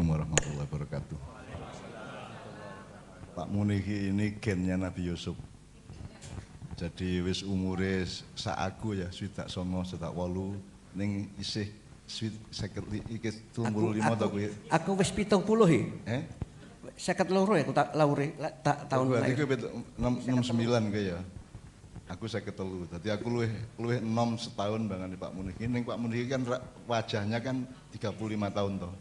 Warahmatullahi wabarakatuh. Pak Muniki ini gennya Nabi Yusuf. Jadi wis umure sak aku ya swidak songo sedak 8 ning isih 55 to kuwi. Aku wis 70 ya. 52 ya aku tak laure tahun lahir. Berarti 69 kuwi ya. Aku 53. Dadi aku luwih enom setahun bangane Pak Muniki. Ning Pak Muniki kan wajahnya kan 35 tahun toh.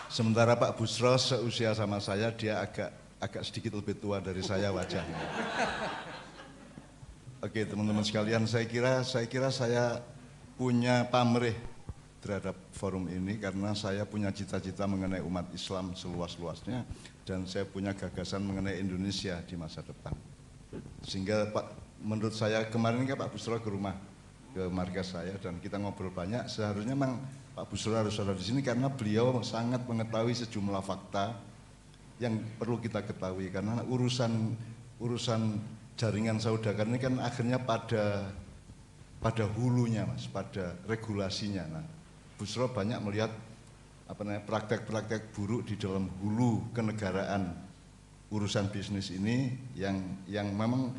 Sementara Pak Busro seusia sama saya, dia agak sedikit lebih tua dari saya wajahnya. Oke teman-teman sekalian, saya kira saya punya pamrih terhadap forum ini karena saya punya cita-cita mengenai umat Islam seluas-luasnya dan saya punya gagasan mengenai Indonesia di masa depan. Sehingga menurut saya kemarin kan Pak Busro ke markas saya dan kita ngobrol banyak. Seharusnya memang Pak Busro harus ada di sini karena beliau sangat mengetahui sejumlah fakta yang perlu kita ketahui karena urusan jaringan saudagar ini kan akhirnya pada hulunya Mas, pada regulasinya. Nah, Busro banyak melihat praktek-praktek buruk di dalam hulu kenegaraan urusan bisnis ini yang memang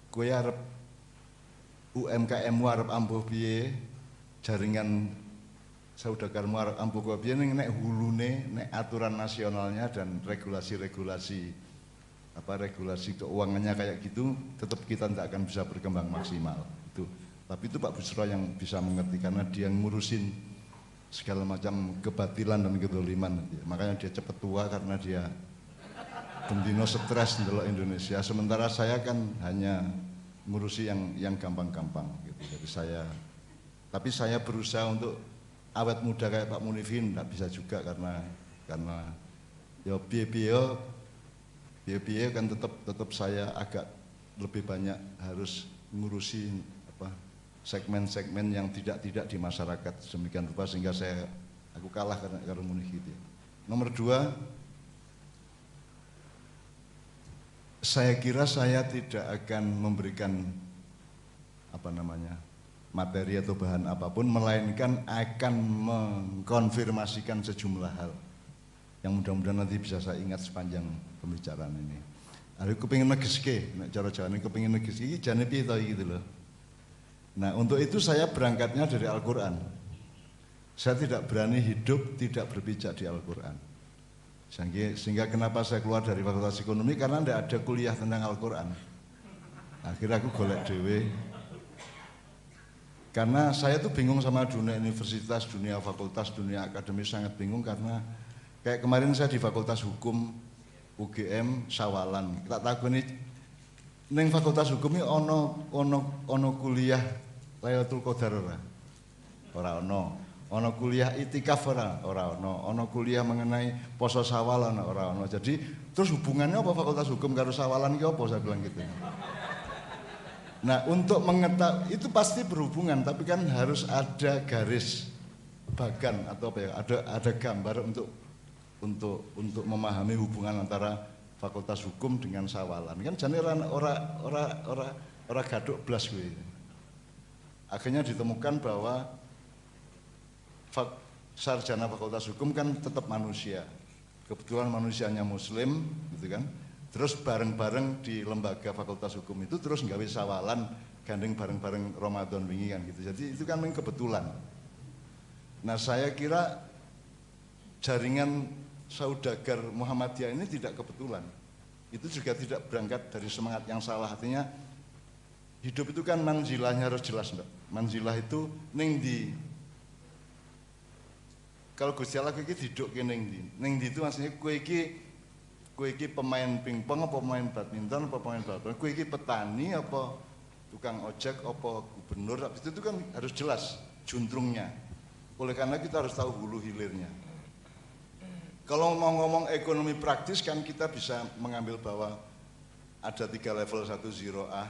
gue harap UMKM arep ampuh piye jaringan saudagar arep ampuh piye nek hulune nek aturan nasionalnya dan regulasi keuangannya kayak gitu tetap kita tidak akan bisa berkembang maksimal itu. Tapi itu Pak Busro yang bisa mengerti karena dia ngurusin segala macam kebatilan dan kedoliman. Makanya dia cepat tua karena dia bendino stres ndelok Indonesia. Sementara saya kan hanya ngurusi yang gampang-gampang gitu. Jadi tapi saya berusaha untuk awet muda kayak Pak Munifin, tidak bisa juga karena ya biaya kan tetap saya agak lebih banyak harus ngurusi segmen-segmen yang tidak di masyarakat demikian rupa sehingga aku kalah karena Munifin. Nomor 2, saya kira saya tidak akan memberikan materi atau bahan apapun, melainkan akan mengkonfirmasikan sejumlah hal yang mudah-mudahan nanti bisa saya ingat sepanjang pembicaraan ini. Aku pengen negeske, nek cara Jawane kepengin negeske iki jane piye to gitu loh. Nah, untuk itu saya berangkatnya dari Al-Qur'an. Saya tidak berani hidup tidak berpijak di Al-Qur'an. Sehingga kenapa saya keluar dari Fakultas Ekonomi karena tidak ada kuliah tentang Al-Quran. Akhirnya aku golek dewe. Karena saya tuh bingung sama dunia universitas, dunia fakultas, dunia akademis, sangat bingung karena kayak kemarin saya di Fakultas Hukum UGM Sawalan. Kita takoni ning Fakultas Hukum ini ono kuliah Lailatul Qadar ora? Ora ono. Ono kuliah itikaf ora ono kuliah mengenai poso sawalan ora ono. Jadi terus hubungannya apa Fakultas Hukum karo sawalan iki apa, saya bilang gitu. Nah, untuk mengetahui itu pasti berhubungan, tapi kan harus ada garis bagan atau apa ya, ada gambar untuk memahami hubungan antara Fakultas Hukum dengan sawalan. Kan jane ora gaduk blas kuwi. Akhirnya ditemukan bahwa sarjana Fakultas Hukum kan tetap manusia. Kebetulan manusianya Muslim, gitu kan. Terus bareng-bareng di lembaga Fakultas Hukum itu terus nggawe sawalan gandeng bareng-bareng Ramadan wingi kan gitu. Jadi itu kan memang kebetulan. Nah, saya kira jaringan saudagar Muhammadiyah ini tidak kebetulan. Itu juga tidak berangkat dari semangat yang salah. Artinya hidup itu kan manzilahnya harus jelas, Mbak. Manzilah itu ning di kalau Gusti Allah iki didukke ning ndi itu maksudnya kowe iki pemain pingpong apa pemain badminton apa pemain bal-balan, kowe iki petani apa tukang ojek apa gubernur, itu kan harus jelas juntrungnya. Oleh karena kita harus tahu hulu hilirnya. Kalau mau ngomong ekonomi praktis kan kita bisa mengambil bahwa ada 3 level, 1 0A,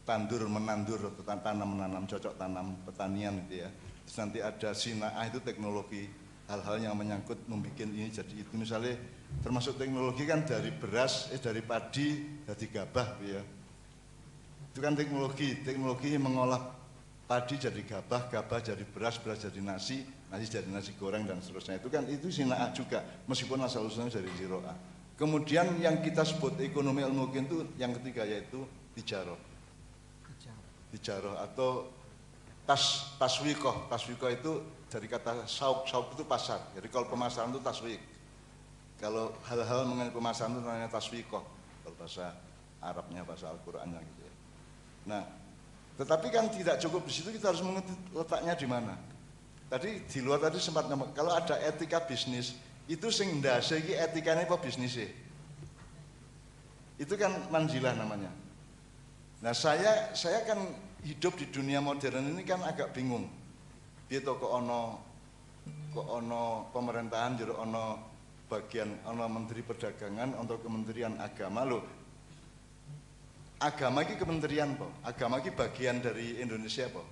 tandur menandur atau tanam menanam, cocok tanam pertanian gitu ya. Terus nanti ada sinaah itu teknologi, hal-hal yang menyangkut membuat ini jadi itu, misalnya termasuk teknologi kan dari beras, dari padi jadi gabah ya. Itu kan teknologi mengolah padi jadi gabah, gabah jadi beras, beras jadi nasi, nasi jadi nasi goreng dan seterusnya. Itu kan itu sina'ah juga, meskipun asal usulnya dari ziro'ah. Kemudian yang kita sebut ekonomi al-mungkin itu yang ketiga yaitu tijaroh. Tijaroh atau taswikoh. Taswikoh itu dari kata sauk itu pasar. Jadi kalau pemasaran itu taswik. Kalau hal-hal mengenai pemasaran itu namanya taswikoh. Kalau bahasa Arabnya, bahasa Al-Qur'annya gitu ya. Nah, tetapi kan tidak cukup di situ, kita harus mengerti letaknya di mana. Tadi di luar tadi sempat ngomong, kalau ada etika bisnis, itu sing ndase iki etikane apa bisnisnya? Itu kan manzilah namanya. Nah, saya kan hidup di dunia modern ini kan agak bingung. Piye to kok ono pemerintahan jero ono bagian ono menteri perdagangan untuk kementerian agama loh. Agama iki kementerian po. Agama iki bagian dari Indonesia po.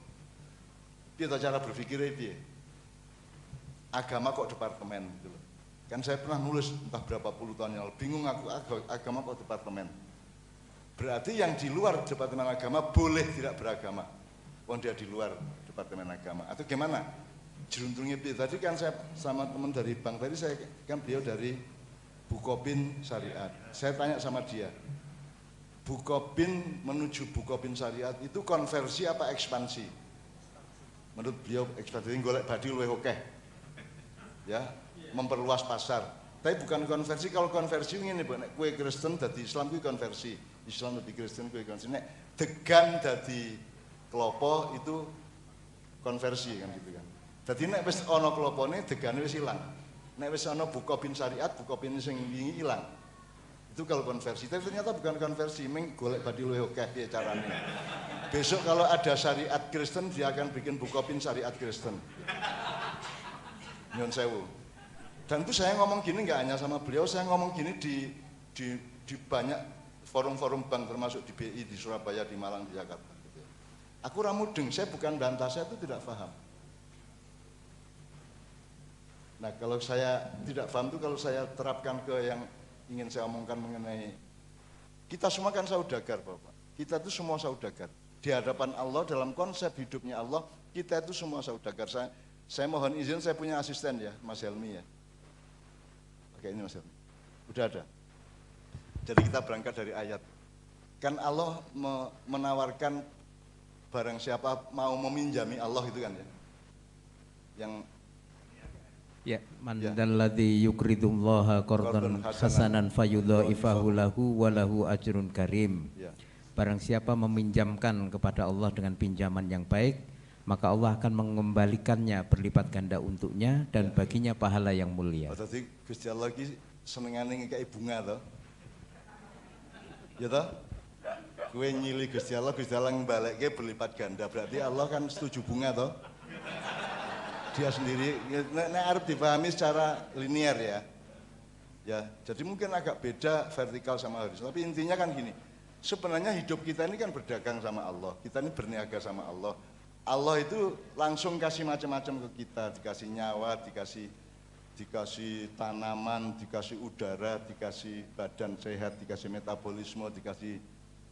Piye to cara berpikirnya piye? Agama kok departemen gitu loh. Kan saya pernah nulis entah berapa puluh tahun yang lalu, bingung aku agama kok departemen. Berarti yang di luar departemen agama boleh tidak beragama. Wong dia di luar departemen agama. Atau gimana? Jeruntungnya piye? Tadi kan saya sama teman dari bank tadi, saya kan beliau dari Bukopin Syariat. Saya tanya sama dia, Bukopin menuju Bukopin Syariat itu konversi apa ekspansi? Menurut beliau ekspansi, golek badi luwih akeh. Ya, memperluas pasar. Tapi bukan konversi. Kalau konversi ngene, Bu, nek kowe Kristen dadi Islam kuwi konversi. Islam lebih Kristen kuwi konversi. Nek degan dadi klopo itu konversi kan gitu kan. Dadi nek wis ana klopone degane wis ilang. Nek wis ana Bukopin Syariat, Bukopin sing wingi ilang. Itu kalau konversi. Tapi ternyata bukan konversi, meng golek badi luwih akeh piye carane. Besok kalau ada syariat Kristen, dia akan bikin Bukopin Syariat Kristen. Nyun sewu. Dan itu saya ngomong gini nggak hanya sama beliau, saya ngomong gini di banyak forum-forum bank, termasuk di BI, di Surabaya, di Malang, di Jakarta. Aku ramudeng, saya bukan bantah, saya itu tidak paham. Nah, kalau saya tidak paham itu kalau saya terapkan ke yang ingin saya omongkan mengenai kita semua kan saudagar, Bapak. Kita itu semua saudagar. Di hadapan Allah, dalam konsep hidupnya Allah, kita itu semua saudagar. Saya mohon izin, saya punya asisten ya, Mas Helmi ya. Oke, ini Mas Helmi. Udah ada. Jadi kita berangkat dari ayat. Kan Allah menawarkan barang siapa mau meminjami Allah itu kan ya. Yang ya, man dzalladzi yuqridullaha qardan hasanan fayudhaifahu lahu wa lahu ajrun karim. Ya. Barang siapa meminjamkan kepada Allah dengan pinjaman yang baik, maka Allah akan mengembalikannya berlipat ganda untuknya dan baginya pahala yang mulia. Berarti Gusti Allah iki senengane ngekeki bunga to. Ya toh? Kowe nyili Gusti Allah ngembalikke berlipat ganda. Berarti Allah kan setuju bunga toh? Dia sendiri nek arep dipahami secara linear ya. Ya, jadi mungkin agak beda vertikal sama horizontal, tapi intinya kan gini. Sebenarnya hidup kita ini kan berdagang sama Allah. Kita ini berniaga sama Allah. Allah itu langsung kasih macam-macam ke kita, dikasih nyawa, dikasih tanaman, dikasih udara, dikasih badan sehat, dikasih metabolisme, dikasih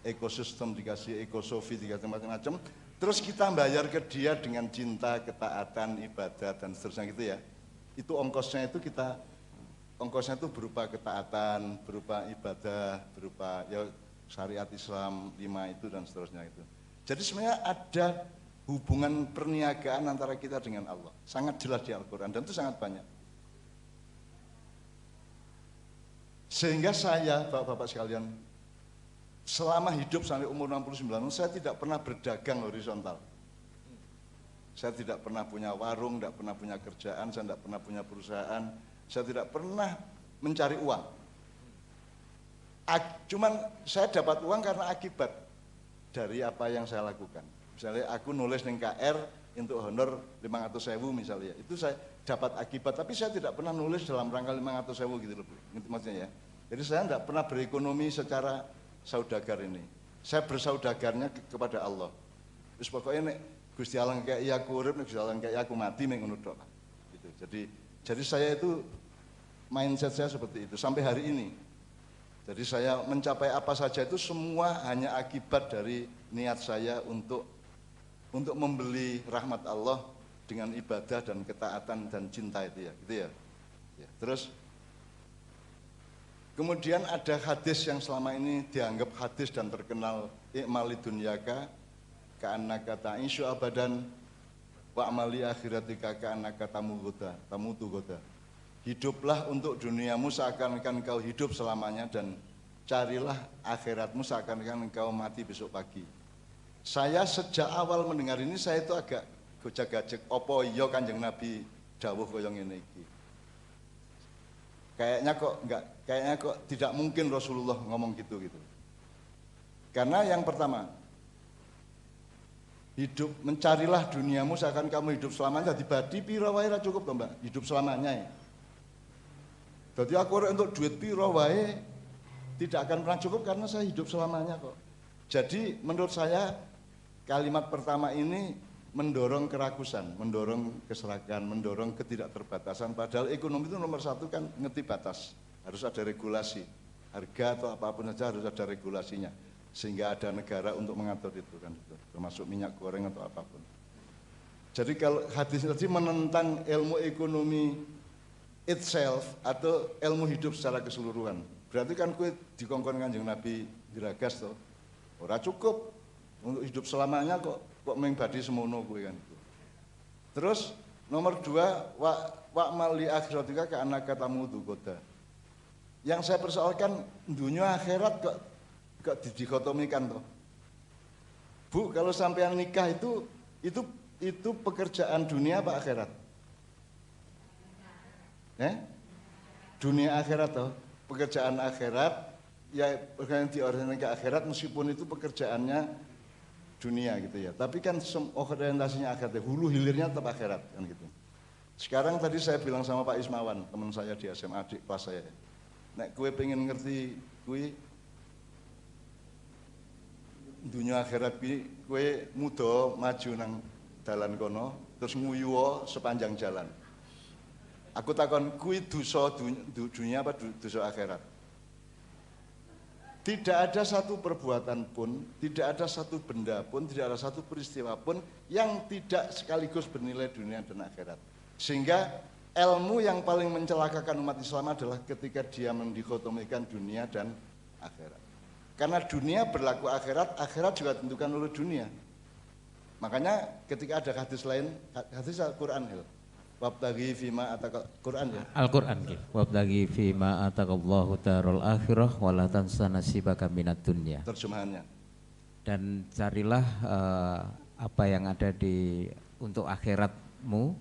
ekosistem, dikasih ekosofi, dikasih macam-macam. Terus kita bayar ke dia dengan cinta, ketaatan, ibadah dan seterusnya gitu ya. Itu ongkosnya itu berupa ketaatan, berupa ibadah, berupa ya syariat Islam 5 itu dan seterusnya itu. Jadi sebenarnya ada hubungan perniagaan antara kita dengan Allah. Sangat jelas di Al-Quran dan itu sangat banyak. Sehingga saya, Bapak-Bapak sekalian, selama hidup sampai umur 69 tahun, saya tidak pernah berdagang horizontal. Saya tidak pernah punya warung, tidak pernah punya kerjaan, saya tidak pernah punya perusahaan, saya tidak pernah mencari uang. Cuman saya dapat uang karena akibat dari apa yang saya lakukan. Misalnya aku nulis di KR untuk honor 500.000 misalnya, itu saya dapat akibat, tapi saya tidak pernah nulis dalam rangka 500.000 gitu loh, maksudnya ya. Jadi saya tidak pernah berekonomi secara saudagar ini. Saya bersaudagarnya kepada Allah. Terus pokoknya nek Gusti Allah kayak aku urip, nek Gusti Allah kayak aku mati mek ngono tok. Gitu. Jadi saya itu mindset saya seperti itu sampai hari ini. Jadi saya mencapai apa saja itu semua hanya akibat dari niat saya untuk membeli rahmat Allah dengan ibadah dan ketaatan dan cinta itu ya, gitu ya. Ya, terus kemudian ada hadis yang selama ini dianggap hadis dan terkenal, i'mali dunyaka ka'annaka ta'ishu abadan wa amali akhiratika ka'annaka tamutu ghoda. Hiduplah untuk duniamu seakan-akan kau hidup selamanya, dan carilah akhiratmu seakan-akan engkau mati besok pagi. Saya sejak awal mendengar ini saya itu agak gojek-gajek, opo iya Kanjeng Nabi dawuh kaya ngene iki. Kayaknya kok tidak mungkin Rasulullah ngomong gitu. Karena yang pertama, hidup mencarilah duniamu seakan kamu hidup selamanya. Dibadi pira wae ra cukup to, Mbak, hidup selamanya ya. Jadi aku untuk duit pira wae tidak akan pernah cukup karena saya hidup selamanya kok. Jadi menurut saya kalimat pertama ini mendorong kerakusan, mendorong keserakahan, mendorong ketidakterbatasan. Padahal ekonomi itu nomor satu kan ngerti batas, harus ada regulasi. Harga atau apapun saja harus ada regulasinya, sehingga ada negara untuk mengatur itu kan, termasuk minyak goreng atau apapun. Jadi kalau hadis tadi menentang ilmu ekonomi itself atau ilmu hidup secara keseluruhan, berarti kan kue dikongkon Kanjeng Nabi diragas toh, ora cukup untuk hidup selamanya kok meng badi semono kue kan. Terus nomor dua, wa mali akhiratika ka anaka tamutu ghoda. Yang saya persoalkan dunia akhirat kok didikotomikan toh. Bu, kalau sampean nikah itu pekerjaan dunia apa akhirat? Dunia akhirat toh, pekerjaan akhirat ya diorientasi ke akhirat meskipun itu pekerjaannya dunia gitu ya. Tapi kan orientasinya akhirat, hulu hilirnya tetap akhirat kan gitu. Sekarang tadi saya bilang sama Pak Ismawan, teman saya di SMA, adik kelas saya. Nek kue pengen ngerti kue dunia akhirat kue muda maju nang dalan kono terus nguyuwo sepanjang jalan. Aku takon kue dosa dunia apa dosa akhirat? Tidak ada satu perbuatan pun, tidak ada satu benda pun, tidak ada satu peristiwa pun yang tidak sekaligus bernilai dunia dan akhirat. Sehingga ilmu yang paling mencelakakan umat Islam adalah ketika dia mendikotomikan dunia dan akhirat. Karena dunia berlaku akhirat, akhirat juga ditentukan oleh dunia. Makanya ketika ada hadis lain, hadis Al-Quran, wabtaghi fima ataka Quran ya. Al-Quran nggih. Wabtaghi fima ataqallahu darul akhirah wala tansa nasibaka minad dunya. Terjemahannya. Dan carilah apa yang ada untuk akhiratmu.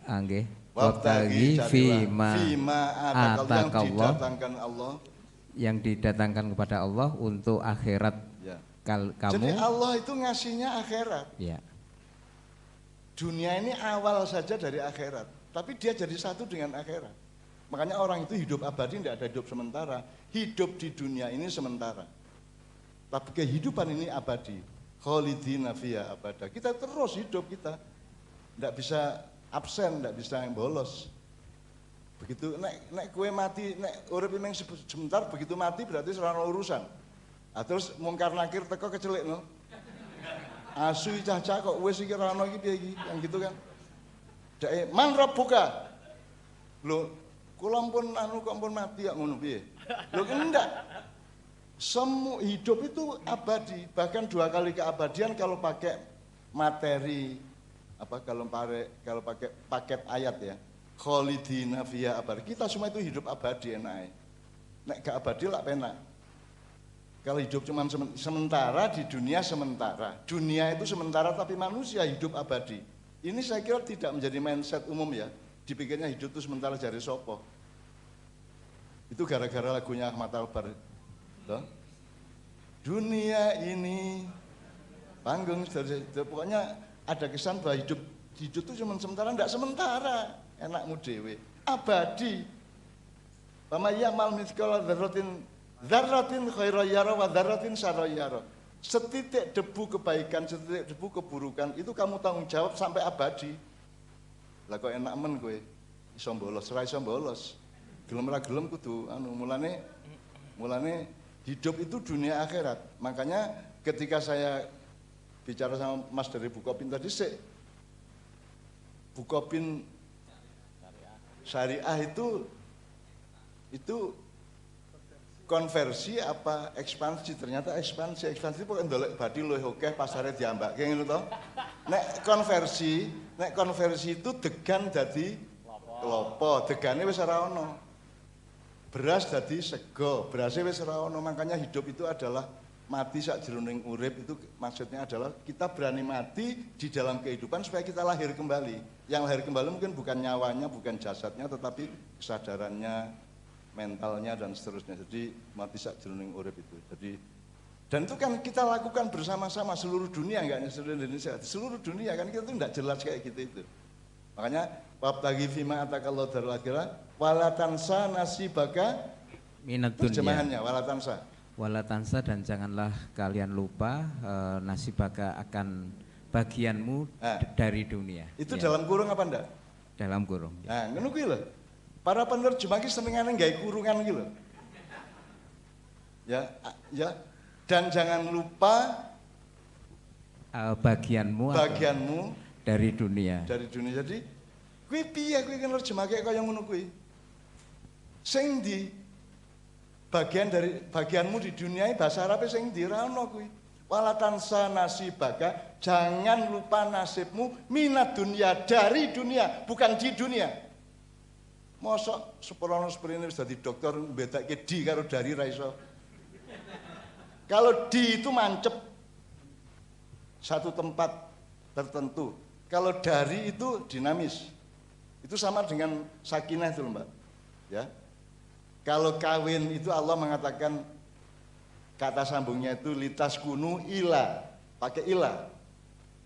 Nggih. Wabtaghi fima ataqallahu yang didatangkan kepada Allah untuk akhirat ya. Kamu. Jadi Allah itu ngasihnya akhirat. Ya. Dunia ini awal saja dari akhirat, tapi dia jadi satu dengan akhirat. Makanya orang itu hidup abadi, tidak ada hidup sementara. Hidup di dunia ini sementara, tapi kehidupan ini abadi. Khalidina fiha abada. Kita terus hidup, kita tidak bisa absen, tidak bisa yang bolos. Begitu nek kue mati, nek urip memang sebentar, begitu mati berarti serana urusan. Terus mungkar nakir teko kecelik no. Asu cah-cah kok wis iki ra ono iki piye iki, yang gitu kan. Dake man rabbuka. Lho, kula pun kok pun mati ya ngono piye. Lho enggak. Semua hidup itu abadi, bahkan 2 kali keabadian kalau pakai materi kalau pakai paket ayat ya. Khalidina fiha abadi. Kita semua itu hidup abadi enak. Nek gak abadi lak penak. Kalau hidup cuma sementara di dunia sementara. Dunia itu sementara tapi manusia hidup abadi. Ini saya kira tidak menjadi mindset umum ya. Dipikirnya hidup itu sementara jari sopo. Itu gara-gara lagunya Ahmad Albar. Dunia ini panggung, pokoknya ada kesan bahwa hidup itu cuma sementara, enggak sementara. Enakmu dewe. Abadi. Pama ya'mal mithqala dzarratin khairan yara wa dzarratin syarran yara. Setitik debu kebaikan, setitik debu keburukan itu kamu tanggung jawab sampai abadi. Lah kok enak men kowe iso bolos, ora iso bolos. Gelem ora gelem kudu mulane hidup itu dunia akhirat. Makanya ketika saya bicara sama Mas dari Bukopin tadi Bukopin Syariah itu konversi apa ekspansi? Ternyata ekspansi itu pokoknya ndolek badi luwih akeh pasare diambake ngono to. Nek konversi itu degan dadi klopo, degane wis ora ono. Beras dadi sego, berasnya wis ora ono. Makanya hidup itu adalah mati sakjroning urip, itu maksudnya adalah kita berani mati di dalam kehidupan supaya kita lahir kembali. Yang lahir kembali mungkin bukan nyawanya, bukan jasadnya, tetapi kesadarannya, mentalnya dan seterusnya. Jadi mati sakjroning urip itu. Jadi dan itu kan kita lakukan bersama-sama seluruh dunia, enggak hanya seluruh Indonesia, seluruh dunia kan kita tuh enggak jelas kayak gitu itu. Makanya wabtaghi fima atakallahu darul akhirah wala tansa nasibaka minad dunya. Terjemahannya wala tansa. Wala tansa, dan janganlah kalian lupa nasibaka akan bagianmu dari dunia. Itu ya. dalam kurung apa enggak? Dalam kurung. Nah, ngono kuwi lho. Para penerjemah ki senengane gawe kurungan ki lho. Ya. Dan jangan lupa bagianmu dari dunia. Dari dunia. Jadi kuwi piye kuwi nerjemahke kaya ngono kuwi? Sing ndi bagianmu di dunia bahasa Arab sing ndi ra ono kuwi. Wala tansa nasibaka, jangan lupa nasibmu minad dunia, dari dunia, bukan di dunia. Mosok seperono sprene wis dadi dokter mbedake di karo dari ra iso. Kalau di itu mancep satu tempat tertentu. Kalau dari itu dinamis. Itu sama dengan sakinah itu, Mbak. Ya. Kalau kawin itu Allah mengatakan kata sambungnya itu litas kunu ila, pakai ila.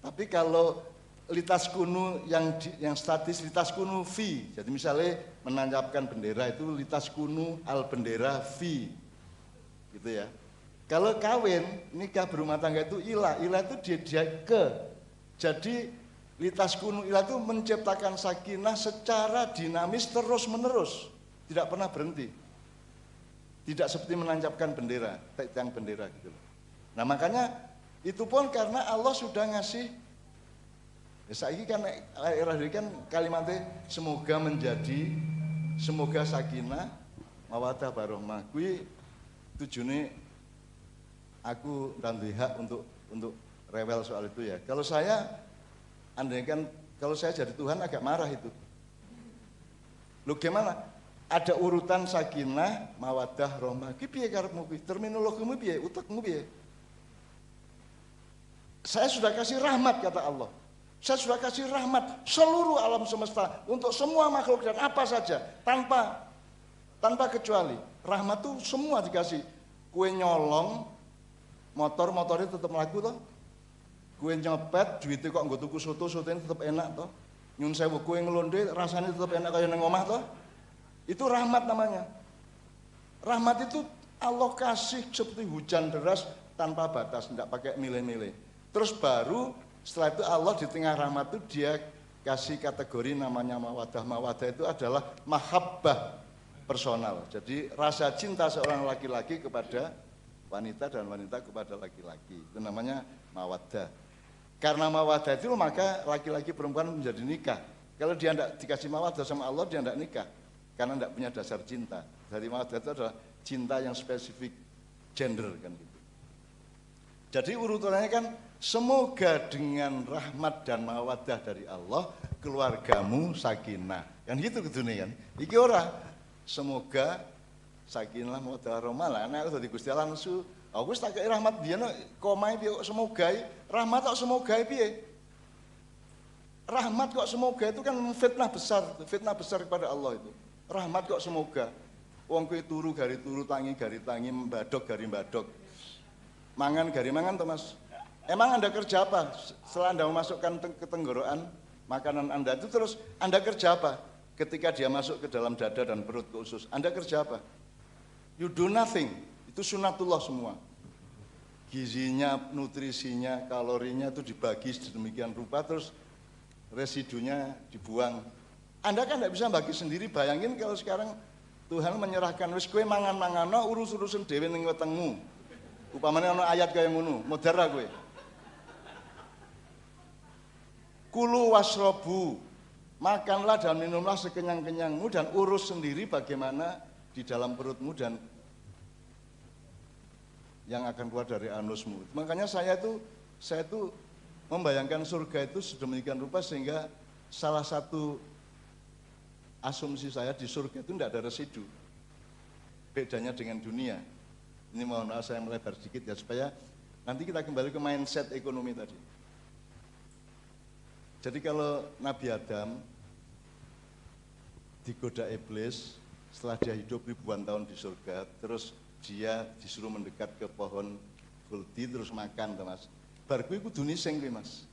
Tapi kalau litas kunu yang statis litas kunu fi. Jadi misalnya menancapkan bendera itu litas kunu al bendera fi. Gitu ya. Kalau kawin, nikah berumah tangga itu ila itu dia ke. Jadi litas kunu ila itu menciptakan sakinah secara dinamis terus menerus, tidak pernah berhenti. Tidak seperti menancapkan bendera, tiang bendera gitu. Nah makanya itu pun karena Allah sudah ngasih. Ya, saiki kan kalimatnya semoga sakinah, mawaddah warahmah. Kuwi tujune aku dan hak untuk rewel soal itu ya. Kalau saya andaikan kalau saya jadi Tuhan agak marah itu. Lu gimana? Ada urutan sakinah, mawaddah, rahmah. Ki piye karepmu ki? Terminologimu piye? Utekmu piye? Saya sudah kasih rahmat kata Allah. Saya sudah kasih rahmat seluruh alam semesta untuk semua makhluk dan apa saja tanpa kecuali. Rahmat tuh semua dikasih. Kue nyolong motornya tetap laku toh. Kue nyopet duitnya kok nggo tuku soto-sotonya tetap enak toh. Nyun sewu kue ngelonde rasanya tetap enak kaya nang omah toh. Itu rahmat namanya. Rahmat itu Allah kasih seperti hujan deras tanpa batas, tidak pakai milih-milih. Terus baru setelah itu Allah di tengah rahmat itu dia kasih kategori namanya mawaddah. Mawaddah itu adalah mahabbah personal. Jadi rasa cinta seorang laki-laki kepada wanita dan wanita kepada laki-laki. Itu namanya mawaddah. Karena mawaddah itu maka laki-laki perempuan menjadi nikah. Kalau dia tidak dikasih mawaddah sama Allah, dia tidak nikah. Karena tidak punya dasar cinta. Dari mawaddah itu adalah cinta yang spesifik gender kan gitu. Jadi urutannya kan semoga dengan rahmat dan mawaddah dari Allah keluargamu sakinah. Kan gitu kedune kan. Iki ora semoga sakinah mawaddah warahmah lah nek dadi Gusti Allah nesu. Aku wis tak kei rahmat biyen komae piye kok semoga rahmat kok semoga piye? Rahmat kok semoga itu kan fitnah besar kepada Allah itu. Rahmat kok semoga. Wong kuwi turu gari tangi, mbadok gari mbadok. Mangan gari mangan toh Mas. Emang Anda kerja apa? Setelah Anda memasukkan ke tenggorokan makanan Anda itu terus Anda kerja apa? Ketika dia masuk ke dalam dada dan perut ke usus, Anda kerja apa? You do nothing. Itu sunatullah semua. Gizinya, nutrisinya, kalorinya itu dibagi sedemikian rupa terus residunya dibuang. Anda kan tidak bisa bagi sendiri. Bayangin kalau sekarang Tuhan menyerahkan wis kowe mangan-mangano urus-urusan dhewe ning wetengmu. Upamane ana ayat kaya ngono, modar kowe. Kulu wasrobu makanlah dan minumlah sekenyang-kenyangmu dan urus sendiri bagaimana di dalam perutmu dan yang akan keluar dari anusmu. Makanya saya itu membayangkan surga itu sedemikian rupa sehingga salah satu asumsi saya di surga itu tidak ada residu. Bedanya dengan dunia. Ini mohon maaf saya melebar sedikit ya supaya nanti kita kembali ke mindset ekonomi tadi. Jadi kalau Nabi Adam digoda iblis setelah dia hidup ribuan tahun di surga, terus dia disuruh mendekat ke pohon khuldi terus makan, Mas. Bar kuwi kudu nising kuwi, Mas.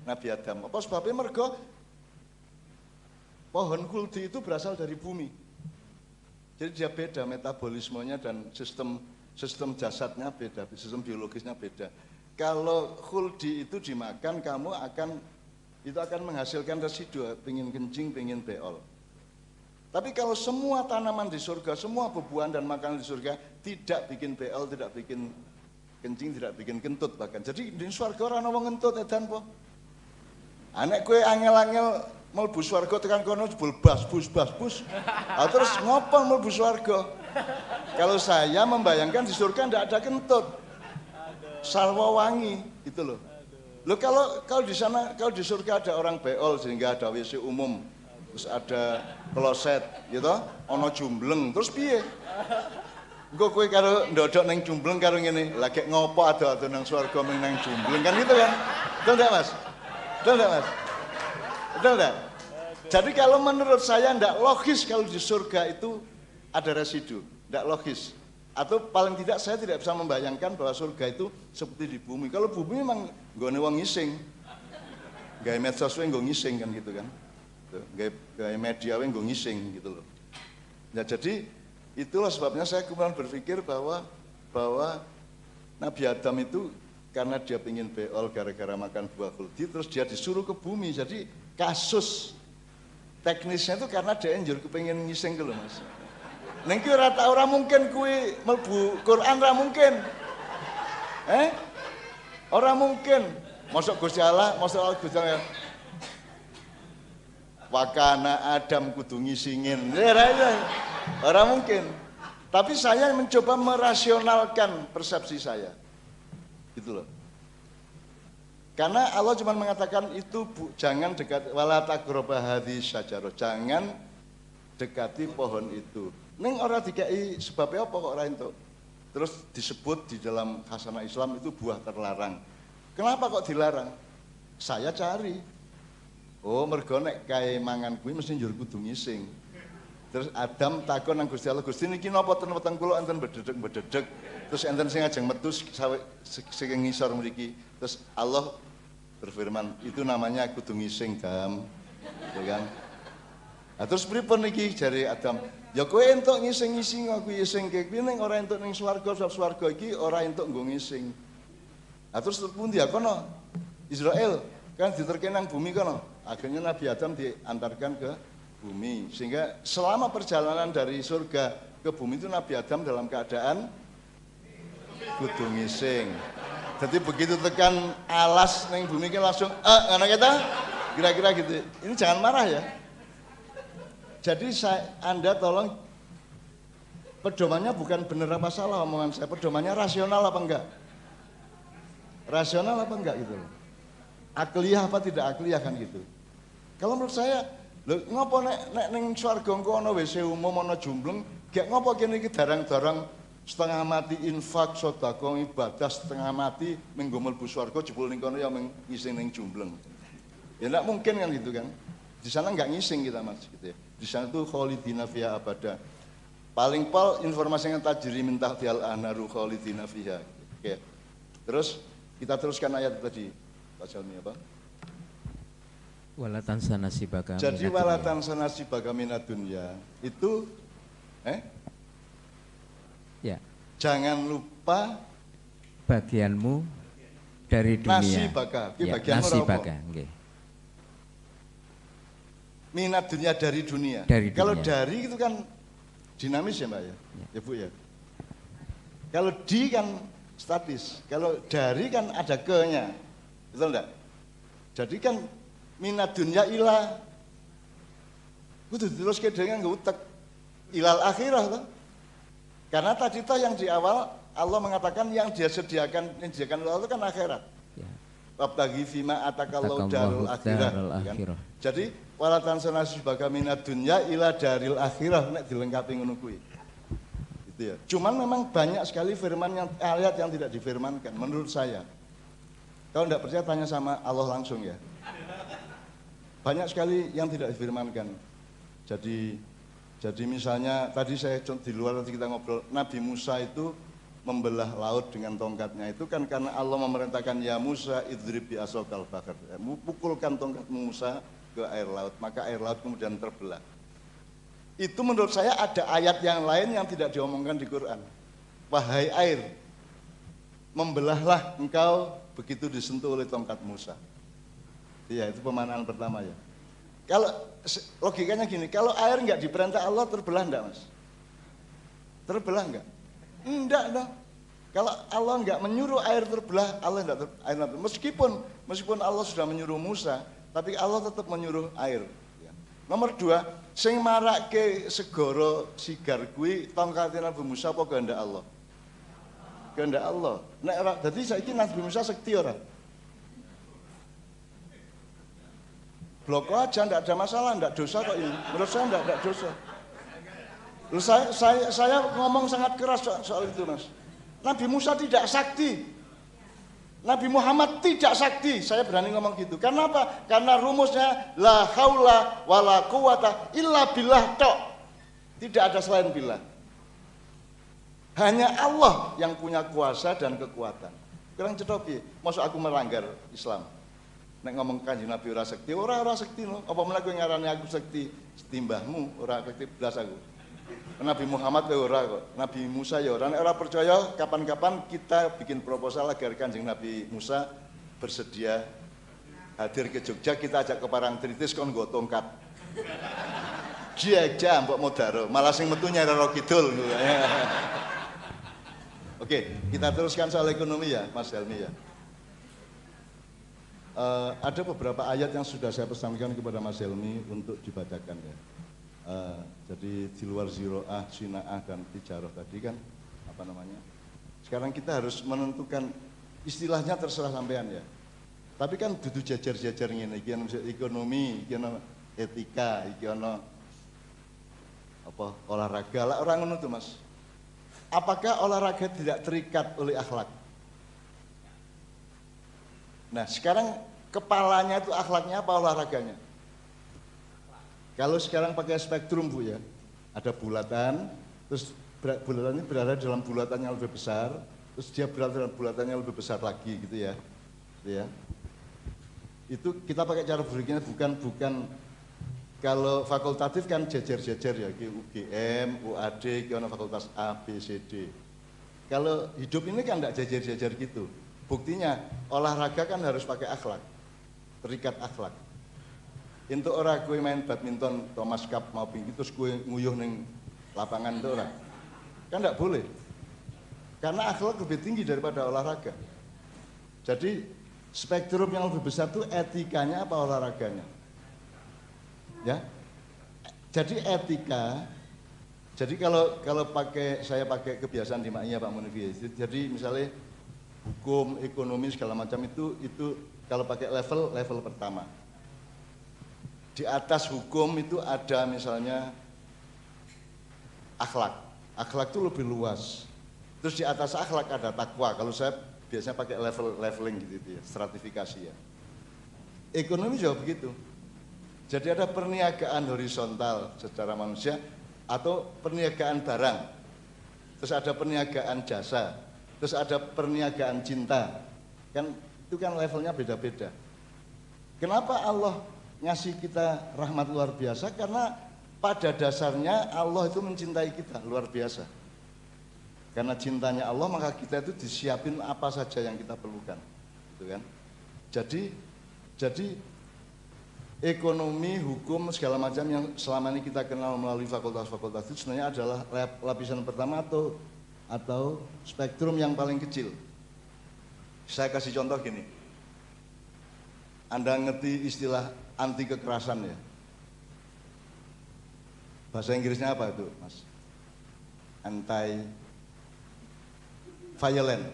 Nabi Adam. Apa sebabnya? Mergo pohon khuldi itu berasal dari bumi. Jadi dia beda metabolismenya dan sistem jasadnya beda, sistem biologisnya beda. Kalau khuldi itu dimakan, itu akan menghasilkan residu, pengen kencing, pengen beol. Tapi kalau semua tanaman di surga, semua buah dan makanan di surga tidak bikin beol, tidak bikin kencing, tidak bikin kentut bahkan. Jadi di surga ora ana wong kentut edan po. Anek kowe angel-angel mlebu swarga tekan kono jebul bus. Terus ngopo mlebu swarga? Kalau saya membayangkan di surga tidak ada kentut. Sarwa wangi gitu loh. Loh kalau di sana, kalau di surga ada orang beol sehingga ada WC umum, terus ada kloset gitu, ono jumbleng, terus piye? Engko kowe karo ndodok nang jumbleng karo ngene, lagi ngopo ado-ado nang swarga mung nang jumbleng kan gitu kan? Betul enggak, Mas? Betul enggak, Mas? Betul enggak? Jadi kalau menurut saya enggak logis kalau di surga itu ada residu, enggak logis. Atau paling tidak saya tidak bisa membayangkan bahwa surga itu seperti di bumi. Kalau bumi memang nggone wong ngising. Gawe medsos wae nggo ngising kan gitu kan. Gawe media wae nggo ngising gitu loh. Nah, jadi itulah sebabnya saya kemudian berpikir bahwa Nabi Adam itu karena dia ingin beol gara-gara makan buah khuldi, terus dia disuruh ke bumi. Jadi kasus teknisnya itu karena dia njur kepengin ngising gitu loh, Mas. Neng ki ora mungkin kuwi mlebu Quran ora mungkin. Ora mungkin. Mosok Gusti Allah, mosok Gusti Allah. Wakana Adam kudu ngisingin. Ora mungkin. Tapi saya mencoba merasionalkan persepsi saya. Gitu loh. Karena Allah cuma mengatakan itu jangan dekat wala taqraba hadhihi syajarah. Jangan dekati pohon itu. Ning ora dikai sebabnya apa kok ora entuk. Terus disebut di dalam khasanah Islam itu buah terlarang. Kenapa kok dilarang? Saya cari. Oh, mergo nek kae mangan kuwi mesti njur kudu ngising. Terus Adam takon nang Gusti Allah, Gusti niki napa ten weteng kula enten bededeg. Terus enten sing ajeng metu sing ngisor mriki. Terus Allah berfirman, itu namanya kudu ngising, Dam. Ya kan? Nah, terus pripun niki jare Adam? Ya kowe entuk ngising-ngising aku ngising kuwi ning ora entuk ning swarga, sebab swarga iki ora entuk nggo ngising. Nah, terus pundi ya kono? Israel kan diterke nang bumi kono. Akhirnya Nabi Adam diantarkan ke bumi. Sehingga selama perjalanan dari surga ke bumi itu Nabi Adam dalam keadaan kudu ngising. Jadi begitu tekan alas ning bumi kan langsung ngono kita kira-kira gitu. Ini jangan marah ya. Jadi Anda tolong pedomannya bukan benar apa salah omongan saya, pedomannya rasional apa enggak? Rasional apa enggak gitu loh. Akliyah apa tidak akliyah kan gitu. Kalau menurut saya, lho ngopo nek ning swarga engko ana WC umum ana jumbleng, gek ngopo kene iki darang-darang setengah mati infak, sedekah, ibadah setengah mati minggu mlebu swarga jebul ning kono ya ngising ning jumbleng. Ya enggak mungkin kan gitu kan. Di sana enggak ngising kita Mas gitu ya. Di sana tuh khalidina fiha abada. Paling pol informasi yang tajri min tahtial anharu khalidina fiha. Oke. Terus kita teruskan ayat tadi. Pak Jalmi apa? Wala tansa nasibaka. Jadi wala tansa nasibaka minad dunya. Itu ya. Jangan lupa bagianmu dari dunia. Nasibaka. Ya, bagianmu nasibaka, nggih. Minat dunia dari dunia. Dari Kalau dunia. dari itu kan dinamis ya Mbak ya? Ya Bu ya. Kalau di kan statis. Kalau dari kan ada ke-nya. Betul enggak? Jadi kan minat dunia ilah Kudu diteruske dengan utek ilal akhirah toh. Karena tadi toh yang di awal Allah mengatakan yang dia sediakan Allah itu kan akhirat. Ya. Wabtaghi fima atakallahu darul akhirah. Kan? Jadi wala tansana nasibaka minad dunya ila daril akhirah nek dilengkapi ngono kuwi. Gitu ya. Cuman memang banyak sekali firman yang ayat yang tidak difirmankan menurut saya. Kalau tidak percaya tanya sama Allah langsung ya. Banyak sekali yang tidak difirmankan. Jadi misalnya tadi saya di luar nanti kita ngobrol, Nabi Musa itu membelah laut dengan tongkatnya itu kan karena Allah memerintahkan ya Musa idrib bi asokal bakar, pukulkan tongkatmu Musa ke air laut, maka air laut kemudian terbelah. Itu menurut saya ada ayat yang lain yang tidak diomongkan di Quran. Wahai air, membelahlah engkau begitu disentuh oleh tongkat Musa. Iya, itu pemanaan pertama ya. Kalau logikanya gini, kalau air nggak diperintah Allah terbelah enggak mas? Terbelah enggak? Enggak dong. Kalau Allah nggak menyuruh air terbelah, Allah enggak meskipun Allah sudah menyuruh Musa, tapi Allah tetap menyuruh air. Ya. Nomor dua, sing marake segoro sigar kuwi tongkate Nabi Musa apa kehendak Allah? Kehendak Allah. Nek ora dadi saiki Nabi Musa sekti ora? Bloko aja, enggak ada masalah, enggak dosa kok ini. Menurut saya enggak dosa. Lalu saya ngomong sangat keras soal itu mas. Nabi Musa tidak sakti. Nabi Muhammad tidak sakti. Saya berani ngomong gitu. Karena apa? Karena rumusnya la haula wala quwata illa billah tok. Tidak ada selain billah. Hanya Allah yang punya kuasa dan kekuatan. Kurang cedok piye? Masuk aku melanggar Islam. Nek ngomong Kanjeng Nabi ora sekti, ora sekti no. Apa meneh kowe ngarani aku sekti? Setimbahmu ora sekti blas aku. Nabi Muhammad ya ora kok. Nabi Musa ya ora. Nek ora percaya kapan-kapan kita bikin proposal agar Kanjeng Nabi Musa bersedia hadir ke Jogja, kita ajak ke Parangtritis kon nggo tongkat. Dia mbok modaro, malah sing metu Nyai Roro Kidul. Oke, kita teruskan soal ekonomi ya, Mas Helmi ya. Ada beberapa ayat yang sudah saya pesankan kepada Mas Helmi untuk dibacakan ya. Jadi di luar ziro'ah, sina'ah dan tijarah tadi kan apa namanya? Sekarang kita harus menentukan istilahnya terserah sampean ya. Tapi kan dudu jajar-jajar ngene iki ana ekonomi, iki ana etika, iki ana apa olahraga. Lah orang ngono tuh Mas. Apakah olahraga tidak terikat oleh akhlak? Nah sekarang kepalanya itu akhlaknya apa olahraganya? Kalau sekarang pakai spektrum Bu ya, ada bulatan, terus bulatan ini berada dalam bulatan yang lebih besar, terus dia berada dalam bulatan yang lebih besar lagi gitu ya. Itu kita pakai cara berpikirnya bukan kalau fakultatif kan jejer-jejer ya, UGM, UAD, fakultas A, B, C, D. Kalau hidup ini kan enggak jejer-jejer gitu. Buktinya olahraga kan harus pakai akhlak, terikat akhlak. Untuk orang gue main badminton, Thomas Cup mau pinggir terus gue nguyuh neng lapangan itu orang, kan enggak boleh. Karena akhlak lebih tinggi daripada olahraga. Jadi spektrum yang lebih besar itu etikanya apa olahraganya? Ya, jadi etika. Jadi kalau saya pakai kebiasaan di Maknya Pak Munifi, jadi misalnya hukum, ekonomi segala macam itu kalau pakai level pertama. Di atas hukum itu ada misalnya akhlak. Akhlak itu lebih luas. Terus di atas akhlak ada takwa. Kalau saya biasanya pakai leveling gitu ya, stratifikasi ya. Ekonomi juga begitu. Jadi ada perniagaan horizontal secara manusia atau perniagaan barang. Terus ada perniagaan jasa. Terus ada perniagaan cinta, kan itu kan levelnya beda-beda. Kenapa Allah ngasih kita rahmat luar biasa? Karena pada dasarnya Allah itu mencintai kita luar biasa. Karena cintanya Allah maka kita itu disiapin apa saja yang kita perlukan, gitu kan? Jadi ekonomi, hukum segala macam yang selama ini kita kenal melalui fakultas-fakultas itu sebenarnya adalah lapisan pertama atau spektrum yang paling kecil. Saya kasih contoh gini. Anda ngerti istilah anti kekerasan ya? Bahasa Inggrisnya apa itu, Mas? Anti violent.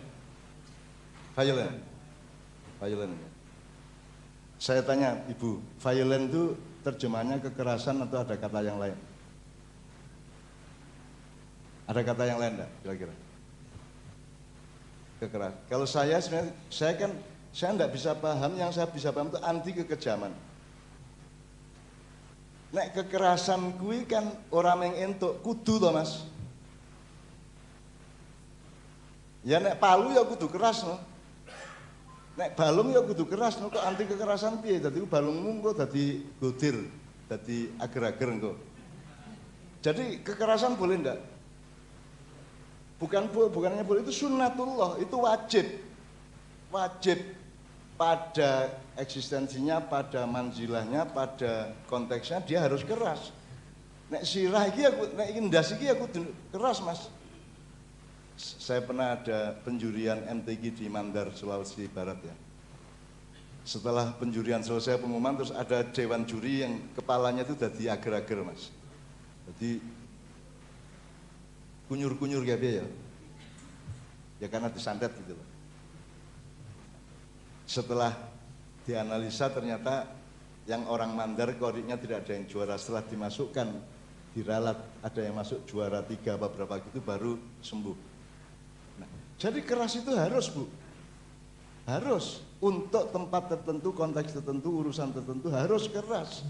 Violent. Violent. Saya tanya Ibu, violent itu terjemahannya kekerasan atau ada kata yang lain? Ada kata yang lain enggak kira-kira? Kekeras. Kalau saya sebenarnya saya enggak bisa paham, yang saya bisa paham itu anti kekejaman. Nek kekerasan kuwi kan orang yang entuk kudu toh Mas. Ya nek palu ya kudu keras no. Nek balung ya kudu keras no, kok anti kekerasan piye? Dadi balungmu kok dadi godir, dadi ager-ager engko. Jadi kekerasan boleh ndak? Bukannya boleh, itu sunnatullah, itu wajib. Wajib pada eksistensinya, pada manzilahnya, pada konteksnya dia harus keras. Nek sirah iki aku, nek ndas iki aku keras Mas. Saya pernah ada penjurian MTQ di Mandar, Sulawesi Barat ya. Setelah penjurian selesai pengumuman, terus ada dewan juri yang kepalanya itu udah ager-ager Mas. Jadi kunyur-kunyur kayak ya. Ya karena disantet gitu loh. Setelah dianalisa ternyata yang orang Mandar koriknya tidak ada yang juara. Setelah dimasukkan, diralat, ada yang masuk juara 3 apa berapa gitu baru sembuh. Nah, jadi keras itu harus Bu. Harus. Untuk tempat tertentu, konteks tertentu, urusan tertentu harus keras.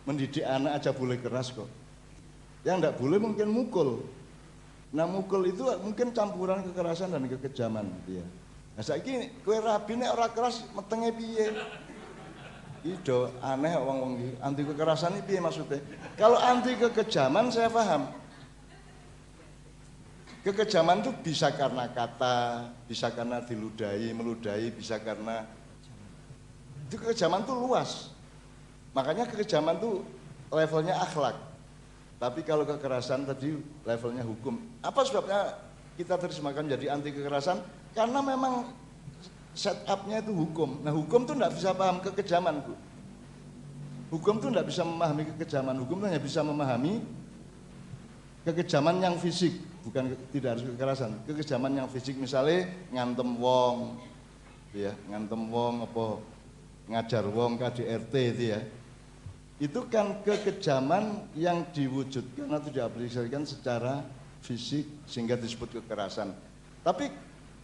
Mendidik anak aja boleh keras kok. Yang enggak boleh mungkin mukul. Nah mukul itu mungkin campuran kekerasan dan kekejaman gitu ya. Nah saiki kowe rabi nek ora keras metenge piye? Ido aneh wong-wong iki. Anti kekerasan iki piye maksudnya? Kalau anti kekejaman saya paham. Kekejaman itu bisa karena kata, bisa karena diludahi, meludahi, bisa karena itu kekejaman itu luas. Makanya kekejaman itu levelnya akhlak. Tapi kalau kekerasan tadi levelnya hukum. Apa sebabnya kita terjemahkan jadi anti kekerasan? Karena memang setupnya itu hukum. Nah hukum itu tidak bisa paham kekejaman Bu. Hukum itu tidak bisa memahami kekejaman. Hukum itu hanya bisa memahami kekejaman yang fisik, bukan tidak harus kekerasan. Kekejaman yang fisik misalnya ngantem wong, ya ngantem wong apa ngajar wong KDRT itu ya. Itu kan kekejaman yang diwujudkan atau diaplikasikan secara fisik sehingga disebut kekerasan. Tapi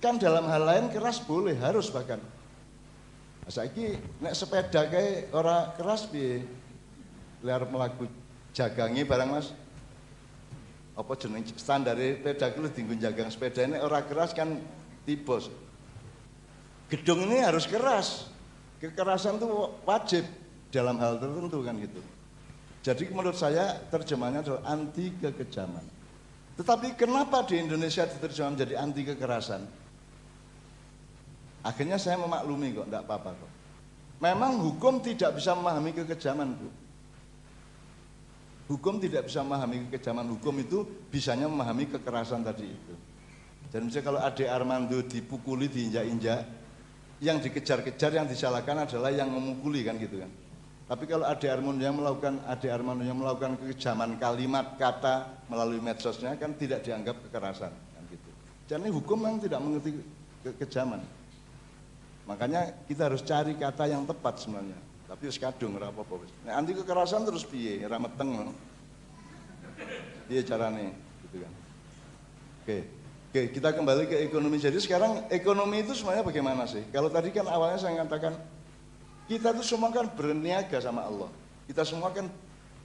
kan dalam hal lain keras boleh, harus bahkan. Saiki nek sepeda kayak ora keras piye? Liar melaku jagangi barang Mas. Apa jeneng standare sepeda ku dienggo jagang sepeda ini ora keras kan tipos. Gedung ini harus keras. Kekerasan itu wajib dalam hal tertentu kan gitu. Jadi menurut saya terjemahnya adalah anti kekejaman. Tetapi kenapa di Indonesia diterjemahkan menjadi anti kekerasan? Akhirnya saya memaklumi kok, enggak apa-apa kok. Memang hukum tidak bisa memahami kekejaman Bu. Hukum tidak bisa memahami kekejaman. Hukum itu bisanya memahami kekerasan tadi itu. Dan misalnya kalau Ade Armando dipukuli, diinjak-injak, yang dikejar-kejar, yang disalahkan adalah yang memukuli kan gitu kan. Tapi kalau Ade Armando yang melakukan kekejaman kalimat, kata melalui medsosnya kan tidak dianggap kekerasan kan gitu. Jadi hukum yang tidak mengerti kekejaman. Makanya kita harus cari kata yang tepat sebenarnya. Tapi wis kadung ora apa-apa wis. Nek anti kekerasan terus piye? Ora meteng. Piye carane gitu kan. Oke, kita kembali ke ekonomi. Jadi sekarang ekonomi itu sebenarnya bagaimana sih? Kalau tadi kan awalnya saya katakan kita itu semua kan berniaga sama Allah. Kita semua kan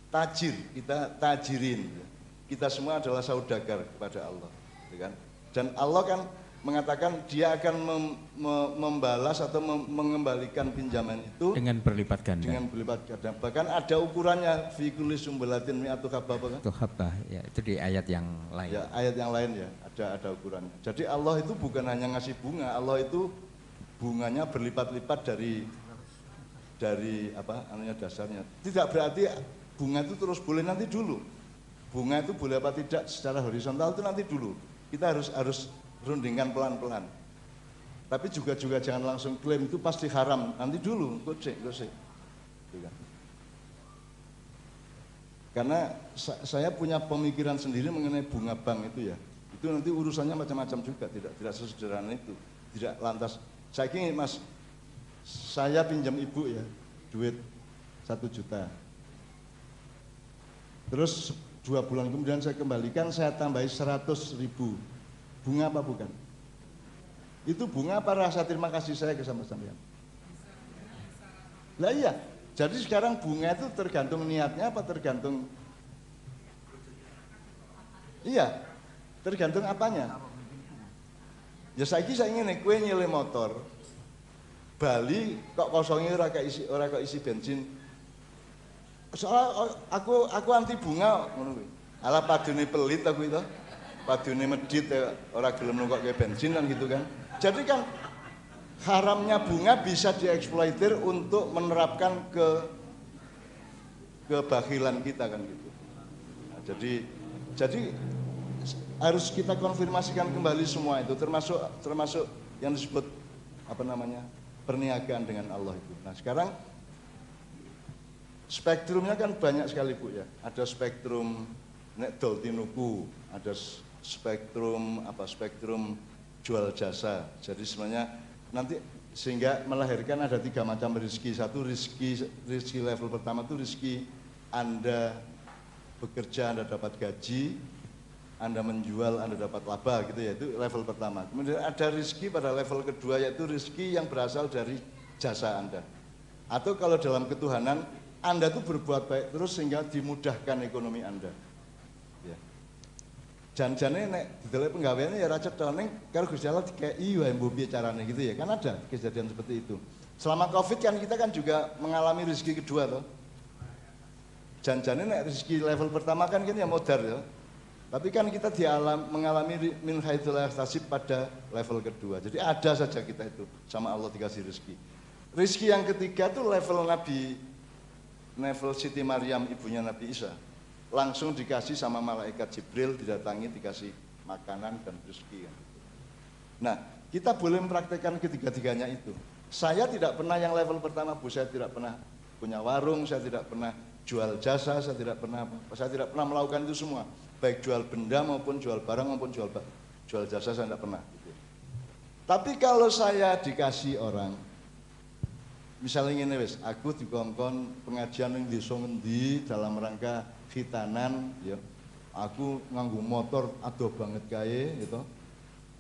tajir, kita tajirin. Kita semua adalah saudagar kepada Allah, gitu kan? Dan Allah kan mengatakan dia akan membalas atau mengembalikan pinjaman itu dengan berlipat ganda. Dengan berlipat ganda. Bahkan ada ukurannya fi kulli sumbalatin mi'atu habbah kan? Itu habbah ya, itu di ayat yang lain. Ya, ayat yang lain ya, ada ukurannya. Jadi Allah itu bukan hanya ngasih bunga, Allah itu bunganya berlipat-lipat dari apa anunya dasarnya. Tidak berarti bunga itu terus boleh, nanti dulu. Bunga itu boleh apa tidak secara horizontal itu nanti dulu. Kita harus rundingkan pelan-pelan. Tapi juga jangan langsung klaim itu pasti haram. Nanti dulu, gocek. Karena saya punya pemikiran sendiri mengenai bunga bank itu ya. Itu nanti urusannya macam-macam juga, tidak sesederhana itu. Tidak lantas, saya ingin Mas, saya pinjam ibu ya, duit 1 juta. Terus 2 bulan kemudian saya kembalikan, saya tambahi 100.000. Bunga apa bukan? Itu bunga apa rasa terima kasih saya ke sampean? Lah iya, jadi sekarang bunga itu tergantung niatnya apa tergantung? Iya, tergantung apanya. Ya saya ingin kue nyilih motor, Bali kok kosongnya ora kok isi bensin. Soalnya aku anti bunga, ala padune pelit aku itu, padune medit ora gelem nungkok kayak bensin kan gitu kan. Jadi kan haramnya bunga bisa dieksploitir untuk menerapkan kebahilan kita kan gitu. Nah, jadi harus kita konfirmasikan kembali semua itu, termasuk yang disebut apa namanya perniagaan dengan Allah itu. Nah sekarang spektrumnya kan banyak sekali Bu ya. Ada spektrum nek dol tinuku, ada spektrum jual jasa. Jadi sebenarnya nanti sehingga melahirkan ada 3 macam rezeki. Satu rezeki level pertama itu rezeki Anda bekerja, Anda dapat gaji, Anda menjual, Anda dapat laba gitu ya, itu level pertama. Kemudian ada rezeki pada level kedua yaitu rezeki yang berasal dari jasa Anda. Atau kalau dalam ketuhanan Anda tuh berbuat baik terus sehingga dimudahkan ekonomi Anda. Ya. Jan-jane nek didelok penggaweane ya ra cetha ning karo Gusti Allah dikeki wae mbo piye carane gitu ya. Kan ada kejadian seperti itu. Selama Covid kan kita kan juga mengalami rezeki kedua toh. Jan-jane nek rezeki level pertama kan ya modar ya. Tapi kan kita mengalami min haitsul yahtasib pada level kedua. Jadi ada saja kita itu sama Allah dikasih rezeki. Rezeki yang ketiga tuh level Siti Maryam ibunya Nabi Isa. Langsung dikasih sama malaikat Jibril, didatangi dikasih makanan dan rezeki. Nah, kita boleh mempraktekkan ketiga-tiganya itu. Saya tidak pernah yang level pertama, Bu, saya tidak pernah punya warung, saya tidak pernah jual jasa, saya tidak pernah melakukan itu semua. Baik jual benda maupun jual barang maupun jual jasa saya tidak pernah. Tapi kalau saya dikasih orang, misalnya ini wes, aku dikongkon pengajian yang desa ngendi dalam rangka khitanan, ya, aku nganggo motor adoh banget kae, gitu.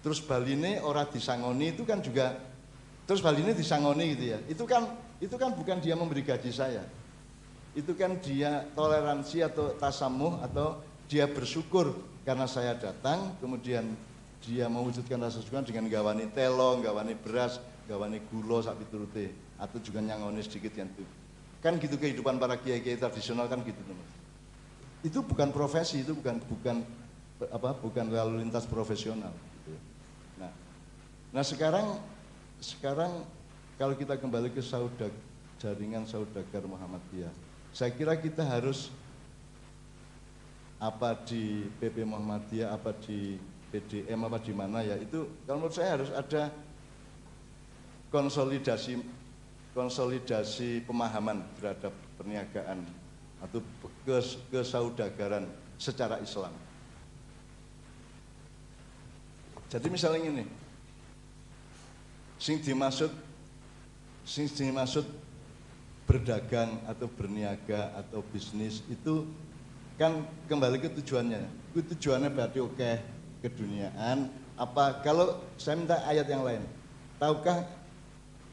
Terus baline ora disangoni itu kan juga, terus baline disangoni gitu ya. Itu kan bukan dia memberi gaji saya, itu kan dia toleransi atau tasamuh atau dia bersyukur karena saya datang, kemudian dia mewujudkan rasa syukur dengan gawani telo, gawani beras, gawani gula sak piturute, atau juga nyangoni sedikit yang itu. Kan gitu kehidupan para kiai-kiai tradisional kan gitu teman. Itu bukan profesi, itu bukan lalu lintas profesional. Gitu. Nah sekarang kalau kita kembali ke jaringan saudagar Muhammadiyah, saya kira kita harus apa di PP Muhammadiyah, apa di PDM, apa di mana ya, itu kalau menurut saya harus ada konsolidasi pemahaman terhadap perniagaan atau kesaudagaran secara Islam. Jadi misalnya ini, sing dimaksud berdagang atau berniaga atau bisnis itu kan kembali ke tujuannya. Tujuannya berarti oke, keduniaan. Apa kalau saya minta ayat yang lain?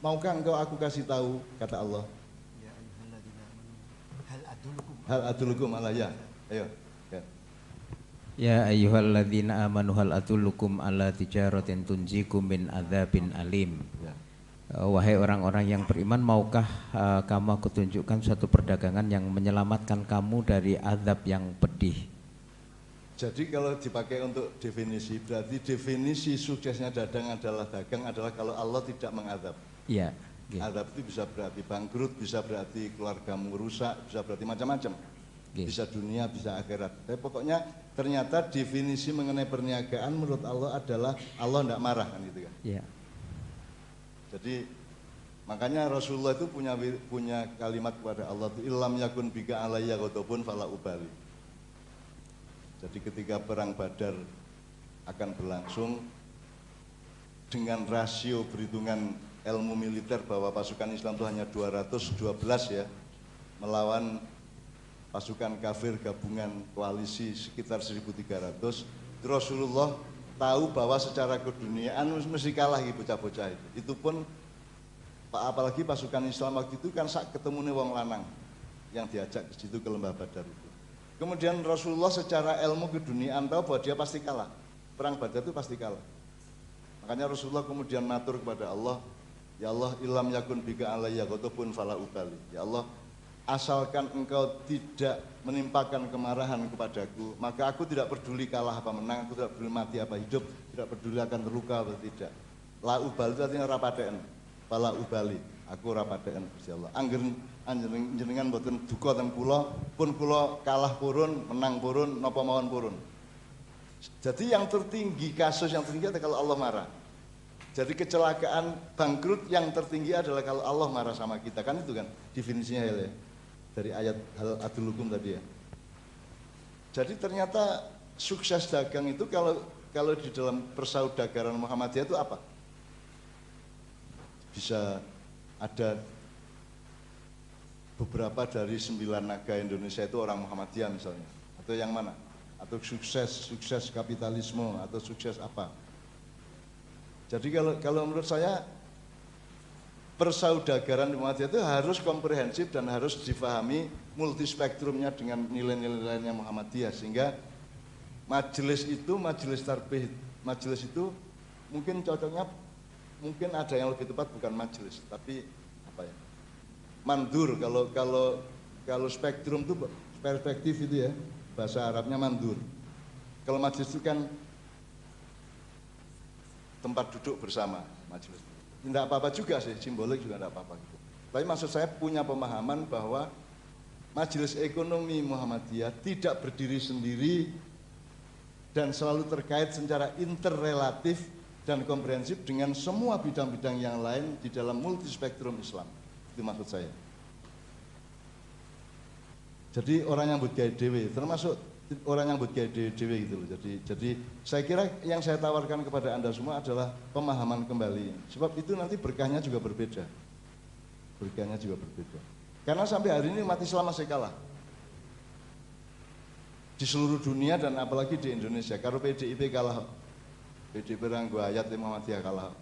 Maukah engkau aku kasih tahu kata Allah? Hal adulukum ala ya. Ayo. Ya ayyuhalladzina amanu hal adullukum ala tijaratin tunjikum min adzabin alim. Ya. Wahai orang-orang yang beriman, maukah kamu aku tunjukkan suatu perdagangan yang menyelamatkan kamu dari azab yang pedih? Jadi kalau dipakai untuk definisi, berarti definisi suksesnya dagang adalah kalau Allah tidak mengadab. Iya. Azab itu bisa berarti bangkrut, bisa berarti keluargamu rusak, bisa berarti macam-macam. Bisa dunia, bisa akhirat. Tapi pokoknya ternyata definisi mengenai perniagaan menurut Allah adalah Allah tidak marah kan gitu kan. Iya. Jadi Makanya Rasulullah itu punya kalimat kepada Allah itu illam yakun bika alayya ghadabun fala ubali. Jadi ketika perang Badar akan berlangsung dengan rasio perhitungan ilmu militer bahwa pasukan Islam itu hanya 212 ya melawan pasukan kafir gabungan koalisi sekitar 1.300. Rasulullah tahu bahwa secara keduniaan mesti kalah gitu bocah-bocah itu. Itu pun apalagi pasukan Islam waktu itu kan sak ketemune wong lanang yang diajak ke situ ke lembah Badar itu. Kemudian Rasulullah secara ilmu keduniaan tahu bahwa dia pasti kalah. Perang Badar itu pasti kalah. Makanya Rasulullah kemudian matur kepada Allah, ya Allah ilam yakun bika alayya ghadabun fala ubali. Ya Allah, asalkan engkau tidak menimpakan kemarahan kepadaku, maka aku tidak peduli kalah apa menang, aku tidak peduli mati apa hidup, tidak peduli akan terluka atau tidak. La ubali itu artinya rapaten. Fala ubali, aku rapaten Gusti Allah. Angger jenengan mboten duka teng kula, pun kula kalah purun, menang purun, napa mawon purun. Jadi yang tertinggi, kasus yang tertinggi adalah kalau Allah marah. Jadi kecelakaan bangkrut yang tertinggi adalah kalau Allah marah sama kita, kan itu kan definisinya ya, dari ayat Hal-Adul Hukum tadi ya. Jadi ternyata sukses dagang itu kalau di dalam persaudaraan Muhammadiyah itu apa? Bisa ada beberapa dari 9 naga Indonesia itu orang Muhammadiyah misalnya, atau yang mana? Atau sukses kapitalisme atau sukses apa? Jadi kalau menurut saya persaudaraan Muhammadiyah itu harus komprehensif dan harus difahami multispektrumnya dengan nilai-nilainya Muhammadiyah, sehingga majelis tarbih majelis itu mungkin cocoknya, mungkin ada yang lebih tepat bukan majelis tapi apa ya, mandur. Kalau spektrum itu perspektif itu ya, bahasa Arabnya mandur. Kalau majelis itu kan tempat duduk bersama, majelis. Tidak apa-apa juga sih, simbolik juga tidak apa-apa gitu. Tapi maksud saya punya pemahaman bahwa Majelis Ekonomi Muhammadiyah tidak berdiri sendiri dan selalu terkait secara interrelatif dan komprehensif dengan semua bidang-bidang yang lain di dalam multispektrum Islam. Itu maksud saya. Jadi orang yang buat gaya dewe, termasuk orang yang buat gaya dewe gitu loh. Jadi saya kira yang saya tawarkan kepada Anda semua adalah pemahaman kembali. Sebab itu nanti berkahnya juga berbeda. Berkahnya juga berbeda. Karena sampai hari ini umat Islam masih kalah. Di seluruh dunia dan apalagi di Indonesia. Kalau PDIP kalah. PDIP ranggo ayat Muhammadiyah kalah.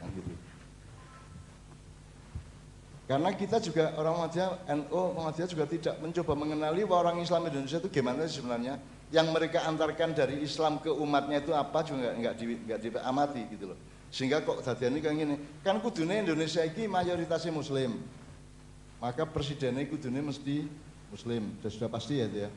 Kan gitu. Karena kita juga orang Muhammadiyah, Muhammadiyah juga tidak mencoba mengenali bahwa orang Islam Indonesia itu gimana sih sebenarnya. Yang mereka antarkan dari Islam ke umatnya itu apa juga nggak diamati gitu loh. Sehingga kok tadian ini kayak gini, kan kudune Indonesia ini mayoritasnya Muslim. Maka presidennya kudune mesti Muslim, sudah pasti ya itu ya.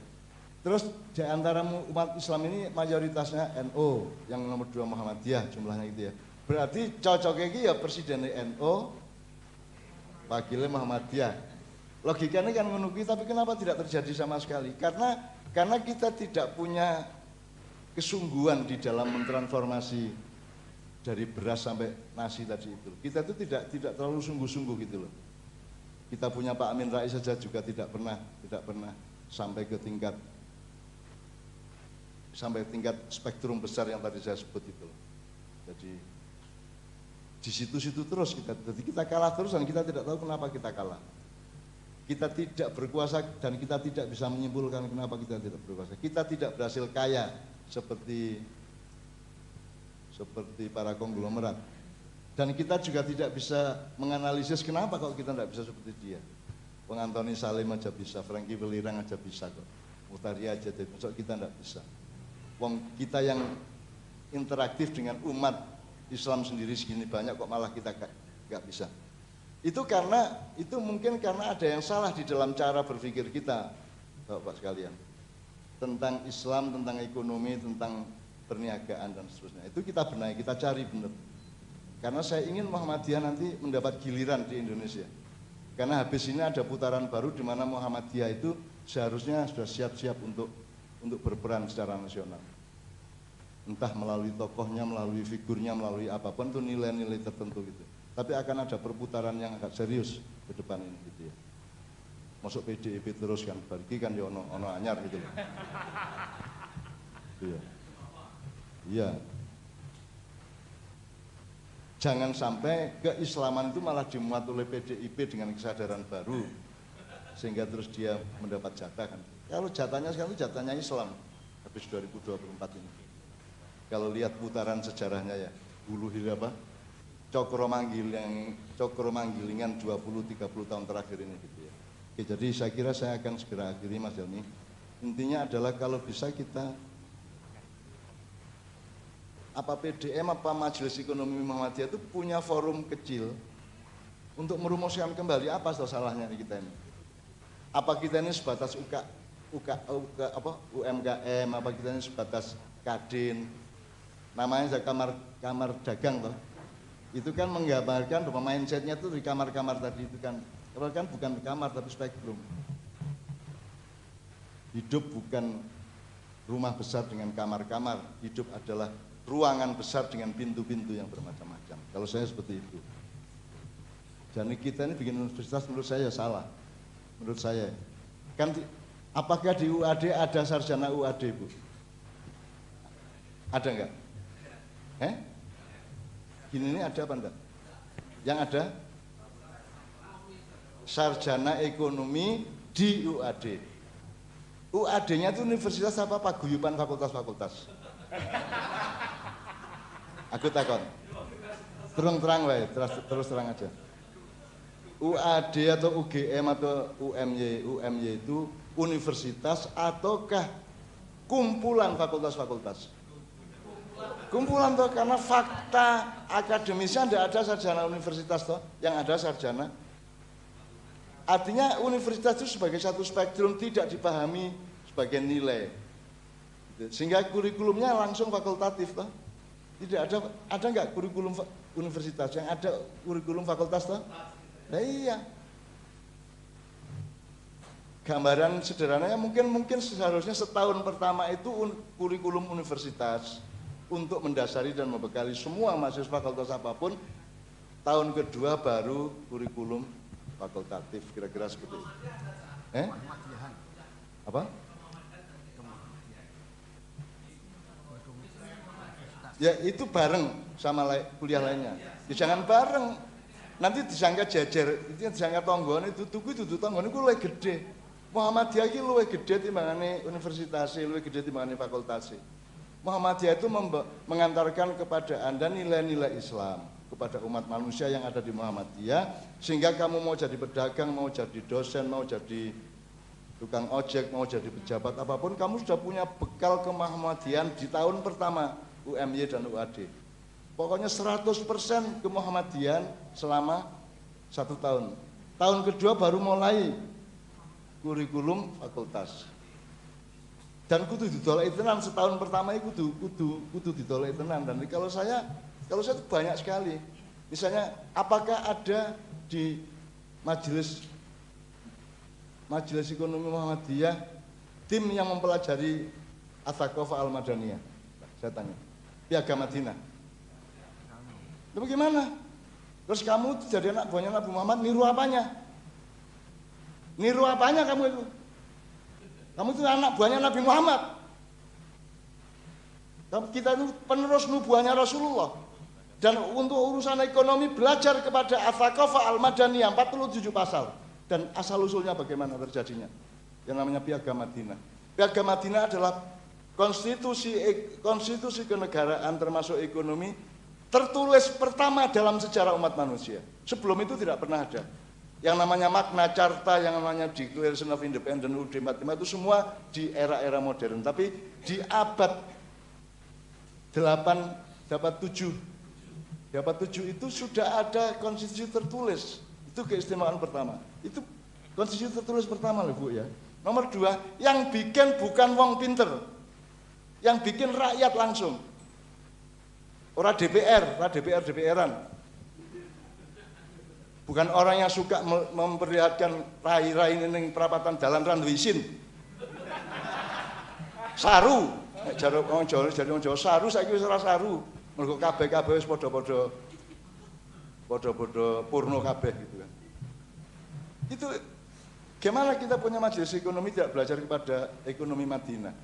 Terus di antara umat Islam ini mayoritasnya NU, yang nomor 2 Muhammadiyah jumlahnya gitu ya. Berarti cocoknya ini ya presidennya NU, wakilnya Muhammadiyah. Logikanya kan menunggu, tapi kenapa tidak terjadi sama sekali? Karena kita tidak punya kesungguhan di dalam mentransformasi dari beras sampai nasi tadi itu. Kita itu tidak terlalu sungguh-sungguh gitu loh. Kita punya Pak Amin Rais saja juga tidak pernah sampai ke tingkat spektrum besar yang tadi saya sebut itu loh. Jadi di situ-situ terus kita kalah terus dan kita tidak tahu kenapa kita kalah. Kita tidak berkuasa dan kita tidak bisa menyimpulkan kenapa kita tidak berkuasa. Kita tidak berhasil kaya seperti para konglomerat. Dan kita juga tidak bisa menganalisis kenapa kok kita tidak bisa seperti dia. Bang Antoni Salim aja bisa, Franky Welirang aja bisa kok. Mutaria aja, kok kita tidak bisa. Wong kita yang interaktif dengan umat Islam sendiri segini banyak kok malah kita nggak bisa. Itu mungkin karena ada yang salah di dalam cara berpikir kita, Bapak sekalian, tentang Islam, tentang ekonomi, tentang perniagaan dan seterusnya. Itu kita benahi, kita cari benar. Karena saya ingin Muhammadiyah nanti mendapat giliran di Indonesia. Karena habis ini ada putaran baru di mana Muhammadiyah itu seharusnya sudah siap-siap untuk berperan secara nasional. Entah melalui tokohnya, melalui figurnya, melalui apapun itu nilai-nilai tertentu gitu. tapi akan ada perputaran yang agak serius ke depan ini gitu ya. Masuk PDIP terus kan, bagi kan ya ono anyar gitu loh. Iya. Iya. Jangan sampai keislaman itu malah dimuat oleh PDIP dengan kesadaran baru sehingga terus dia mendapat jatah kan. Kalau jatahnya sekarang itu jatahnya Islam habis 2024 ini. Kalau lihat putaran sejarahnya ya, hulu hilir apa? Cokro Manggilingan 20-30 tahun terakhir ini gitu ya. Oke, jadi saya kira saya akan segera akhiri Mas Helmi. Intinya adalah kalau bisa kita apa PDM apa Majelis Ekonomi Muhammadiyah itu punya forum kecil untuk merumuskan kembali apa salahnya kita ini. Apa kita ini sebatas UMKM, apa kita ini sebatas Kadin, namanya kamar dagang toh. Itu kan menggambarkan bahwa mindsetnya itu di kamar-kamar tadi itu kan, kalau kan bukan kamar tapi spektrum. Hidup bukan rumah besar dengan kamar-kamar, hidup adalah ruangan besar dengan pintu-pintu yang bermacam-macam. Kalau saya seperti itu. Jadi kita ini bikin universitas menurut saya salah. Menurut saya. Kan apakah di UAD ada sarjana UAD, Bu? Ada enggak? Gini ini ada apa enggak? Yang ada sarjana ekonomi di UAD. UAD-nya itu universitas apa paguyuban fakultas-fakultas? Aku takon. Terang wae, terus terang aja. UAD atau UGM atau UMY itu universitas ataukah kumpulan fakultas-fakultas? Kumpulan toh, karena fakta akademisnya tidak ada sarjana universitas toh, yang ada sarjana. Artinya universitas itu sebagai satu spektrum tidak dipahami sebagai nilai. Sehingga kurikulumnya langsung fakultatif toh. Tidak ada nggak kurikulum universitas, yang ada kurikulum fakultas toh? Nah iya. Gambaran sederhananya mungkin seharusnya setahun pertama itu kurikulum universitas untuk mendasari dan membekali semua mahasiswa fakultas apapun. Tahun kedua baru kurikulum fakultatif, kira-kira seperti itu. Apa? Ya itu bareng sama kuliah lainnya. Ya, jangan bareng. Nanti disangka jajar, itu disangka tonggon itu tuku tonggon itu luwih gede. Muhammadiyah iki luwih gede timbangane universitas, luwih gede timbangane fakultas. Muhammadiyah itu mengantarkan kepada Anda nilai-nilai Islam, kepada umat manusia yang ada di Muhammadiyah, sehingga kamu mau jadi pedagang, mau jadi dosen, mau jadi tukang ojek, mau jadi pejabat apapun, kamu sudah punya bekal ke Muhammadiyahan di tahun pertama UMY dan UAD. Pokoknya 100% ke Muhammadiyahan selama 1 tahun. Tahun kedua baru mulai kurikulum fakultas. Dan kudu ditolak tenan setahun pertama itu kudu ditolak tenan. Dan kalau saya itu banyak sekali. Misalnya apakah ada di Majelis Ekonomi Muhammadiyah tim yang mempelajari At-Thaqafah Al-Madaniyah? Saya tanya. Piagam Madinah. Lalu bagaimana? Terus kamu jadi anak buahnya Nabi Muhammad, niru apanya? Niru apanya kamu itu? Kamu itu anak buahnya Nabi Muhammad. Kita itu penerus nubuahnya Rasulullah. Dan untuk urusan ekonomi belajar kepada At-Thaqafah Al-Madaniyah 47 pasal. Dan asal-usulnya bagaimana terjadinya. Yang namanya Piagam Madinah. Piagam Madinah adalah konstitusi kenegaraan termasuk ekonomi tertulis pertama dalam sejarah umat manusia. Sebelum itu tidak pernah ada. Yang namanya Magna Carta, yang namanya Declaration of Independence UUD 45 itu semua di era-era modern. Tapi di abad 7 itu sudah ada konstitusi tertulis. Itu keistimewaan pertama. Itu konstitusi tertulis pertama loh Bu ya. Nomor 2, yang bikin bukan wong pinter. Yang bikin rakyat langsung. Orang DPR-an. Bukan orang yang suka memperlihatkan rai-rai ning perapatan dalan ranwisin. Saru, nek jare wong Jawa saru saiki wis ora saru. Mergo kabeh wis padha-padha podo-podo purno kabeh gitu kan. Itu gimana kita punya majelis ekonomi tidak belajar kepada ekonomi Madinah?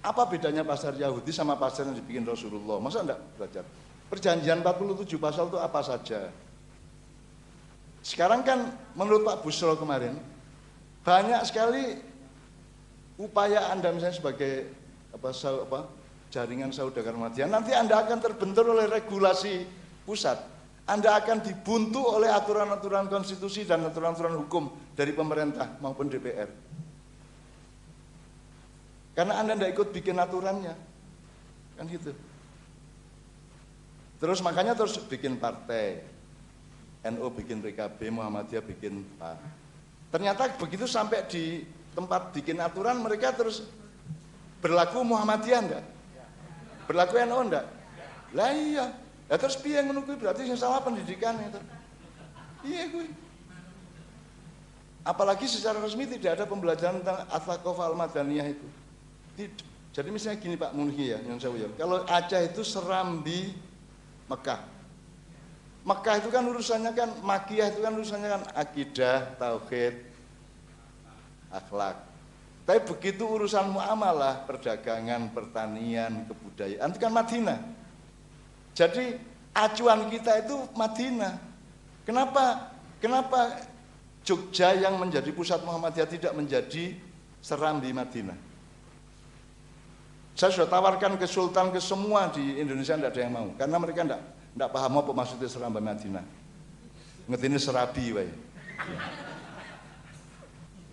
Apa bedanya pasar Yahudi sama pasar yang dibikin Rasulullah? Masa enggak belajar? Perjanjian 47 pasal itu apa saja? Sekarang kan menurut Pak Busro kemarin, banyak sekali upaya Anda misalnya sebagai jaringan saudara Ahmadiyah, nanti Anda akan terbentur oleh regulasi pusat. Anda akan dibuntu oleh aturan-aturan konstitusi dan aturan-aturan hukum dari pemerintah maupun DPR. Karena Anda tidak ikut bikin aturannya. Kan gitu. Terus makanya terus bikin partai, NU bikin PKB, Muhammadiyah bikin PAN. Ternyata begitu sampai di tempat bikin aturan mereka terus berlaku Muhammadiyah enggak? Berlaku NU enggak? Lah iya. Ya terus piye ngono kuwi berarti sing salah pendidikan itu. Iya kuwi. Apalagi secara resmi tidak ada pembelajaran tentang At-Thaqafah Al-Madaniyah itu. Jadi misalnya gini Pak Munhi ya, yang saya ucap. Kalau Aceh itu serambi Mekah. Mekah itu kan urusannya kan, Makiyah itu kan urusannya kan akidah, tauhid, akhlak. Tapi begitu urusan muamalah, perdagangan, pertanian, kebudayaan itu kan Madinah. Jadi acuan kita itu Madinah. Kenapa Jogja yang menjadi pusat Muhammadiyah tidak menjadi serambi Madinah? Saya sudah tawarkan ke Sultan, ke semua di Indonesia tidak ada yang mau, karena mereka tidak paham apa maksudnya serambi Madinah. Ngerti serabi wae.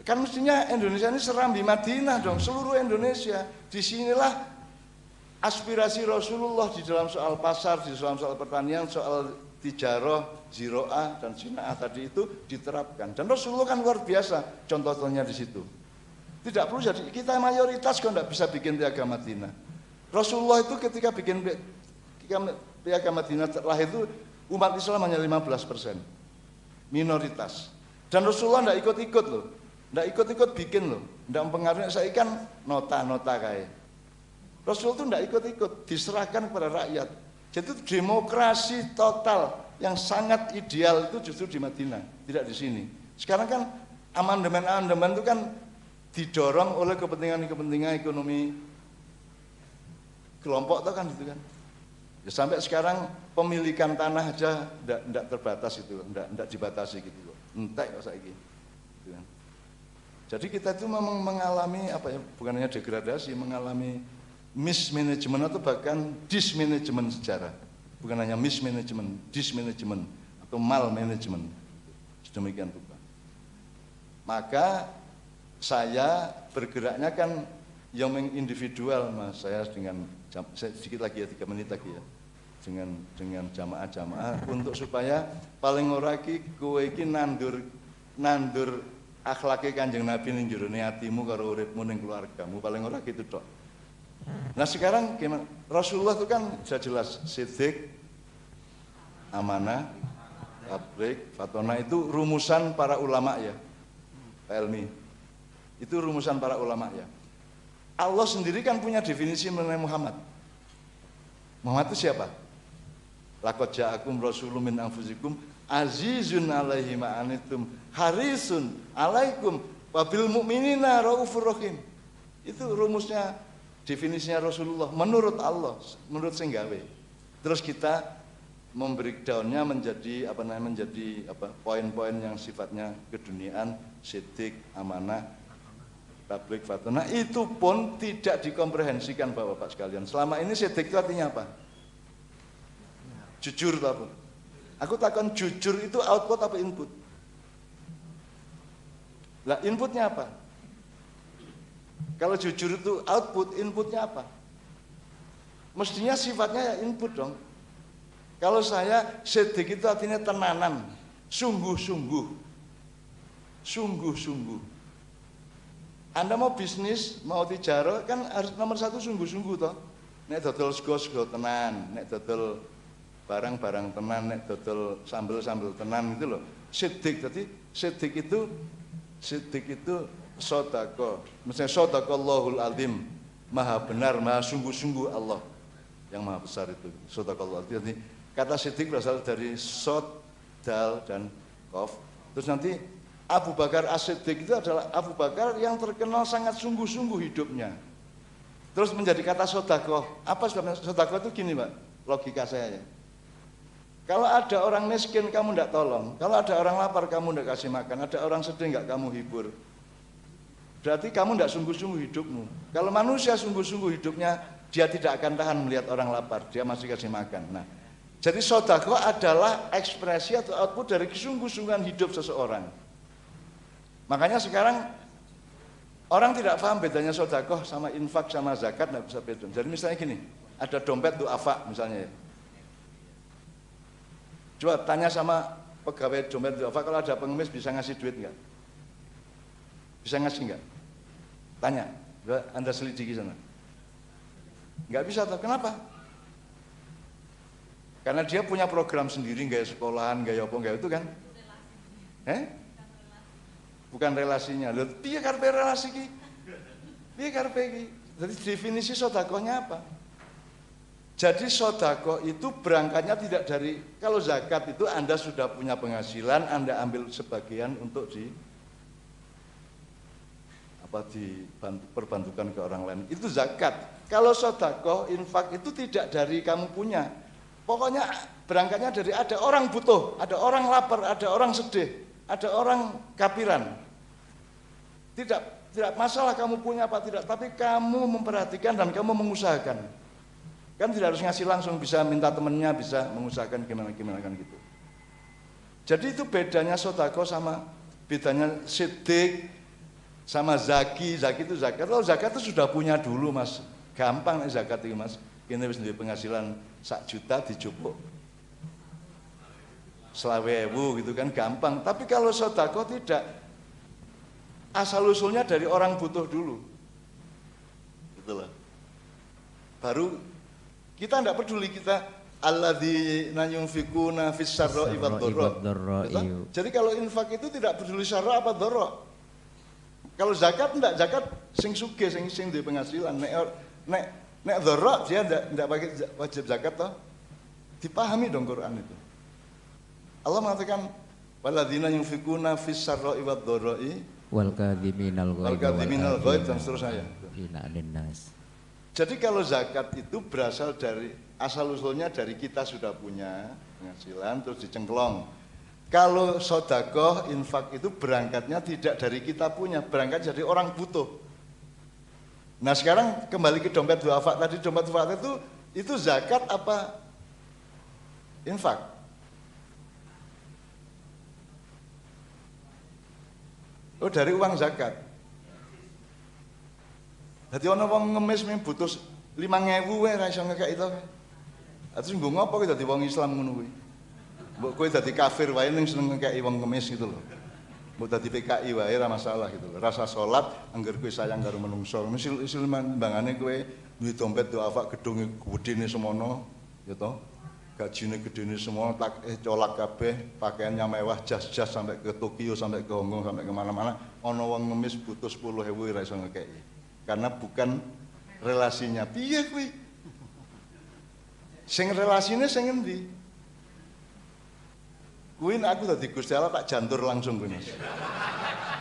Kan mestinya Indonesia ini serambi Madinah dong, seluruh Indonesia. Disinilah aspirasi Rasulullah di dalam soal pasar, di dalam soal pertanian, soal tijarah, ziro'ah, dan sina'ah tadi itu diterapkan. Dan Rasulullah kan luar biasa contohnya di situ. Tidak perlu jadi, kita mayoritas kok tidak bisa bikin piagam Madinah. Rasulullah itu ketika bikin piagam Madinah lahir itu umat Islam hanya 15%. Minoritas. Dan Rasulullah tidak ikut-ikut loh. Tidak ikut-ikut bikin loh. Tidak mempengaruhi, saya kan nota-nota kayak. Rasulullah itu tidak ikut-ikut, diserahkan kepada rakyat. Jadi demokrasi total yang sangat ideal itu justru di Madinah, tidak di sini. Sekarang kan amandemen-amandemen itu kan didorong oleh kepentingan-kepentingan ekonomi kelompok itu kan gitu kan. Ya, sampai sekarang pemilikan tanah aja tidak terbatas itu, tidak dibatasi gitu loh. Entek kok saiki. Gitu kan. Jadi kita itu memang mengalami apa ya, bukan hanya degradasi, mengalami mismanagement atau bahkan dismanagement sejarah. Bukan hanya mismanagement, dismanagement atau malmanagement. Sedemikian rupa. Maka saya bergeraknya kan yang individual Mas, saya dengan sedikit lagi ya 3 menit lagi ya. Dengan jamaah-jamaah untuk supaya paling ora iki kowe iki nandur akhlake Kanjeng Nabi ning jero atimu karo uripmu ning keluargamu, paling ora gitu tok. Nah sekarang gimana? Rasulullah itu kan sudah jelas siddiq, amanah, tabligh, fatona itu rumusan para ulama ya, Pak Elmi. Itu rumusan para ulama ya. Allah sendiri kan punya definisi mengenai Muhammad. Muhammad itu siapa? Laqad ja'akum rasulun min anfusikum azizun 'alaihi ma anittum harisun 'alaikum wabil mu'minina raufur rahim. Itu rumusnya, definisinya Rasulullah menurut Allah, menurut sing gawe. Terus kita membreakdownnya menjadi poin-poin yang sifatnya keduniaan, siddiq, amanah, tabligh, fatona. Itu pun tidak dikomprehensikan Bapak-bapak sekalian. Selama ini siddiq itu artinya apa? Jujur atau apa? Aku takkan jujur itu output apa input? Lah inputnya apa? Kalau jujur itu output, inputnya apa? Mestinya sifatnya ya input dong. Kalau saya siddiq itu artinya tenanan, sungguh-sungguh. Sungguh-sungguh. Anda mau bisnis, mau tijarah kan harus nomor 1 sungguh-sungguh toh. Nek dodol sego-sego tenan, nek dodol barang-barang tenan, nek dodol sambel-sambel tenan itu loh. Siddiq, jadi siddiq itu sodako, misalnya sodaqallahul azim, maha benar, maha sungguh-sungguh Allah yang maha besar itu, sodaqallah. Jadi kata siddiq berasal dari sod dal dan qaf. Terus nanti Abu Bakar As-Siddiq itu adalah Abu Bakar yang terkenal sangat sungguh-sungguh hidupnya. Terus menjadi kata sodakoh. Apa sebabnya sodakoh itu gini Mbak, logika saya ya. Kalau ada orang miskin kamu tidak tolong, kalau ada orang lapar kamu tidak kasih makan, ada orang sedih nggak kamu hibur, berarti kamu tidak sungguh-sungguh hidupmu. Kalau manusia sungguh-sungguh hidupnya, dia tidak akan tahan melihat orang lapar, dia masih kasih makan. Nah, jadi sodakoh adalah ekspresi atau output dari kesungguh-sungguhan hidup seseorang. Makanya sekarang orang tidak paham bedanya sodakoh sama infak sama zakat, tidak bisa beda. Jadi misalnya gini, ada dompet du'afa misalnya ya. Coba tanya sama pegawai dompet du'afa, kalau ada pengemis bisa ngasih duit enggak? Bisa ngasih enggak? Tanya, Anda selidiki sana. Enggak bisa, tahu kenapa? Karena dia punya program sendiri, gaya sekolahan, gaya apa, gaya itu kan? Bukan relasinya. Loh, piye karepe relasi ki? Piye karepe ki? Jadi definisi sedekahnya apa? Jadi sedekah itu berangkatnya tidak dari, kalau zakat itu Anda sudah punya penghasilan, Anda ambil sebagian untuk diperbantukan ke orang lain. Itu zakat. Kalau sedekah, infak itu tidak dari kamu punya. Pokoknya berangkatnya dari ada orang butuh, ada orang lapar, ada orang sedih, ada orang kapiran. Tidak masalah kamu punya apa tidak, tapi kamu memperhatikan dan kamu mengusahakan. Kan tidak harus ngasih langsung, bisa minta temennya, bisa mengusahakan gimana kan gitu. Jadi itu bedanya sedekah sama bedanya siddiq sama zaki. Zaki itu zakat. Kalau zakat itu sudah punya dulu Mas. Gampang nih zakat itu Mas. Ini wis duwe penghasilan 1 juta dijupuk 20.000 gitu kan gampang. Tapi kalau sedekah tidak. Asal usulnya dari orang butuh dulu. Itulah. Baru kita tidak peduli, kita alladzina yunfikuna fis sarra'i wad dharra. Jadi kalau infak itu tidak peduli syarra apa dharra. Kalau zakat enggak, zakat sing sugih sing duwe penghasilan. Nek dharra dia enggak pakai wajib zakat toh. Dipahami dong Quran itu. Allah mengatakan walladzina yunfikuna fis sarra'i wad dharra'i wal kadhiminal ghaidh dan seterusnya. Jadi kalau zakat itu berasal dari asal usulnya dari kita sudah punya penghasilan terus dicengklong. Kalau sedekah infak itu berangkatnya tidak dari kita punya, berangkat dari orang butuh. Nah sekarang kembali ke dompet du'afa tadi, dompet du'afa itu zakat apa infak? Oh dari uang zakat. Dadi ana wong ngemis mung butuh 5.000 wae ra iso ngekek itu. Terus nggo ngopo kowe dadi wong Islam ngono kuwi? Mbok kowe dadi kafir wae ning seneng ngekeki wong ngemis gitu loh. Mbok dadi PKI wae ra masalah gitu loh. Rasa salat angger kowe sayang karo menungso. Misil mbangane kowe duwe dompet du'afa gedunge gedene semono ya toh. Gajine gedene semua, colak kabeh, pakaiannya mewah, jas-jas sampai ke Tokyo, sampai ke Hongkong, sampai kemana-mana. Ono wong ngemis butuh 10.000 ra iso ngekeki. Karena bukan relasinya. Piye kuwi? Sing relasine sing endi? Kuwi aku dadi Gusti Allah tak jantur langsung kuwi Mas.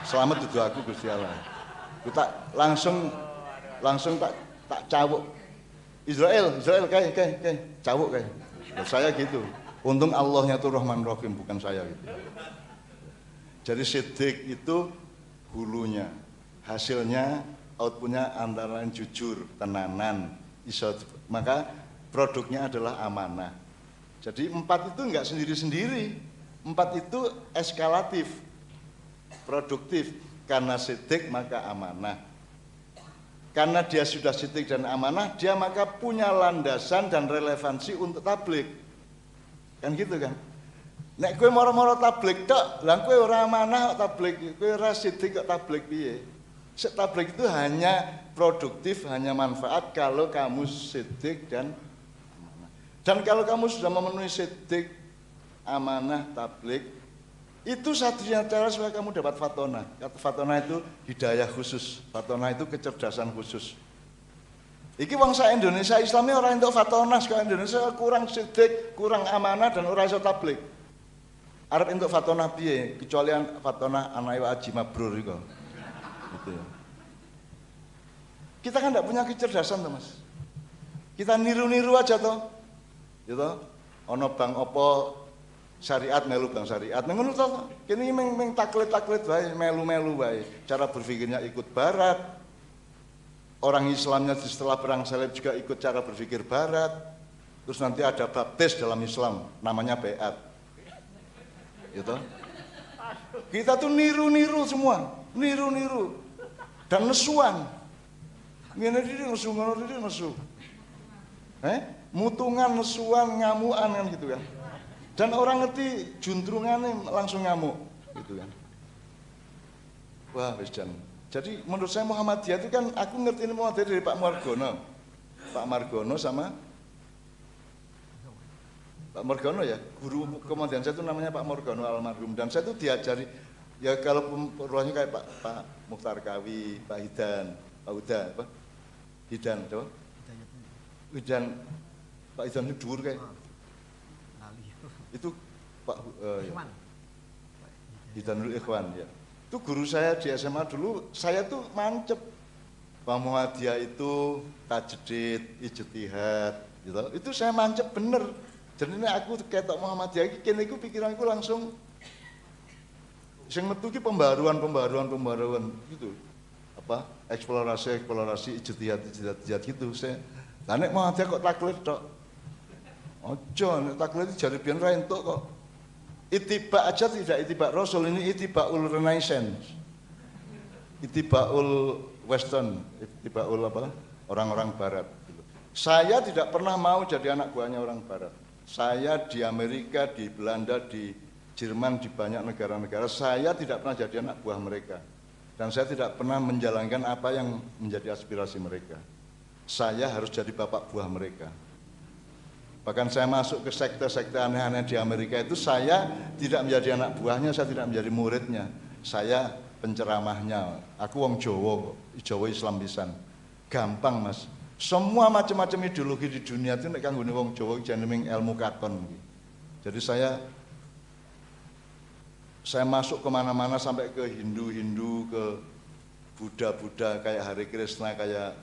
Selamat dudu aku Gusti Allah. Ku tak langsung tak cawuk. Israel kae cawuk kae. Saya gitu. Untung Allahnya tuh Rahman Rahim, bukan saya gitu. Jadi siddiq itu hulunya, hasilnya, outputnya antara lain jujur, tenanan, maka produknya adalah amanah. Jadi 4 itu enggak sendiri-sendiri, 4 itu eskalatif, produktif. Karena siddiq maka amanah. Karena dia sudah siddiq dan amanah, dia maka punya landasan dan relevansi untuk tabligh. Kan gitu kan? Nek kowe moro-moro tabligh tok, lah kowe ora amanah kok tabligh, kowe ora siddiq kok tabligh piye? Tabligh itu hanya produktif, hanya manfaat kalau kamu siddiq dan amanah. Dan kalau kamu sudah memenuhi siddiq, amanah, tabligh, itu satunya cara supaya kamu dapat fatonah. Fatonah itu hidayah khusus, fatonah itu kecerdasan khusus. Iki wong sak Indonesia Islamnya orang entuk fatonah, kok Indonesia kurang siddiq, kurang amanah dan ora iso tabligh. arep entuk fatonah piye kecuali fatonah anake Haji Mabrur iku. Gitu ya. Kita kan enggak punya kecerdasan tuh Mas. Kita niru-niru aja toh. Gitu. Ono bang opo syariat melu bang syariat. Ngono toh. Kene meng taklit-taklit wae, melu-melu wae. Cara berpikirnya ikut barat. Orang Islamnya setelah perang salib juga ikut cara berpikir barat. Terus nanti ada baptis dalam Islam, namanya beat. Gitu. Kita tuh niru-niru semua, niru-niru dan nesuan. Ngene iki nesu, ngono iki nesu. Mutungan, nesuan, ngamukan kan gitu kan. Dan orang ngerti juntrungannya langsung ngamuk gitu kan. Wah, wis jan. Jadi menurut saya Muhammadiyah itu kan aku ngerti ini Muhammadiyah dari Pak Margono. Pak Margono sama Pak Margono ya, guru komandan saya itu namanya Pak Margono almarhum. Dan saya itu diajari, ya kalau peruahnya kayak Pak Mukhtar Kawi, Pak Hidan, Pak Huda, apa? Hidan, coba? Hidan, Pak Hidan itu dhuwur kayak. Itu Pak Hidanul Ikhwan ya. Itu guru saya di SMA dulu, saya tuh mancep. Pak Muhammadiyah itu tajdid, ijtihad, gitu. Itu saya mancep bener. Jadi ini aku ketok Muhammadiyah, kene iku pikiranku langsung sing metu ki pembaruan gitu. Apa? Eksplorasi, ijtihad gitu. Saya lah nek Muhammadiyah kok taklid tok. Ojo nek taklid jare biyen ra entuk kok. Ittiba aja tidak ittiba Rasul, ini ittibaul Renaissance. Ittibaul Western, ittibaul apa? Orang-orang barat. Saya tidak pernah mau jadi anak buahnya orang barat. Saya di Amerika, di Belanda, di Jerman, di banyak negara-negara, saya tidak pernah jadi anak buah mereka. Dan saya tidak pernah menjalankan apa yang menjadi aspirasi mereka. Saya harus jadi bapak buah mereka. Bahkan saya masuk ke sekte-sekte aneh-aneh di Amerika itu saya tidak menjadi anak buahnya, saya tidak menjadi muridnya. Saya penceramahnya. Aku wong Jawa, Jawa Islam pisan. Gampang Mas. Semua macam-macam ideologi di dunia itu nek kanggone wong Jawa jeneng ilmu katon. Jadi saya masuk kemana-mana sampai ke Hindu-Hindu, ke Buddha-Buddha kayak Hare Krishna, kayak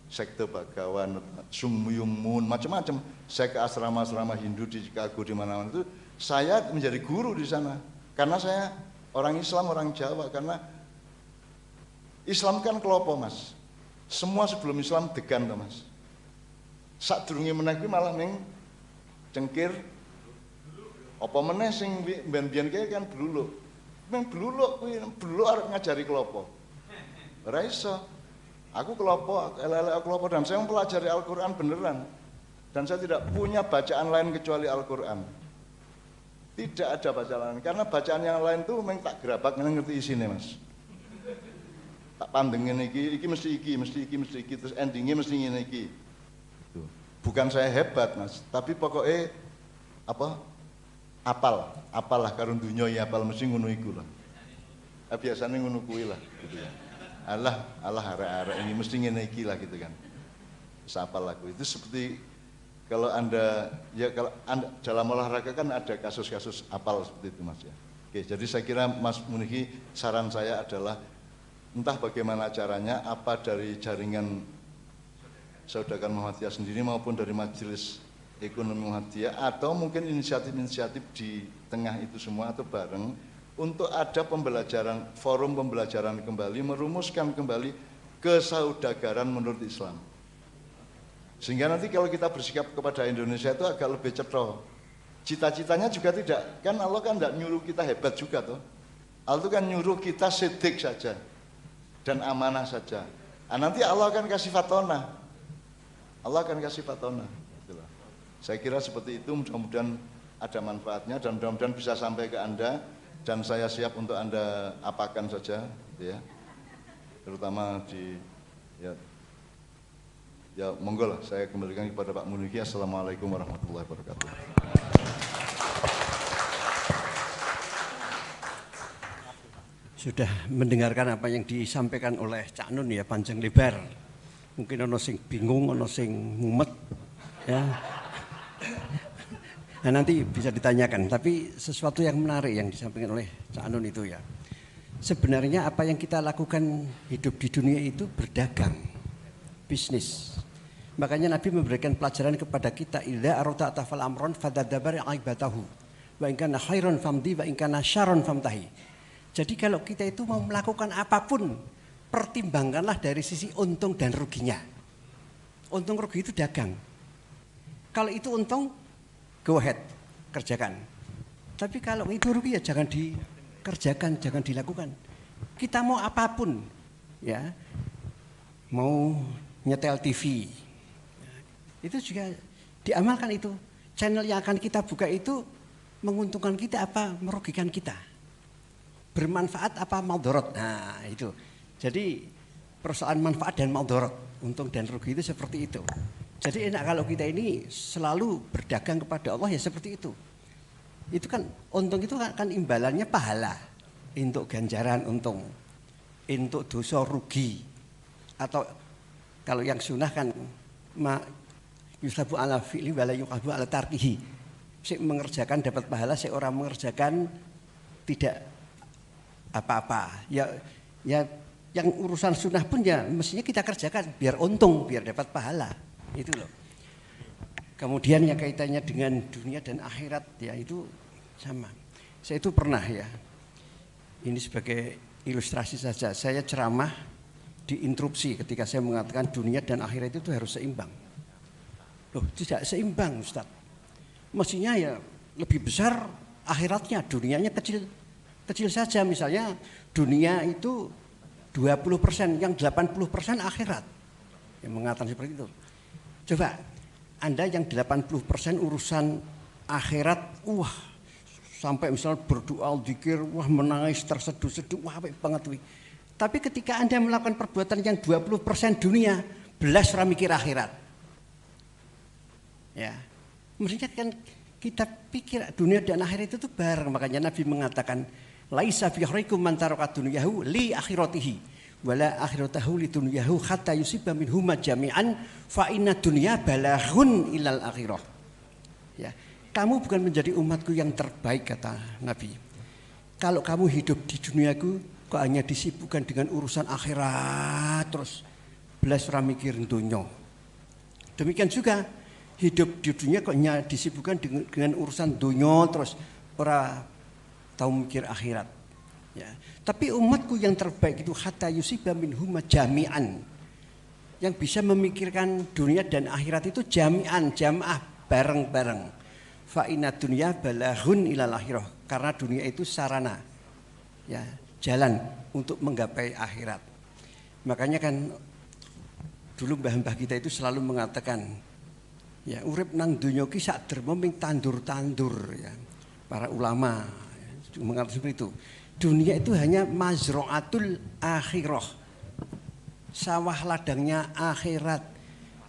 sekte Bhagawan, Sungmyung Moon, macam-macam. Saya ke asrama-asrama Hindu di Chicago di mana-mana itu, saya menjadi guru di sana. Karena saya orang Islam, orang Jawa. Karena Islam kan kelopo Mas. Semua sebelum Islam degan toh Mas. Sadurunge meneh kuwi malah ning cengkir. Apa meneh sing mbiyen-mbiyen kae kan bluluk. Meng bluluk kuwi bluluk arep ngajari kelopo. Ora iso. Aku kelopo, elek-elek kelopo, dan saya mempelajari Al-Quran beneran. Dan saya tidak punya bacaan lain kecuali Al-Quran. Tidak ada bacaan lain, karena bacaan yang lain itu memang tak gerabak, ngerti isinya Mas. Tak pandengin iki mesti iki, terus endingnya mesti ngene iki. Bukan saya hebat Mas, tapi pokoknya apa? Apal lah karun dunya ya apal mesti ngono iku lah. Biasanya ngono kuwi lah gitu ya. Allah arek-arek ini mesti ngene iki lah gitu kan. Sapal lagu itu seperti kalau Anda dalam olahraga kan ada kasus-kasus apal seperti itu Mas ya. Oke, jadi saya kira Mas Munihi saran saya adalah entah bagaimana caranya, apa dari jaringan Saudagar Muhammadiyah sendiri maupun dari Majelis Ekonomi Muhammadiyah atau mungkin inisiatif-inisiatif di tengah itu semua atau bareng untuk ada pembelajaran, forum pembelajaran kembali, merumuskan kembali kesaudaraan menurut Islam. Sehingga nanti kalau kita bersikap kepada Indonesia itu agak lebih cetha. Cita-citanya juga tidak, kan Allah kan tidak nyuruh kita hebat juga toh. Allah itu kan nyuruh kita sidik saja dan amanah saja. Nanti Allah akan kasih fatona. Allah akan kasih fatona. Itulah. Saya kira seperti itu, mudah-mudahan ada manfaatnya dan mudah-mudahan bisa sampai ke Anda. Dan saya siap untuk Anda apakan saja, ya, terutama di ya monggo lah, saya kembalikan kepada Pak Munihi. Assalamualaikum warahmatullahi wabarakatuh. Sudah mendengarkan apa yang disampaikan oleh Cak Nun ya, panjang lebar. Mungkin ono sing bingung, ono sing mumet, ya. Nah, nanti bisa ditanyakan, tapi sesuatu yang menarik yang disampaikan oleh Cak Nun itu ya. Sebenarnya apa yang kita lakukan hidup di dunia itu berdagang, bisnis. Makanya Nabi memberikan pelajaran kepada kita, idza arata tafal amron fadadabar aibatahu wa in kana khairan famdi wa in kana syarran famtahi. Jadi kalau kita itu mau melakukan apapun, pertimbangkanlah dari sisi untung dan ruginya. Untung rugi itu dagang. Kalau itu untung, go ahead, kerjakan. Tapi kalau itu rugi ya jangan dikerjakan, jangan dilakukan. Kita mau apapun, ya, mau nyetel TV, itu juga diamalkan itu. Channel yang akan kita buka itu menguntungkan kita apa merugikan kita, bermanfaat apa maldorot. Nah itu. Jadi persoalan manfaat dan maldorot, untung dan rugi itu seperti itu. Jadi enak kalau kita ini selalu berdagang kepada Allah ya seperti itu. Itu kan untung itu kan imbalannya pahala, untuk ganjaran untung, untuk dosa rugi, atau kalau yang sunnah kan yusabu ala fi'li wala yuqabu ala tarkihi. Si mengerjakan dapat pahala, si orang mengerjakan tidak apa-apa. Ya yang urusan sunnah pun ya mestinya kita kerjakan biar untung, biar dapat pahala. Itu loh. Kemudian ya kaitannya dengan dunia dan akhirat ya itu sama. Saya itu pernah ya, ini sebagai ilustrasi saja, saya ceramah diinterupsi ketika saya mengatakan dunia dan akhirat itu harus seimbang. Loh, tidak seimbang Ustaz. Mestinya ya lebih besar akhiratnya, dunianya kecil saja. Misalnya dunia itu 20%, yang 80% akhirat. Yang mengatakan seperti itu. Coba Anda yang 80% urusan akhirat, wah sampai misalnya berdoa, zikir, wah menangis, terseduh-seduh, wah apik banget wih. Tapi ketika Anda melakukan perbuatan yang 20% dunia, belas ora mikir akhirat. Ya. Mestinya kan kita pikir dunia dan akhirat itu bareng. Makanya Nabi mengatakan, laisa fi khaikum man taraka dunyahu li akhiratihi wala akhiratahu li dunyahu hatta yusiba minhuma jami'an fa inna dunya balaghun ilal akhirah. Ya. Kamu bukan menjadi umatku yang terbaik kata Nabi. Kalau kamu hidup di duniaku kok hanya disibukkan dengan urusan akhirat terus belas ora mikir dunya. Demikian juga hidup di dunia kok hanya disibukkan dengan urusan dunya terus ora tahu mikir akhirat. Ya. Tapi umatku yang terbaik itu hatta yusiba minhuma jami'an. Yang bisa memikirkan dunia dan akhirat itu jami'an, jamaah bareng-bareng. Fa inna dunya balaghun ilal akhirah. Karena dunia itu sarana. Ya, jalan untuk menggapai akhirat. Makanya kan dulu mbah-mbah kita itu selalu mengatakan, ya urip nang donya ki sak derma ming tandur-tandur ya. Para ulama ya, mengatakan seperti itu. Dunia itu hanya mazra'atul akhirah. Sawah ladangnya akhirat.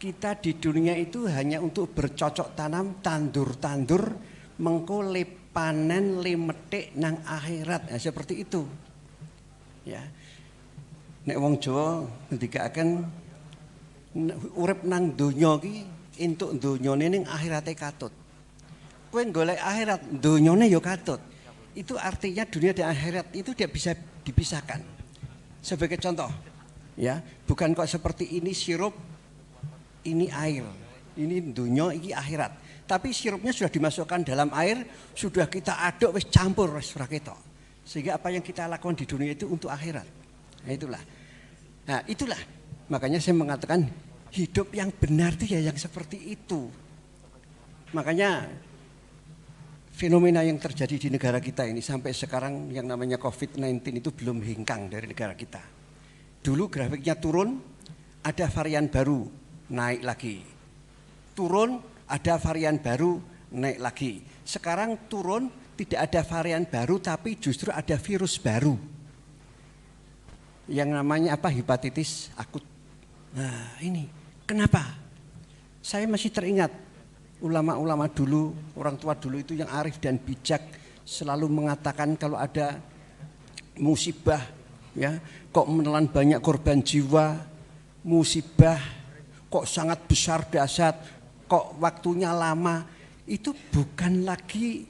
Kita di dunia itu hanya untuk bercocok tanam, tandur-tandur, mengko le panen le metik nang akhirat. Nah, seperti itu. Ya. Nek wong Jawa ngendikaken urip nang donya ki entuk donyane ning akhirate katut. Kowe golek akhirat, donyane ya katut. Itu artinya dunia dan akhirat itu tidak bisa dipisahkan. Sebagai contoh, ya, bukan kok seperti ini sirup, ini air, ini dunia, ini akhirat. Tapi sirupnya sudah dimasukkan dalam air, sudah kita aduk, wis campur, wis ora ketok. Sehingga apa yang kita lakukan di dunia itu untuk akhirat. Nah itulah. Nah itulah. Makanya saya mengatakan hidup yang benar itu ya yang seperti itu. Makanya fenomena yang terjadi di negara kita ini sampai sekarang yang namanya COVID-19 itu belum hengkang dari negara kita. Dulu grafiknya turun, ada varian baru, naik lagi. Turun, ada varian baru, naik lagi. Sekarang turun, tidak ada varian baru tapi justru ada virus baru. Yang namanya apa? Hepatitis akut. Nah ini, kenapa? Saya masih teringat ulama-ulama dulu, orang tua dulu itu yang arif dan bijak selalu mengatakan kalau ada musibah, ya, kok menelan banyak korban jiwa, musibah kok sangat besar dahsyat, kok waktunya lama, itu bukan lagi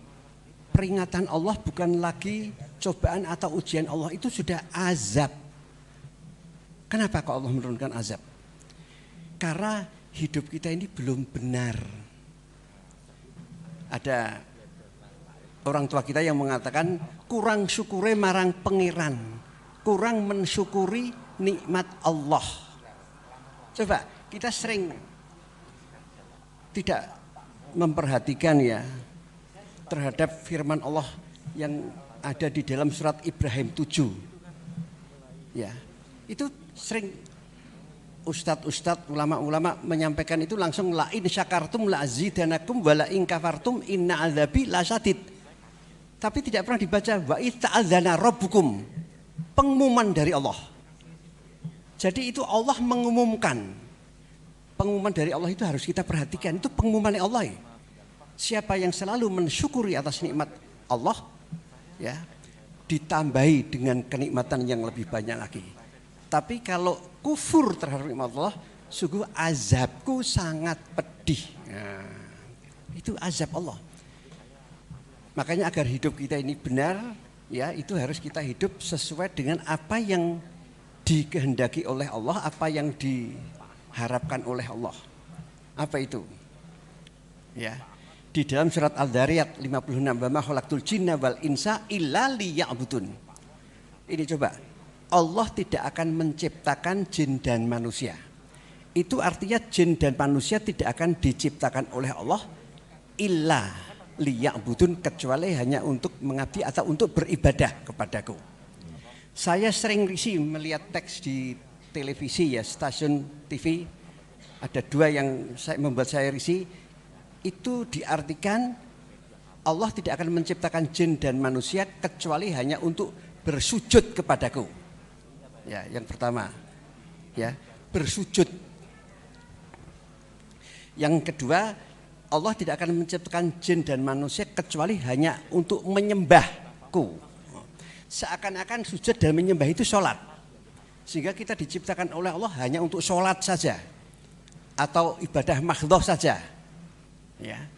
peringatan Allah, bukan lagi cobaan atau ujian Allah, itu sudah azab. Kenapa kok Allah menurunkan azab? Karena hidup kita ini belum benar. Ada orang tua kita yang mengatakan kurang syukure marang pengiran, kurang mensyukuri nikmat Allah. Coba kita sering tidak memperhatikan ya terhadap firman Allah yang ada di dalam surat Ibrahim 7. Ya, itu sering ustadz-ustadz, ulama-ulama menyampaikan itu langsung la in syakartum la azidanakum wa la in kafartum inna azabi lasyadid. Tapi tidak pernah dibaca wa ita'adzana rabbukum, pengumuman dari Allah. Jadi itu Allah mengumumkan. Pengumuman dari Allah itu harus kita perhatikan. Itu pengumuman Allah. Siapa yang selalu mensyukuri atas nikmat Allah, ya, ditambahi dengan kenikmatan yang lebih banyak lagi. Tapi kalau kufur terhadap nikmat Allah, sungguh azabku sangat pedih. Nah, itu azab Allah. Makanya agar hidup kita ini benar, ya, itu harus kita hidup sesuai dengan apa yang dikehendaki oleh Allah, apa yang diharapkan oleh Allah. Apa itu? Ya. Di dalam surat Al-Dzariyat 56, wa ma khalaqtul jinna wal insa illa liya'budun. Ini coba, Allah tidak akan menciptakan jin dan manusia. Itu artinya jin dan manusia tidak akan diciptakan oleh Allah illa liya'budun, kecuali hanya untuk mengabdi atau untuk beribadah kepadaku. Saya sering risih melihat teks di televisi ya, stasiun TV. Ada dua yang membuat saya risih. Itu diartikan Allah tidak akan menciptakan jin dan manusia kecuali hanya untuk bersujud kepadaku. Ya, yang pertama, ya, bersujud. Yang kedua, Allah tidak akan menciptakan jin dan manusia kecuali hanya untuk menyembahku. Seakan-akan sujud dan menyembah itu sholat. Sehingga kita diciptakan oleh Allah hanya untuk sholat saja. Atau ibadah mahdhah saja. Ya.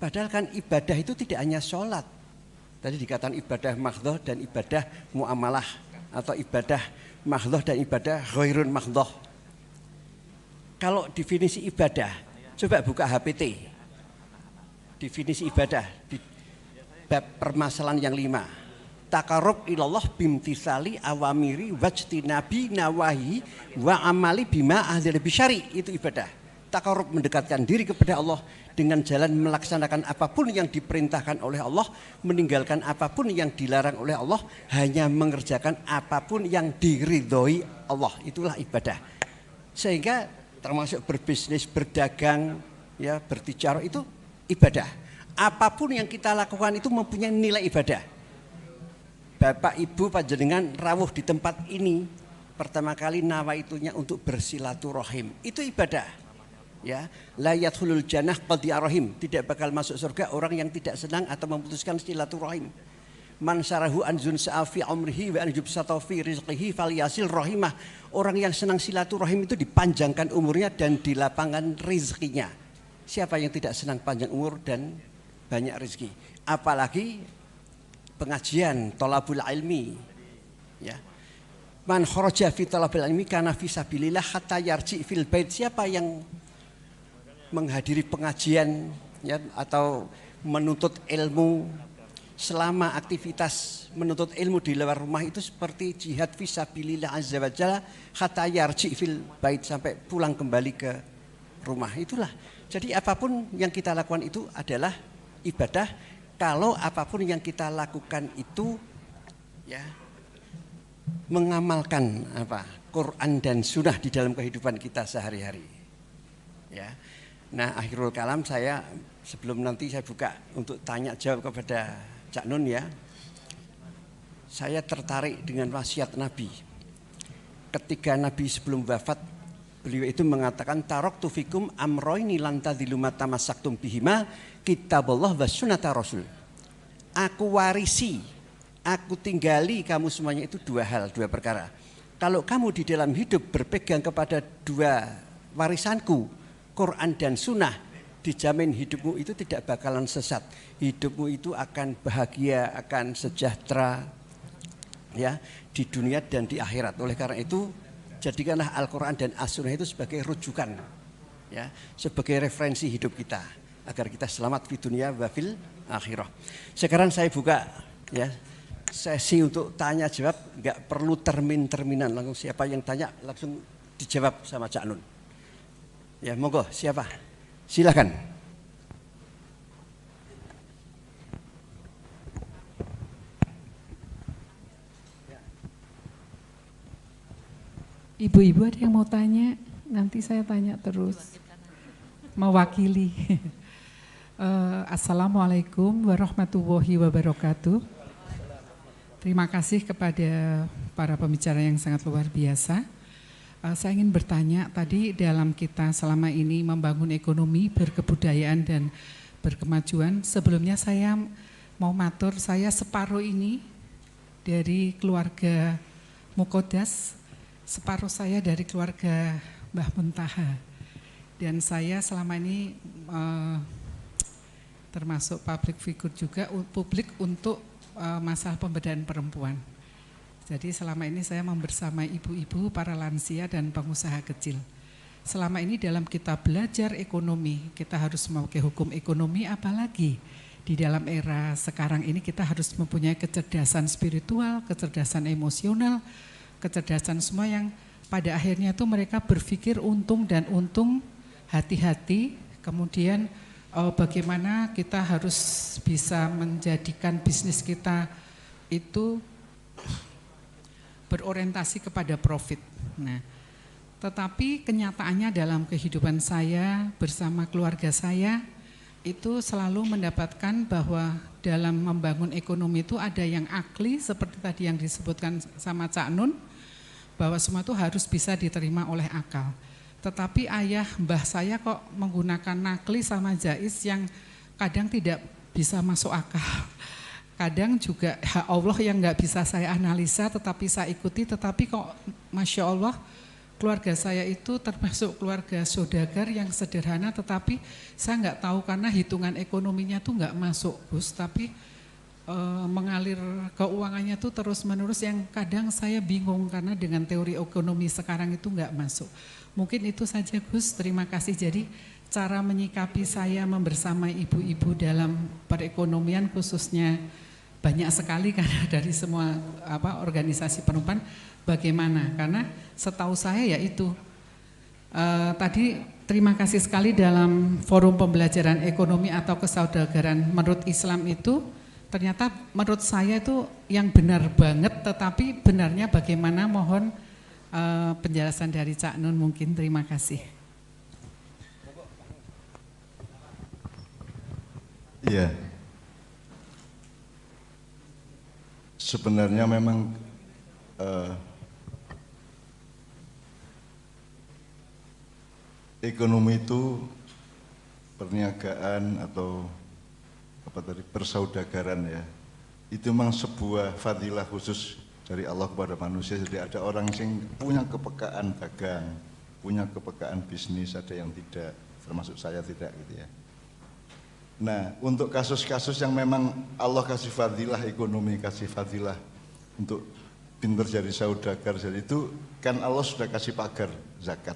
Padahal kan ibadah itu tidak hanya sholat. Tadi dikatakan ibadah mahdhah dan ibadah muamalah. Atau ibadah mahdhah dan ibadah ghairun mahdhah. Kalau definisi ibadah, coba buka HPT. Definisi ibadah di bab permasalahan yang 5. Taqarrub ilallah bimtisali awamiri wajtinabi nawahi wa amali bima ahdzal bisyari, itu ibadah. Taqarrub, mendekatkan diri kepada Allah dengan jalan melaksanakan apapun yang diperintahkan oleh Allah, meninggalkan apapun yang dilarang oleh Allah, hanya mengerjakan apapun yang diridhoi Allah. Itulah ibadah. Sehingga termasuk berbisnis, berdagang, ya, bertijarah itu ibadah. Apapun yang kita lakukan itu mempunyai nilai ibadah. Bapak Ibu panjenengan rawuh di tempat ini pertama kali nawaitunya untuk bersilaturahim, itu ibadah. Ya, la yadkhulul jannah qadiyarahim, tidak bakal masuk surga orang yang tidak senang atau memutuskan silaturahim. Man syarahu anzun sa'afi umrihi wa anjub satafi rizqihi falyasil rahimah. Orang yang senang silaturahim itu dipanjangkan umurnya dan dilapangkan rizkinya. Siapa yang tidak senang panjang umur dan banyak rezeki? Apalagi pengajian, thalabul ilmi. Ya. Man kharaja fi thalabil ilmi kana fi sabilillah hatta yarji fil bait. Siapa yang menghadiri pengajian, ya, atau menuntut ilmu, selama aktivitas menuntut ilmu di luar rumah itu seperti jihad fi sabilillah azza wa jalla hatta yarji fil bait, sampai pulang kembali ke rumah. Itulah. Jadi apapun yang kita lakukan itu adalah ibadah. Kalau apapun yang kita lakukan itu, ya, mengamalkan apa Quran dan Sunnah di dalam kehidupan kita sehari-hari. Ya. Nah, akhirul kalam saya, sebelum nanti saya buka untuk tanya jawab kepada Cak Nun, ya, saya tertarik dengan wasiat Nabi. Ketika Nabi sebelum wafat, beliau itu mengatakan taraktu fikum amroini lan tadillu ma tamassaktum bihima kitabullah wa sunnata rasul. Aku warisi, aku tinggali kamu semuanya itu dua hal, dua perkara. Kalau kamu di dalam hidup berpegang kepada dua warisanku, Quran dan Sunnah, dijamin hidupmu itu tidak bakalan sesat. Hidupmu itu akan bahagia, akan sejahtera ya di dunia dan di akhirat. Oleh karena itu jadikanlah Al-Quran dan As-Sunnah itu sebagai rujukan ya, sebagai referensi hidup kita agar kita selamat di dunia wa fil akhirah. Sekarang saya buka ya sesi untuk tanya jawab, nggak perlu terminan, langsung siapa yang tanya langsung dijawab sama Cak Nun. Ya monggo, siapa? Silakan. Ibu-ibu ada yang mau tanya? Nanti saya tanya terus. Mewakili. Assalamualaikum warahmatullahi wabarakatuh. Terima kasih kepada para pembicara yang sangat luar biasa. Saya ingin bertanya, tadi dalam kita selama ini membangun ekonomi, berkebudayaan dan berkemajuan, sebelumnya saya mau matur, saya separuh ini dari keluarga Mukodas, separuh saya dari keluarga Mbah Muntaha. Dan saya selama ini termasuk public figure juga, publik untuk masalah pemberdayaan perempuan. Jadi selama ini saya membersamai ibu-ibu, para lansia dan pengusaha kecil. Selama ini dalam kita belajar ekonomi, kita harus memakai hukum ekonomi, apalagi di dalam era sekarang ini kita harus mempunyai kecerdasan spiritual, kecerdasan emosional, kecerdasan semua yang pada akhirnya itu mereka berpikir untung dan untung, hati-hati, kemudian bagaimana kita harus bisa menjadikan bisnis kita itu berorientasi kepada profit. Nah, tetapi kenyataannya dalam kehidupan saya bersama keluarga saya itu selalu mendapatkan bahwa dalam membangun ekonomi itu ada yang akli seperti tadi yang disebutkan sama Cak Nun, bahwa semua itu harus bisa diterima oleh akal. Tetapi ayah mbah saya kok menggunakan nakli sama jais yang kadang tidak bisa masuk akal. Kadang juga hak Allah yang nggak bisa saya analisa tetapi saya ikuti, tetapi kok Masya Allah keluarga saya itu termasuk keluarga saudagar yang sederhana, tetapi saya nggak tahu karena hitungan ekonominya tuh nggak masuk Gus, tapi mengalir keuangannya tuh terus menerus yang kadang saya bingung karena dengan teori ekonomi sekarang itu nggak masuk. Mungkin itu saja Gus, terima kasih. Jadi cara menyikapi saya membersamai ibu-ibu dalam perekonomian khususnya banyak sekali karena dari semua organisasi perempuan bagaimana, karena setahu saya ya itu tadi terima kasih sekali dalam forum pembelajaran ekonomi atau kesaudagaran menurut Islam itu ternyata menurut saya itu yang benar banget, tetapi benarnya bagaimana, mohon penjelasan dari Cak Nun mungkin. Terima kasih. Iya. Sebenarnya memang ekonomi itu perniagaan atau persaudagaran ya, itu memang sebuah fadilah khusus dari Allah kepada manusia. Jadi ada orang yang punya kepekaan dagang, punya kepekaan bisnis, ada yang tidak, termasuk saya tidak gitu ya. Nah, untuk kasus-kasus yang memang Allah kasih fadilah ekonomi, kasih fadilah untuk pinter jadi saudagar, jadi itu kan Allah sudah kasih pagar zakat.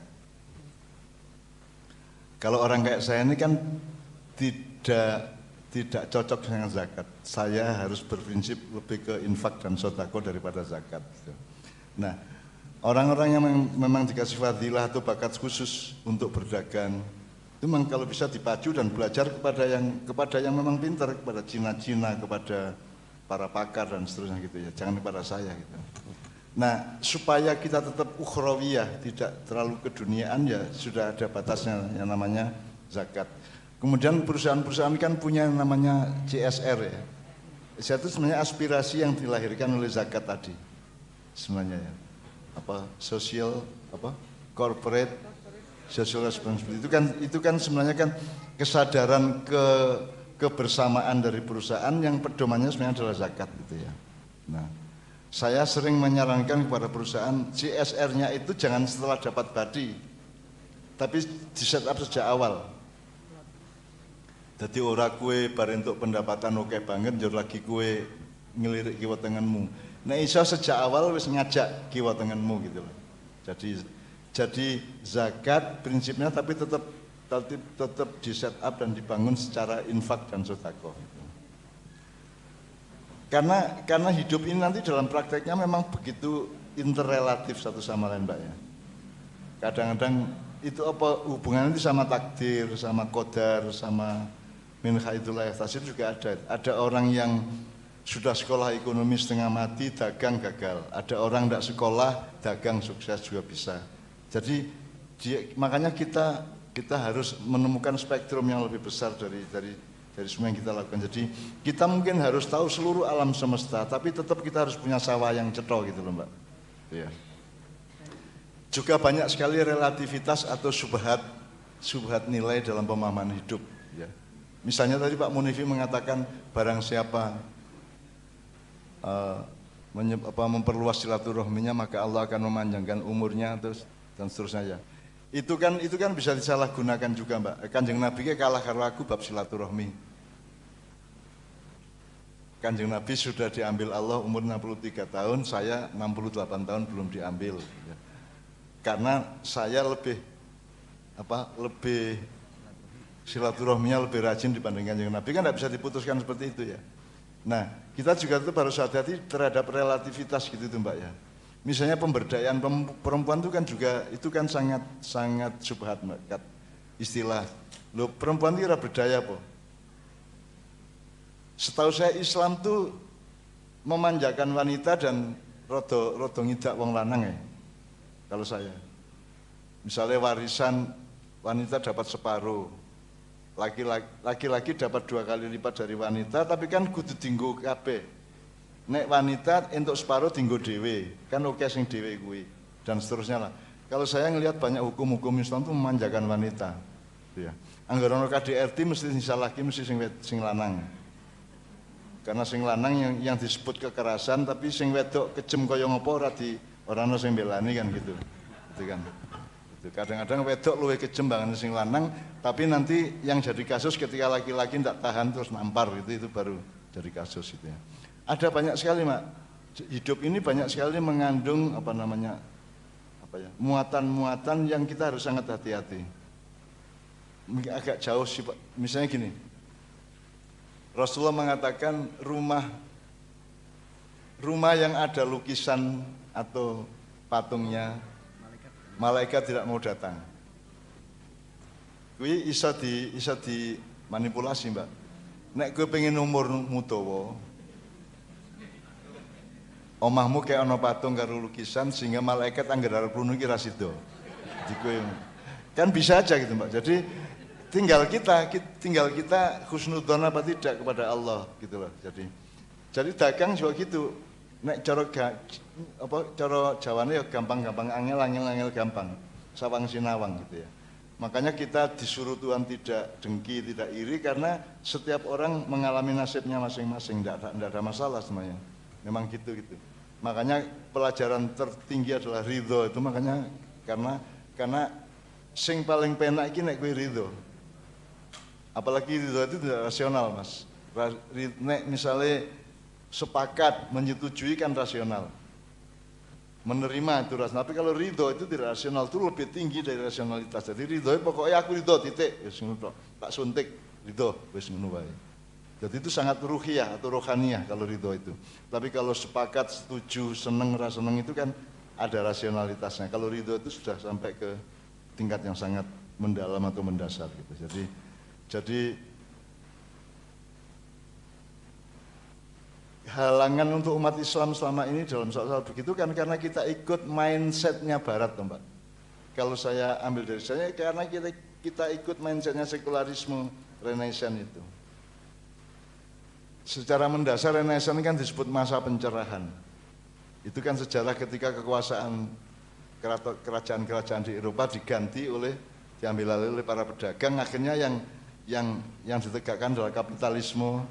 Kalau orang kayak saya ini kan tidak cocok dengan zakat. Saya harus berprinsip lebih ke infak dan sodako daripada zakat. Nah, orang-orang yang memang dikasih fadilah atau bakat khusus untuk berdagang, itu memang kalau bisa dipacu dan belajar kepada yang memang pintar, kepada Cina-Cina, kepada para pakar dan seterusnya gitu ya. Jangan kepada saya gitu. Nah, supaya kita tetap ukhrawiyah, tidak terlalu keduniaan, ya sudah ada batasnya yang namanya zakat. Kemudian perusahaan-perusahaan kan punya yang namanya CSR ya. Itu sebenarnya aspirasi yang dilahirkan oleh zakat tadi. Sebenarnya ya. Corporate social responsibility itu kan sebenarnya kan kesadaran kebersamaan dari perusahaan yang pedomannya sebenarnya adalah zakat gitu ya. Nah, saya sering menyarankan kepada perusahaan CSR-nya itu jangan setelah dapat badi, tapi di set up sejak awal. Jadi ora kue bar entuk pendapatan oke banget njur lagi kue ngelirik kiwa tengenmu. Nek iso sejak awal wis ngajak kiwa tengenmu gitu loh. Jadi zakat prinsipnya tapi tetap di set up dan dibangun secara infak dan sedekah. Karena hidup ini nanti dalam prakteknya memang begitu interrelatif satu sama lain, Mbak ya. Kadang-kadang itu apa hubungannya itu sama takdir, sama qadar, sama min haitsullah yahtasib juga ada. Ada orang yang sudah sekolah ekonomi setengah mati, dagang gagal. Ada orang tidak sekolah, dagang sukses juga bisa. Jadi makanya kita harus menemukan spektrum yang lebih besar dari semua yang kita lakukan. Jadi kita mungkin harus tahu seluruh alam semesta, tapi tetap kita harus punya sawah yang cetok gitu loh, Mbak. Ya. Juga banyak sekali relativitas atau subhat nilai dalam pemahaman hidup. Ya. Misalnya tadi Pak Munifi mengatakan barang siapa memperluas silaturahminya maka Allah akan memanjangkan umurnya dan seterusnya ya. Itu kan bisa disalahgunakan juga, Mbak. Kanjeng Nabi kalah karo aku bab silaturahmi. Kanjeng Nabi sudah diambil Allah umur 63 tahun, saya 68 tahun belum diambil. Ya. Karena saya lebih silaturahminya lebih rajin dibandingkan Kanjeng Nabi, kan tidak bisa diputuskan seperti itu ya. Nah, kita juga itu harus hati-hati terhadap relativitas gitu tuh, Mbak ya. Misalnya pemberdayaan perempuan itu kan juga itu kan sangat subhat, Mbak. Istilah, lo perempuan itu kira berdaya po. Setahu saya Islam tuh memanjakan wanita dan rodo ngidak wong lanang ya. Kalau saya, misalnya warisan wanita dapat separuh, laki-laki dapat 2 kali lipat dari wanita, tapi kan kudu dinggo kabeh. Nek wanita entuk separuh dinggo dhewe, kan oke sing dhewe kuwi dan seterusnya lah. Kalau saya ngelihat banyak hukum-hukum Islam itu memanjakan wanita. Ya. Anggaran KDRT mesti disalahke mesti sing lanang. Karena sing lanang yang disebut kekerasan, tapi sing wedok kejem kaya ngopo ora ono sing belani kan gitu. Gitu kan. Kadang-kadang wedok luwih kejem banget sing lanang, tapi nanti yang jadi kasus ketika laki-laki tidak tahan terus nampar gitu, itu baru jadi kasus gitu ya. Ada banyak sekali, Mak. Hidup ini banyak sekali mengandung muatan-muatan yang kita harus sangat hati-hati. Agak jauh sih, Pak. Misalnya gini. Rasulullah mengatakan rumah yang ada lukisan atau patungnya malaikat tidak mau datang. Kuwi iso dimanipulasi, Mbak. Nek kowe pengen umurmu dawa, omahmu kayak ono patung karo lukisan sehingga malaikat anggar arep runu ki ra sida. Kan bisa aja gitu, Mbak. Jadi tinggal kita husnudzon apa tidak kepada Allah gitu loh. Jadi dagang juga gitu. Nek cara Jawane ya gampang-gampang, angel gampang. Sawang sinawang gitu ya. Makanya kita disuruh Tuhan tidak dengki, tidak iri karena setiap orang mengalami nasibnya masing-masing, tidak ada masalah semuanya. Memang gitu. Makanya pelajaran tertinggi adalah ridho itu, makanya karena sing paling penak iki nek kowe ridho. Apalagi ridho itu tidak rasional, Mas. Nek misalnya sepakat menyetujui kan rasional, menerima itu rasional. Tapi kalau ridho itu tidak rasional, itu lebih tinggi dari rasionalitas. Jadi ridho pokoknya aku ridho titik, wis ngono tok. Tak suntik ridho, wis ngono wae. Jadi itu sangat ruhiyah atau rohaniyah kalau ridho itu. Tapi kalau sepakat, setuju, seneng, rasa seneng itu kan ada rasionalitasnya. Kalau ridho itu sudah sampai ke tingkat yang sangat mendalam atau mendasar gitu. Jadi halangan untuk umat Islam selama ini dalam soal begitu kan karena kita ikut mindsetnya Barat, Mbak. Kalau saya ambil dari saya, karena kita ikut mindsetnya sekularisme Renaissance itu. Secara mendasar Renaissance kan disebut masa pencerahan. Itu kan sejarah ketika kekuasaan kerajaan-kerajaan di Eropa diambil alih oleh para pedagang, akhirnya yang ditegakkan adalah kapitalisme.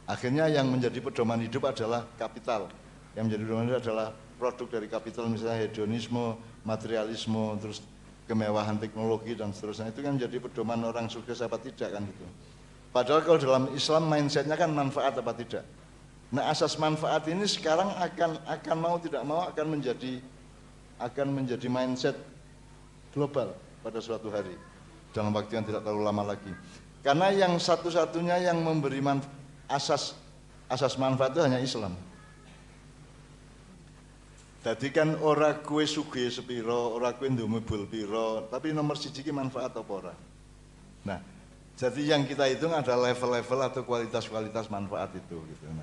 Akhirnya yang menjadi pedoman hidup adalah kapital. Yang menjadi pedoman hidup adalah produk dari kapital, misalnya hedonisme, materialisme, terus kemewahan teknologi dan seterusnya, itu kan jadi pedoman orang sukses apa tidak kan gitu. Padahal kalau dalam Islam mindsetnya kan manfaat apa tidak. Nah asas manfaat ini sekarang akan mau tidak mau akan menjadi mindset global pada suatu hari dalam waktu yang tidak terlalu lama lagi. Karena yang satu-satunya yang memberi asas manfaat itu hanya Islam. Jadi kan ora kue sugih sepiro, ora kue nduwe mobil piro, tapi nomor siji ki manfaat apa ora. Nah, jadi yang kita hitung ada level-level atau kualitas-kualitas manfaat itu gitu. Nah,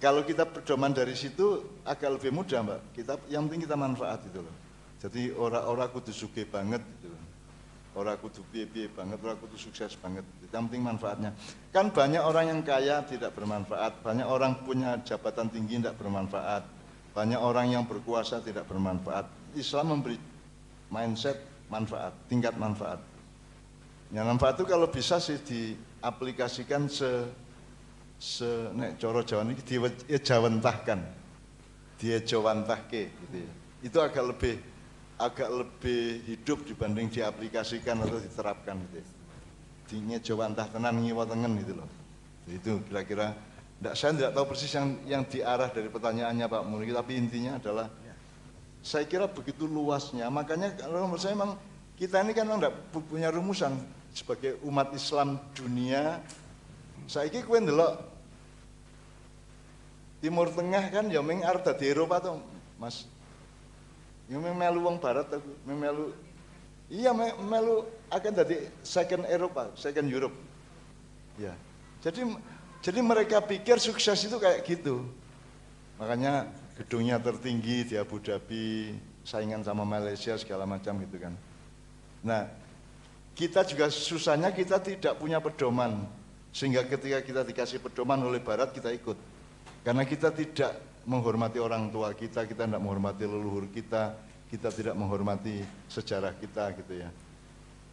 kalau kita pedoman dari situ agak lebih mudah, Mbak. Yang penting kita manfaat itu loh. Jadi ora kudu sugih banget gitu. Ora kudu piye-piye banget, ora kudu sukses banget. Yang penting manfaatnya. Kan banyak orang yang kaya tidak bermanfaat, banyak orang punya jabatan tinggi tidak bermanfaat, banyak orang yang berkuasa tidak bermanfaat. Islam memberi mindset manfaat, tingkat manfaat. Yang manfaat itu kalau bisa sih diaplikasikan nek coro Jawa ini dijawantahkan, dijawantahke gitu ya. Itu agak lebih hidup dibanding diaplikasikan atau diterapkan gitu. Dijawantah tenan ngiwa tengen gitu loh. Itu kira-kira saya tidak tahu persis yang diarah dari pertanyaannya Pak Murni, tapi intinya adalah saya kira begitu luasnya. Makanya kalau menurut saya memang kita ini kan tidak punya rumusan sebagai umat Islam dunia. Saiki kowe ndelok Timur Tengah kan ya mung arep dadi Eropa to, Mas. Ya melu wong barat to, melu. Iya melu akan dadi second Eropa, second Europe. Ya. Jadi mereka pikir sukses itu kayak gitu. Makanya gedungnya tertinggi di Abu Dhabi, saingan sama Malaysia segala macam gitu kan. Nah, kita juga susahnya kita tidak punya pedoman. Sehingga ketika kita dikasih pedoman oleh Barat kita ikut. Karena kita tidak menghormati orang tua kita tidak menghormati leluhur kita tidak menghormati sejarah kita gitu ya.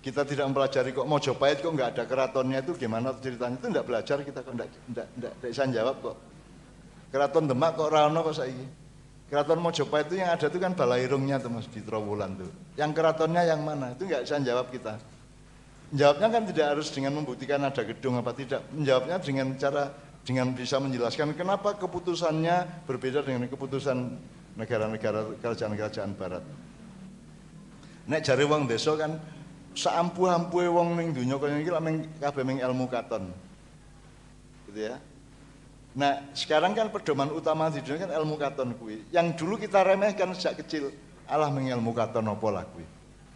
Kita tidak mempelajari kok Mojopahit kok nggak ada keratonnya itu gimana ceritanya, itu nggak belajar kita kok nggak bisa jawab kok. Keraton Demak kok rano kok saiki. Keraton Mojopahit itu yang ada itu kan Balairungnya tuh Mas di Trowulan tuh. Yang keratonnya yang mana itu nggak bisa jawab kita. Menjawabnya kan tidak harus dengan membuktikan ada gedung apa tidak. Menjawabnya dengan bisa menjelaskan kenapa keputusannya berbeda dengan keputusan negara-negara kerajaan-kerajaan barat. Nek jare wong desa kan saampuh-ampuhe wong ning donya kaya iki lak kabeh ming ilmu katon. Gitu ya. Nah, sekarang kan pedoman utama di dunia kan ilmu katon kuwi. Yang dulu kita remehkan sejak kecil, alah ming ilmu katon apa lah kuwi.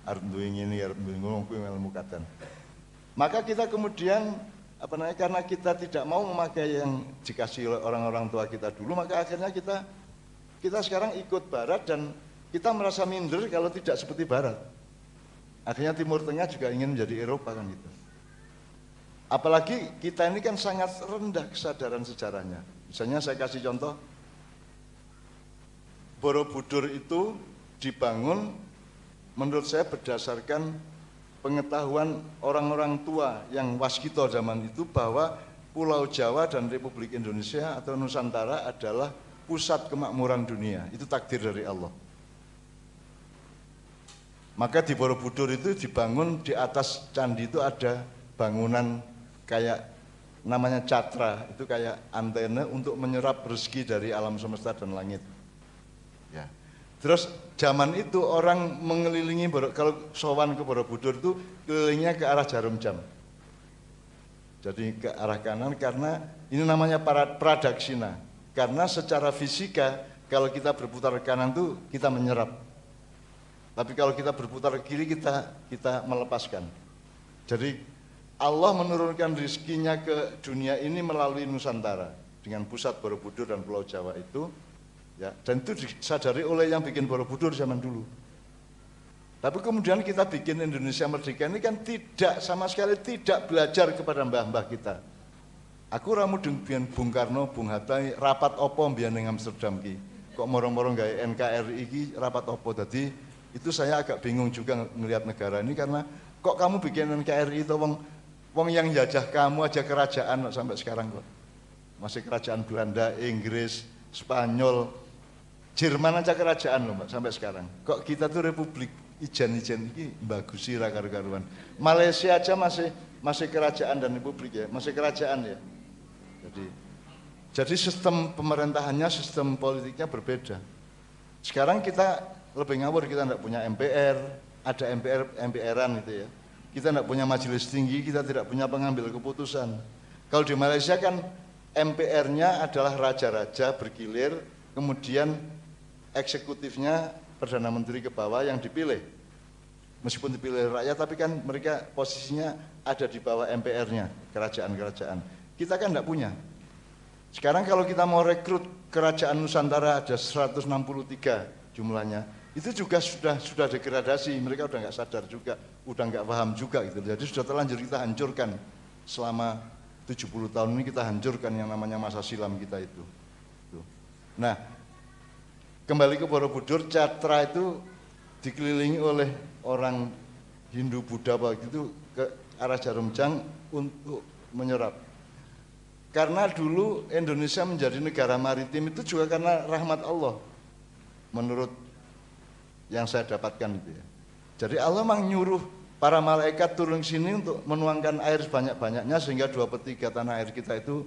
Arep duwe ngene, arep duwe ngono kuwi ilmu katon. Maka kita kemudian karena kita tidak mau memakai yang dikasih oleh orang-orang tua kita dulu, maka akhirnya kita sekarang ikut Barat dan kita merasa minder kalau tidak seperti Barat. Akhirnya Timur Tengah juga ingin menjadi Eropa kan gitu. Apalagi kita ini kan sangat rendah kesadaran sejarahnya. Misalnya saya kasih contoh, Borobudur itu dibangun menurut saya berdasarkan pengetahuan orang-orang tua yang waskita zaman itu bahwa Pulau Jawa dan Republik Indonesia atau Nusantara adalah pusat kemakmuran dunia. Itu takdir dari Allah. Maka di Borobudur itu dibangun di atas candi itu ada bangunan kayak namanya catra, itu kayak antena untuk menyerap rezeki dari alam semesta dan langit. Ya. Terus zaman itu orang mengelilingi kalau sowan ke Borobudur itu kelilingnya ke arah jarum jam. Jadi ke arah kanan karena ini namanya pradaksina. Karena secara fisika kalau kita berputar ke kanan itu kita menyerap. Tapi kalau kita berputar ke kiri kita melepaskan. Jadi Allah menurunkan rezekinya ke dunia ini melalui Nusantara dengan pusat Borobudur dan Pulau Jawa itu. Ya, dan itu disadari oleh yang bikin Borobudur zaman dulu. Tapi kemudian kita bikin Indonesia Merdeka ini kan tidak sama sekali tidak belajar kepada mbah-mbah kita. Aku ramu dengan Bung Karno, Bung Hatta rapat opo mbiyen ning Amsterdam ki. Kok moro-moro gawe NKRI ki rapat opo. Jadi itu saya agak bingung juga melihat negara ini karena kok kamu bikin NKRI itu wong yang jajah kamu aja kerajaan sampai sekarang kok. Masih kerajaan Belanda, Inggris, Spanyol, Jerman aja kerajaan loh Mbak sampai sekarang. Kok kita tuh republik ijen ini bagusi ra karu-karuan. Malaysia aja masih kerajaan dan republik ya, masih kerajaan ya. Jadi sistem pemerintahannya, sistem politiknya berbeda. Sekarang kita lebih ngawur, kita tidak punya MPR, ada MPR-an gitu ya. Kita tidak punya majelis tinggi, kita tidak punya pengambil keputusan. Kalau di Malaysia kan MPR-nya adalah raja-raja bergilir, kemudian eksekutifnya Perdana Menteri ke bawah yang dipilih. Meskipun dipilih rakyat, tapi kan mereka posisinya ada di bawah MPR-nya, kerajaan-kerajaan. Kita kan tidak punya. Sekarang kalau kita mau rekrut kerajaan Nusantara ada 163 jumlahnya, itu juga sudah degradasi, mereka udah nggak sadar juga, udah nggak paham juga gitu. Jadi sudah terlanjur kita hancurkan selama 70 tahun ini, kita hancurkan yang namanya masa silam kita itu. Nah, kembali ke Borobudur, Catra itu dikelilingi oleh orang Hindu Buddha begitu ke arah Jarumjang untuk menyerap. Karena dulu Indonesia menjadi negara maritim itu juga karena rahmat Allah, menurut yang saya dapatkan itu ya. Jadi Allah memang nyuruh para malaikat turun sini untuk menuangkan air sebanyak-banyaknya sehingga 2/3 tanah air kita itu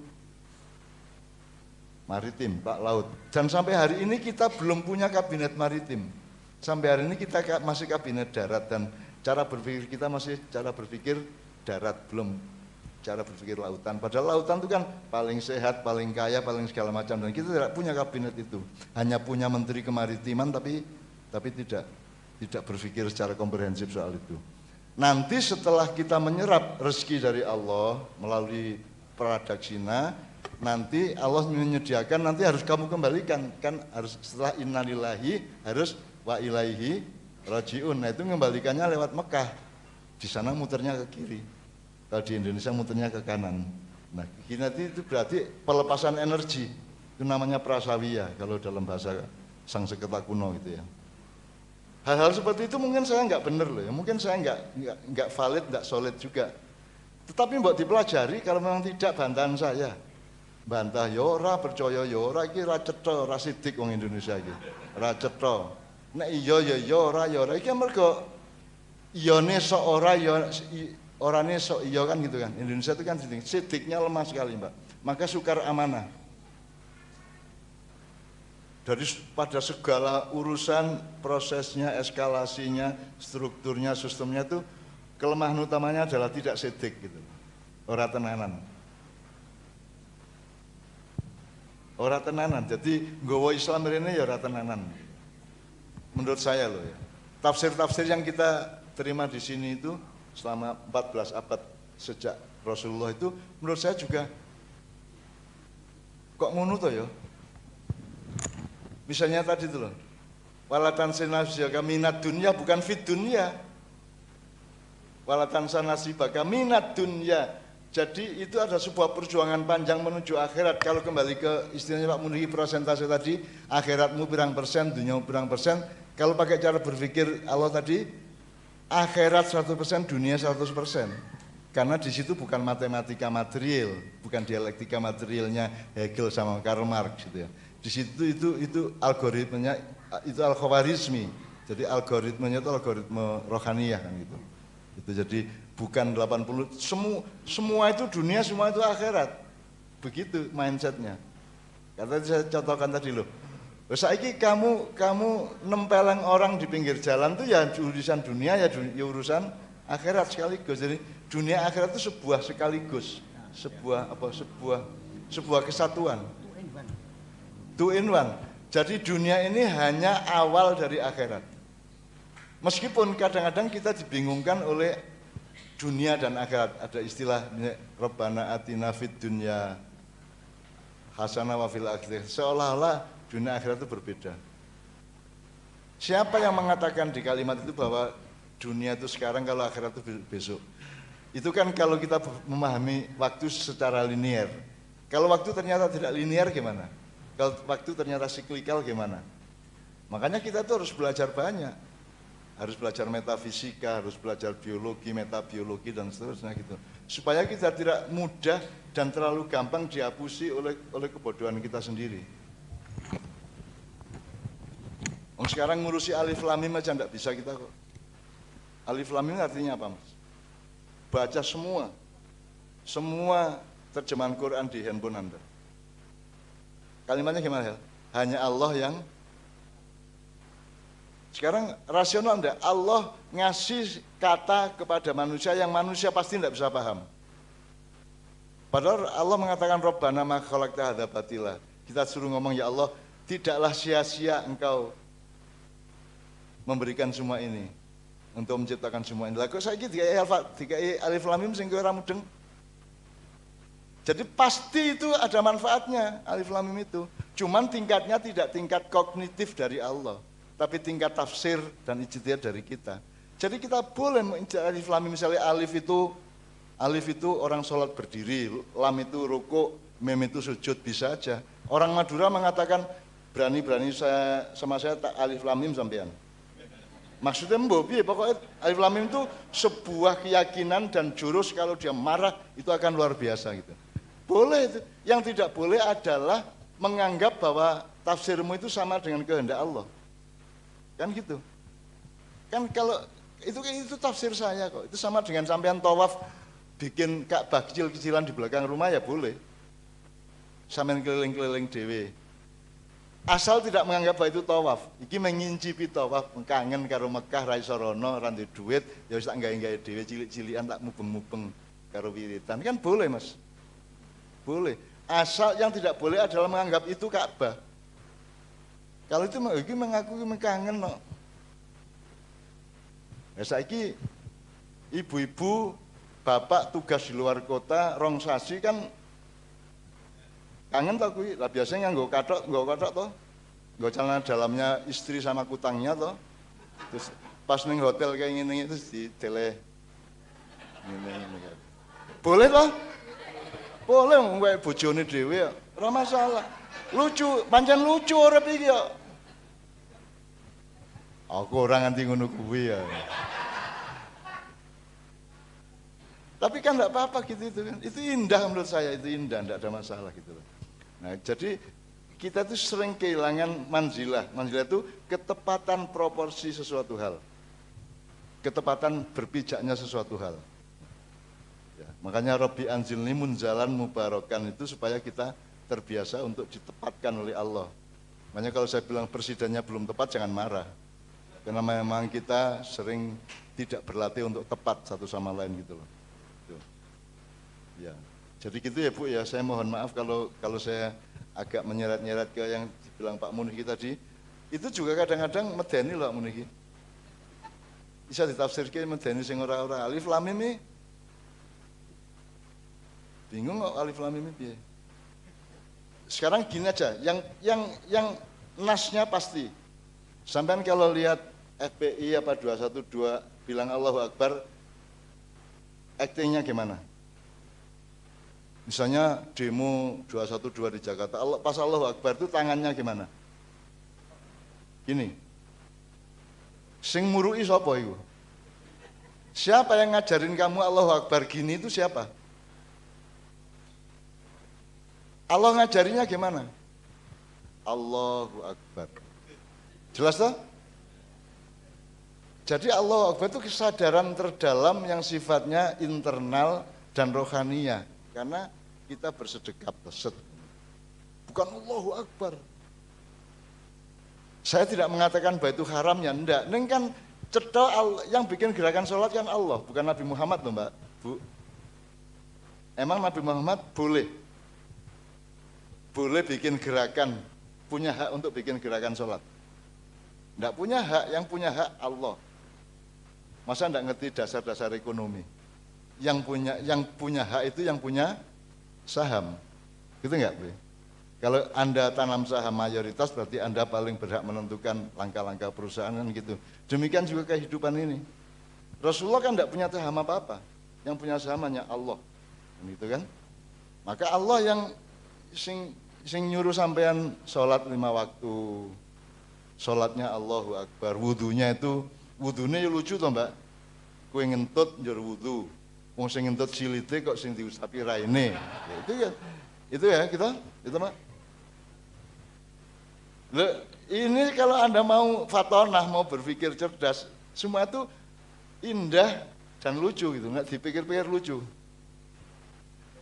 maritim, Pak, laut. Dan sampai hari ini kita belum punya kabinet maritim. Sampai hari ini kita masih kabinet darat dan cara berpikir kita masih cara berpikir darat, belum cara berpikir lautan. Padahal lautan itu kan paling sehat, paling kaya, paling segala macam, dan kita tidak punya kabinet itu. Hanya punya menteri kemaritiman tapi tidak berpikir secara komprehensif soal itu. Nanti setelah kita menyerap rezeki dari Allah melalui pradaksina, nanti Allah menyediakan, nanti harus kamu kembalikan, kan harus setelah innalillahi harus wa ilaihi rajiun. Nah itu mengembalikannya lewat Mekah. Di sana muternya ke kiri. Kalau di Indonesia muternya ke kanan. Nah, nanti itu berarti pelepasan energi. Itu namanya prasawiya kalau dalam bahasa Sangsekerta kuno gitu ya. Hal-hal seperti itu mungkin saya nggak benar loh ya. Mungkin saya nggak valid, nggak solid juga. Tetapi mbok dipelajari, kalau memang tidak bantahan saya. Bantah yora, percaya yora, iki ra cetha, ra sidik wong Indonesia iki. Ra cetha. Nek iya ya yora, yora iki mergo iyane sok ora ya orangnya sok iya kan gitu kan. Indonesia itu kan sidiknya lemah sekali, Mbak. Maka sukar amanah. Dari pada segala urusan, prosesnya, eskalasinya, strukturnya, sistemnya itu kelemahan utamanya adalah tidak sidik gitu. Ora tenanan. Ora tenanan. Jadi nggawa Islam ini ya ora tenanan. Menurut saya loh ya. Tafsir-tafsir yang kita terima di sini itu selama 14 abad sejak Rasulullah itu menurut saya juga kok ngono toh ya. Misalnya tadi itu loh, walatan senasibaka minat dunya bukan fit dunya, walatan senasibaka minat dunya. Jadi itu ada sebuah perjuangan panjang menuju akhirat. Kalau kembali ke istilahnya Pak Muniki persentase tadi, akhiratmu berang persen, duniamu berang persen. Kalau pakai cara berpikir Allah tadi, akhirat 100%, dunia 100%. Karena di situ bukan matematika material, bukan dialektika materialnya Hegel sama Karl Marx gitu ya. Di situ itu algoritmanya itu al-Khawarizmi. Jadi algoritmanya itu algoritma rohaniyah kan gitu. Itu jadi bukan 80 semua itu dunia, semua itu akhirat. Begitu mindsetnya. Karena saya contohkan tadi loh. Saiki kamu nempeleng orang di pinggir jalan tuh ya urusan dunia ya urusan akhirat sekaligus. Jadi dunia akhirat itu sebuah sekaligus, sebuah kesatuan. Two in one. Jadi dunia ini hanya awal dari akhirat. Meskipun kadang-kadang kita dibingungkan oleh dunia dan akhirat. Ada istilah Rabbana atina fid dunya hasanah wa fil akhirati. Seolah-olah dunia akhirat itu berbeda. Siapa yang mengatakan di kalimat itu bahwa dunia itu sekarang kalau akhirat itu besok? Itu kan kalau kita memahami waktu secara linear. Kalau waktu ternyata tidak linear gimana? Kalau waktu ternyata siklikal gimana? Makanya kita tuh harus belajar banyak. Harus belajar metafisika, harus belajar biologi, metabiologi dan seterusnya gitu. Supaya kita tidak mudah dan terlalu gampang dihapusi oleh kebodohan kita sendiri. Sekarang ngurusi alif lam mim aja enggak bisa kita kok. Alif Lam Mim artinya apa, Mas? Baca semua terjemahan Quran di handphone Anda. Kalimatnya gimana ya? Hanya Allah yang. Sekarang rasional enggak? Allah ngasih kata kepada manusia yang manusia pasti enggak bisa paham. Padahal Allah mengatakan Rabbana ma khalaqta hadza batila. Kita suruh ngomong, ya Allah, tidaklah sia-sia Engau memberikan semua ini, untuk menciptakan semua ini. Lah kok saiki dikai alif lam mim sing kowe ora mudeng. Jadi pasti itu ada manfaatnya alif lam mim itu. Cuman tingkatnya tidak tingkat kognitif dari Allah, tapi tingkat tafsir dan ijtihad dari kita. Jadi kita boleh alif lam mim, misalnya alif itu orang sholat berdiri, lam itu rukuk, mim itu sujud, bisa aja. Orang Madura mengatakan berani-berani sama saya tak alif lam mim sampean. Maksudnya mbok piye, pokoknya alif lam mim itu sebuah keyakinan dan jurus kalau dia marah itu akan luar biasa gitu. Boleh itu. Yang tidak boleh adalah menganggap bahwa tafsirmu itu sama dengan kehendak Allah. Kan gitu. Kan kalau itu tafsir saya kok. Itu sama dengan sampean tawaf bikin Ka'bah kecil-kecilan di belakang rumah ya boleh. Sampean keliling-keliling dhewe. Asal tidak menganggap bahwa itu tawaf. Iki mengincipi tawaf, kangen karo Mekah ra iso rono, ra ndek duit, ya wis tak gawe-gawe dhewe cilik-cilikan tak mubeng-mubeng karo wiritan. Kan boleh, Mas. Boleh. Asal yang tidak boleh adalah menganggap itu Ka'bah. Kalau itu iki mengaku kangen no. Ya saiki ibu-ibu, bapak tugas di luar kota, rong sasi kan kangen tau kuwi. Lah biasanya nggo kathok to. Nggo celana dalamnya istri sama kutangnya to. Terus pas ning hotel kayak ngene itu ditele. Ngene. Boleh toh? Boleh nggawe bojone dhewe ya. Ora masalah. Lucu, pancen lucu urip iki ya. Aku ora nganti ngono kuwi ya. Tapi kan enggak apa-apa gitu itu kan. Itu indah menurut saya, itu indah, enggak ada masalah gitu loh. Nah, jadi kita tuh sering kehilangan manzilah. Manzilah itu ketepatan proporsi sesuatu hal. Ketepatan berpijaknya sesuatu hal. Ya, makanya Rabbi anzilni munzalan mubarakan itu supaya kita terbiasa untuk ditepatkan oleh Allah. Makanya kalau saya bilang presidennya belum tepat jangan marah. Karena memang kita sering tidak berlatih untuk tepat satu sama lain gitu loh. Tuh. Ya. Jadi gitu ya Bu ya, saya mohon maaf kalau saya agak menyeret-nyeret ke yang dibilang Pak Muniki tadi. Itu juga kadang-kadang medeni loh Pak Muniki. Bisa ditafsirkan medeni sing ora-ora alif lam mim iki. Bingung kok alif lam mim piye? Sekarang gini aja, yang nasnya pasti. Sampean kalau lihat FPI apa 212 bilang Allahu Akbar, aktingnya gimana? Misalnya demo 212 di Jakarta, pas Allahu Akbar itu tangannya gimana? Gini. Sing murui sapa iku? Siapa yang ngajarin kamu Allahu Akbar gini itu siapa? Allah ngajarinya gimana? Allahu Akbar. Jelas toh? Jadi Allahu Akbar itu kesadaran terdalam yang sifatnya internal dan rohaniah. Karena kita bersedekap beset. Bukan Allahu Akbar. Saya tidak mengatakan bahwa itu haramnya, enggak. Ini kan cedok yang bikin gerakan sholat kan Allah, bukan Nabi Muhammad loh Mbak, Bu. Emang Nabi Muhammad boleh bikin gerakan, punya hak untuk bikin gerakan sholat? Enggak punya hak, yang punya hak Allah. Masa enggak ngerti dasar-dasar ekonomi? Yang punya hak itu yang punya saham, gitu enggak Bu? Kalau Anda tanam saham mayoritas berarti Anda paling berhak menentukan langkah-langkah perusahaan kan gitu. Demikian juga kehidupan ini. Rasulullah kan enggak punya saham apa-apa, yang punya saham hanya Allah, gitu kan? Maka Allah yang sing nyuruh sampean sholat 5 waktu, sholatnya Allahu Akbar, wudunya itu, wudunya ya lucu toh Mbak, kue ngentut njur wudu, wong sing ngentut silite kok sing diusapi raine, ya, itu ya kita, itu Mbak. Loh, ini kalau Anda mau fatonah, mau berpikir cerdas, semua itu indah dan lucu gitu, nggak dipikir-pikir lucu.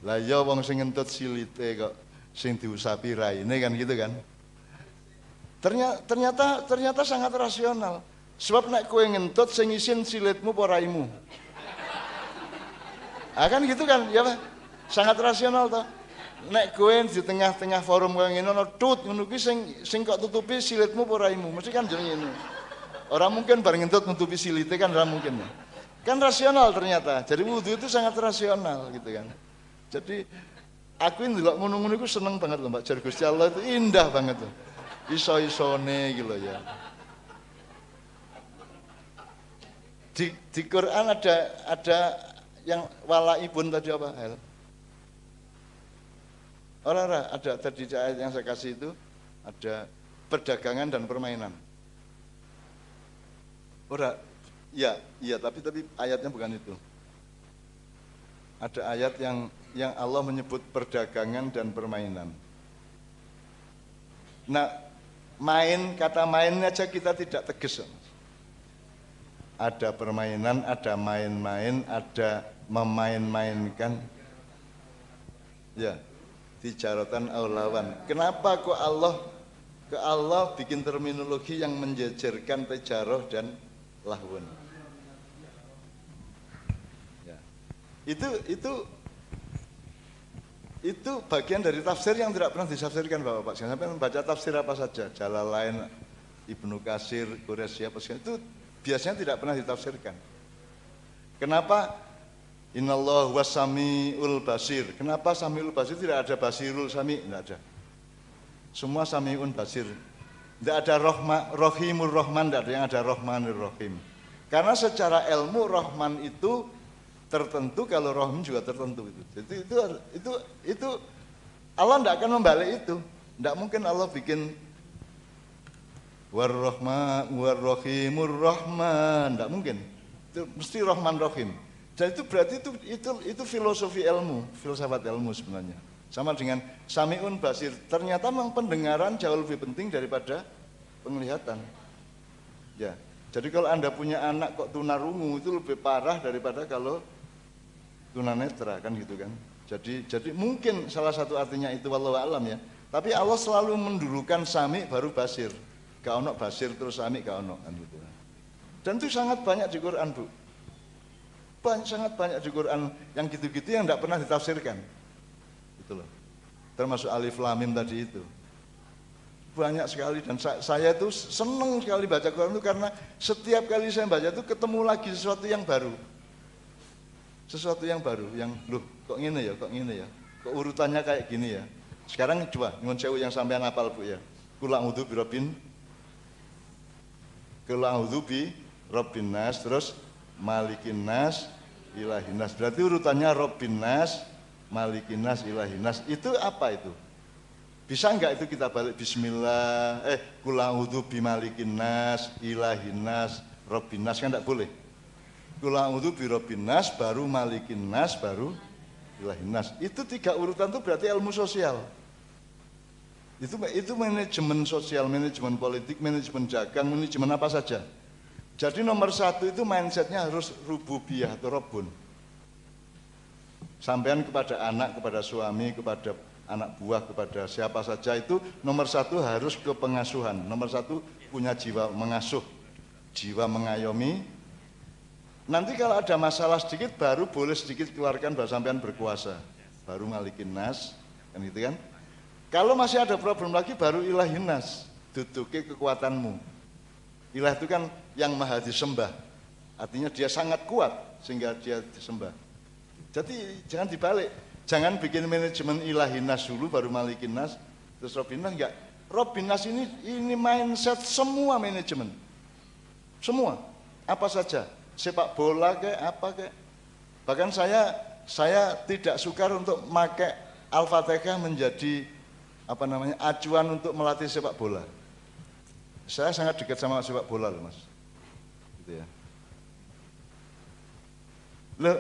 Lah ya wong sing ngentut silite kok sing diusapi raine kan gitu kan. Ternyata sangat rasional. Sebab nek kowe ngentut sing isin silitmu apa raimu. Kan gitu kan, ya Pak. Sangat rasional toh. Nek kowe di tengah-tengah forum koyo ngene ana tut ngono kuwi sing kok tutupi silitmu apa raimu. Mesti kan jenenge ngene. Ora mungkin bareng ngentut nutupi silite kan ora mungkin. Kan rasional ternyata. Jadi wudu itu sangat rasional gitu kan. Jadi aku ndelok ngono-ngono iku seneng banget loh Mbak. Jar Gusti Allah itu indah banget loh. Iso-isone gitu ya. Di Quran ada yang walaibun tadi apa? Ora, ada tadi ayat yang saya kasih itu ada perdagangan dan permainan. Ora, iya, tapi ayatnya bukan itu. Ada ayat yang Allah menyebut perdagangan dan permainan. Nah, kata main aja kita tidak tegas. Ada permainan, ada main-main, ada memain-mainkan. Ya, tijaratan aulawan. Kenapa kok Allah bikin terminologi yang menjejerkan tijarah dan lahwun? Ya. Itu bagian dari tafsir yang tidak pernah ditafsirkan Bapak-Bapak. Sampai membaca tafsir apa saja, Jalalain, Ibnu Katsir, Quraisy apa segala itu biasanya tidak pernah ditafsirkan. Kenapa? Innallahu was-sami'ul basir. Kenapa sami'ul basir tidak ada basirul sami? Tidak ada. Semua sami'un basir. Tidak ada rohimur rohman, tidak ada yang ada rohmanur rohim. Karena secara ilmu rohman itu tertentu, kalau rohim juga tertentu itu. Jadi itu Allah tidak akan membalik itu. Tidak mungkin Allah bikin warrohimur rahman, tidak mungkin. Itu mesti rahman rahim. Dan itu berarti itu filosofi ilmu, filsafat ilmu sebenarnya. Sama dengan sami'un basir. Ternyata memang pendengaran jauh lebih penting daripada penglihatan. Ya. Jadi kalau Anda punya anak kok tunarungu itu lebih parah daripada kalau tunanetra kan gitu kan. Jadi mungkin salah satu artinya itu wallahu alam ya. Tapi Allah selalu mendulukan sami baru basir. Gak ono basir terus sami gak ono kan gitu. Dan itu sangat banyak di Quran, Bu. Sangat banyak di Quran yang gitu-gitu yang tidak pernah ditafsirkan. Itu loh. Termasuk alif lam mim tadi itu. Banyak sekali dan saya itu senang sekali baca Quran itu karena setiap kali saya baca itu ketemu lagi sesuatu yang baru. Sesuatu yang baru, yang loh kok ngene ya, kok urutannya kayak gini ya. Sekarang coba nyuwun sewu yang sampean hafal Bu ya. Qul a'udzu birabbin nas, terus malikin nas, ilahin nas. Berarti urutannya Rabbin nas, malikin nas, ilahin nas. Itu apa itu? Bisa enggak itu kita balik bismillah, qul a'udzu bimalikin nas, ilahin nas, Rabbin nas, kan enggak boleh. Qul a'udzu birabbin nas, baru malikin nas, baru ilahin nas. Itu 3 urutan itu berarti ilmu sosial. Itu manajemen sosial, manajemen politik, manajemen dagang, manajemen apa saja. Jadi nomor 1 itu mindsetnya harus rububiyah atau robun. Sampean kepada anak, kepada suami, kepada anak buah, kepada siapa saja itu nomor 1 harus ke pengasuhan. Nomor 1 punya jiwa mengasuh, jiwa mengayomi. Nanti kalau ada masalah sedikit baru boleh sedikit keluarkan bahwa sampean berkuasa. Baru malikin nas, kan gitu kan. Kalau masih ada problem lagi baru ilahin nas, duduki kekuatanmu. Ilah itu kan yang maha disembah. Artinya dia sangat kuat sehingga dia disembah. Jadi jangan dibalik. Jangan bikin manajemen ilahin nas dulu baru malikin nas, terus Rabbin nas enggak. Rabbin nas ini mindset semua manajemen. Semua. Apa saja. Sepak bola kayak apa kayak. Bahkan saya tidak sukar untuk pakai Al-Fatihah menjadi acuan untuk melatih sepak bola. Saya sangat dekat sama sepak bola loh Mas. Gitu ya. Loh,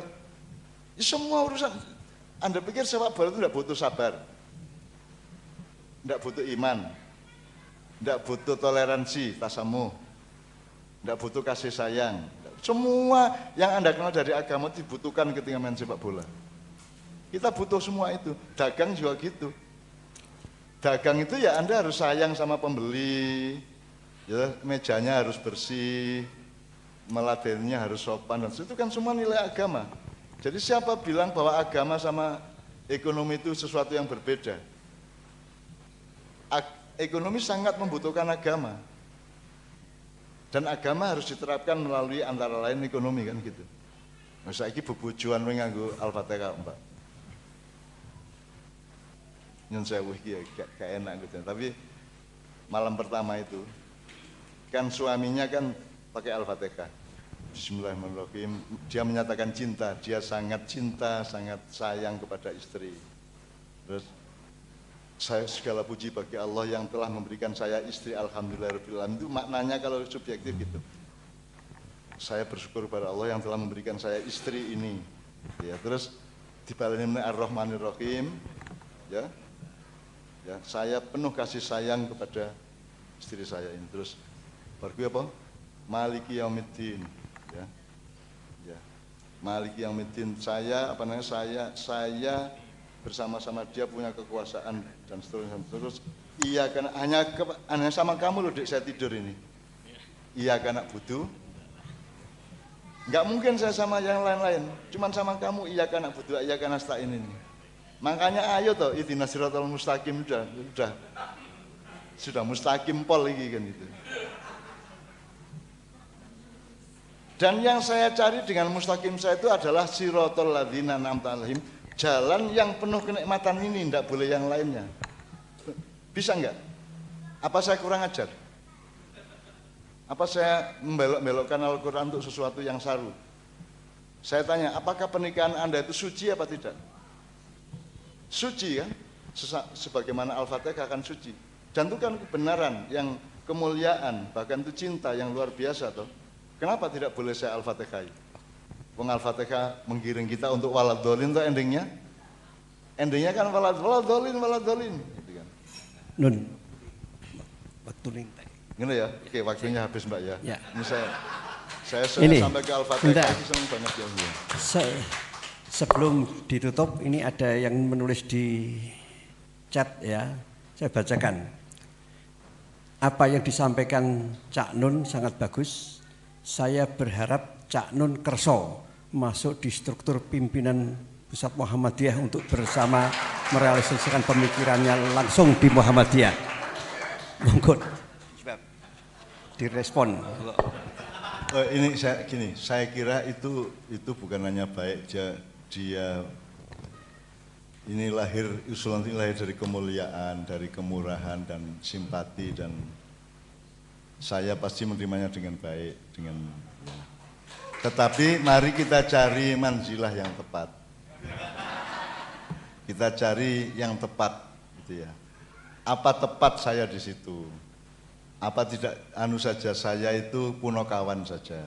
semua urusan Anda pikir sepak bola itu tidak butuh sabar, tidak butuh iman, tidak butuh toleransi, tasamuh, tidak butuh kasih sayang, Semua yang Anda kenal dari agama dibutuhkan ketika main sepak bola. Kita butuh semua itu. Dagang juga gitu. Dagang itu ya Anda harus sayang sama pembeli, ya, mejanya harus bersih, meladennya harus sopan, dan itu kan semua nilai agama. Jadi siapa bilang bahwa agama sama ekonomi itu sesuatu yang berbeda? Ekonomi sangat membutuhkan agama. Dan agama harus diterapkan melalui antara lain ekonomi kan gitu. Nah, saiki bebujuan nganggo Al-Fatihah, Mbak. Nyun sewu iki ya gak enak gitu. Tapi malam pertama itu kan suaminya kan pakai Al-Fatihah. Bismillahirrahmanirrahim. Dia menyatakan cinta, dia sangat cinta, sangat sayang kepada istri. Terus saya segala puji bagi Allah yang telah memberikan saya istri, alhamdulillahirabbil alamin. Itu maknanya kalau subjektif gitu. Saya bersyukur kepada Allah yang telah memberikan saya istri ini. Ya, terus dibaleni Ar-Rahmanir-Rahim. Ya. Ya, saya penuh kasih sayang kepada istri saya ini. Terus baru apa? Maliki Yaumiddin. Ya. Ya. Maliki Yaumiddin. Saya saya bersama-sama dia punya kekuasaan dan seterusnya. Terus iya kan hanya sama kamu loh Dek saya tidur ini. Iya kan anak butuh. Enggak mungkin saya sama yang lain-lain. Cuman sama kamu iya kan anak butuh, iya kan nasta'in ini. Makanya ayo toh ihdinas siratal mustaqim sudah mustaqim pol iki kan itu. Dan yang saya cari dengan mustaqim saya itu adalah siratal ladzina an'amta 'alaihim. Jalan yang penuh kenikmatan ini, tidak boleh yang lainnya. Bisa enggak? Apa saya kurang ajar? Apa saya membelok-belokkan Al-Quran untuk sesuatu yang saru? Saya tanya, apakah pernikahan Anda itu suci apa tidak? Suci kan? Sebagaimana Al-Fatihah kan suci. Dan itu kan kebenaran, yang kemuliaan, bahkan itu cinta yang luar biasa toh. Kenapa tidak boleh saya Al-Fatihah? Wong Al-Fatihah menggiring kita untuk waladolin tuh endingnya. Endingnya kan waladolin gitu kan. Nun. Waktu lintai. Gini ya. Oke, waktunya habis Mbak ya. Ya. Ini saya Ini, sampai ke Al-Fatihah bentar. ini senang banget ya. Sebelum ditutup ini ada yang menulis di chat ya. Saya bacakan. Apa yang disampaikan Cak Nun sangat bagus. Saya berharap Cak Nun Kerso masuk di struktur pimpinan Pusat Muhammadiyah untuk bersama merealisasikan pemikirannya langsung di Muhammadiyah. Monggo direspon. Ini saya kira itu bukan hanya baik dia ini usulan ini lahir dari kemuliaan, dari kemurahan dan simpati, dan saya pasti menerimanya dengan baik, tetapi mari kita cari manzilah yang tepat. Kita cari yang tepat gitu ya. Apa tepat saya di situ? Apa tidak saja saya itu punokawan saja.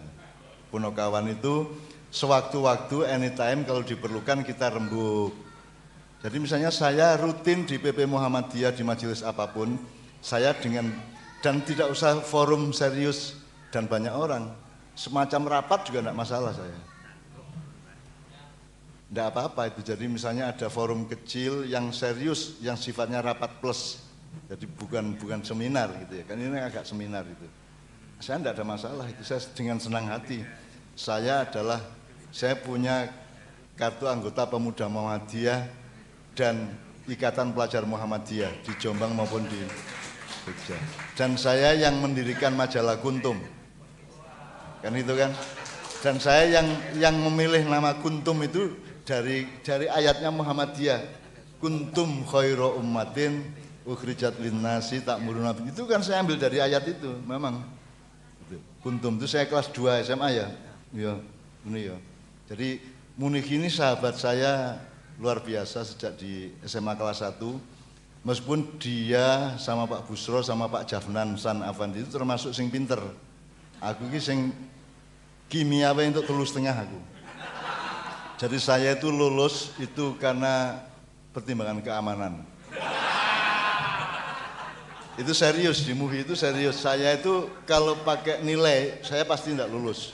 Punokawan itu sewaktu-waktu anytime kalau diperlukan kita rembuk. Jadi misalnya saya rutin di PP Muhammadiyah di majelis apapun, saya dan tidak usah forum serius dan banyak orang, semacam rapat juga tidak masalah saya. Tidak apa-apa itu. Jadi misalnya ada forum kecil yang serius, yang sifatnya rapat plus, jadi bukan seminar gitu ya. Kan ini agak seminar itu. Saya tidak ada masalah itu. Saya dengan senang hati. Saya punya kartu anggota pemuda Muhammadiyah dan Ikatan Pelajar Muhammadiyah di Jombang maupun di Jogja. Dan saya yang mendirikan majalah Kuntum. Kan itu kan. Dan saya yang memilih nama Kuntum itu dari ayatnya Muhammadiyah. Kuntum khairu ummatin ukhrijat linnasi ta'muruna bil. Itu kan saya ambil dari ayat itu, memang. Kuntum itu saya kelas 2 SMA ya. Ya, ini ya. Jadi Munich ini sahabat saya luar biasa sejak di SMA kelas 1. Meskipun dia sama Pak Busro sama Pak Jafnan San Afandi itu termasuk sing pinter. Aku ini sing kimia untuk 3,5 aku. Jadi saya itu lulus itu karena pertimbangan keamanan. Itu serius, di MUHI itu serius. Saya itu kalau pakai nilai, saya pasti tidak lulus.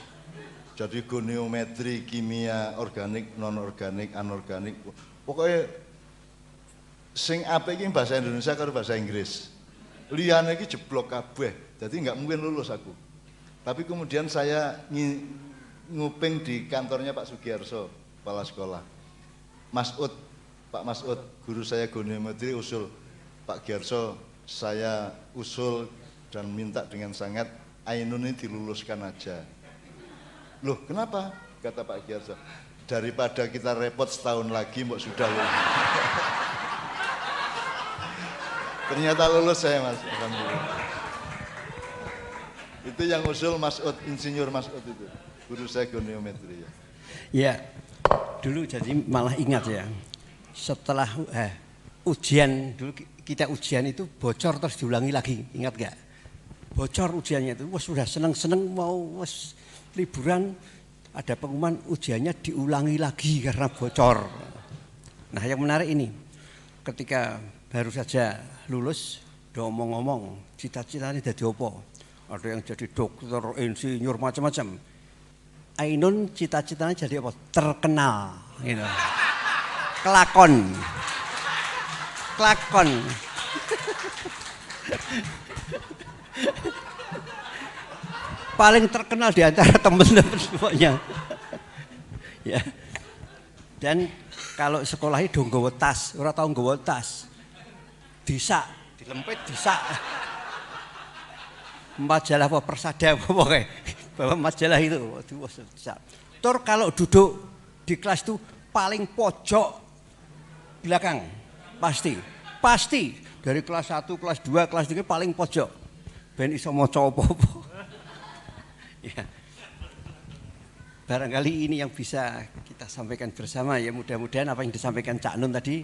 Jadi goniometri, kimia, organik, non-organik, anorganik. Pokoknya sing apik iki bahasa Indonesia karo bahasa Inggris. Liyane iki jeblok kabeh. Jadi nggak mungkin lulus aku. Tapi kemudian saya nguping di kantornya Pak Sugiarso, kepala sekolah. Pak Masud, guru saya goniometri usul, Pak Giarso, saya usul dan minta dengan sangat Ainun ini diluluskan aja. Loh kenapa? Kata Pak Giarso, daripada kita repot setahun lagi mbok sudah lulus. Ternyata lulus saya Mas, alhamdulillah. Itu yang usul Masud, Insinyur Masud itu, guru saya goniometri ya. Ya, dulu jadi malah ingat ya, setelah ujian, dulu kita ujian itu bocor terus diulangi lagi, ingat gak? Bocor ujiannya itu, wah sudah seneng-seneng mau liburan, ada pengumuman ujiannya diulangi lagi karena bocor. Nah yang menarik ini, ketika baru saja lulus, udah ngomong-ngomong, cita-citanya jadi apa? Ada yang jadi dokter, insinyur, macam-macam. Ainun cita-citanya jadi apa? Terkenal, gitu. Kelakon. Paling terkenal di antara teman-teman semuanya. Ya. Dan kalau sekolahnya dong nggawa tas, ora tau nggawa tas. Disak, dilempit disak. Majalah apa Persada apa pokoknya. Bawa majalah itu. Disak. Tur kalau duduk di kelas itu paling pojok belakang. Pasti. Dari kelas 1, kelas 2, kelas 3 paling pojok. Ben iso maca apa-apa. Ya. Barangkali ini yang bisa kita sampaikan bersama ya, mudah-mudahan apa yang disampaikan Cak Nun tadi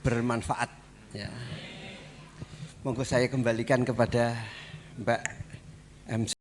bermanfaat ya. Monggo saya kembalikan kepada Mbak MC.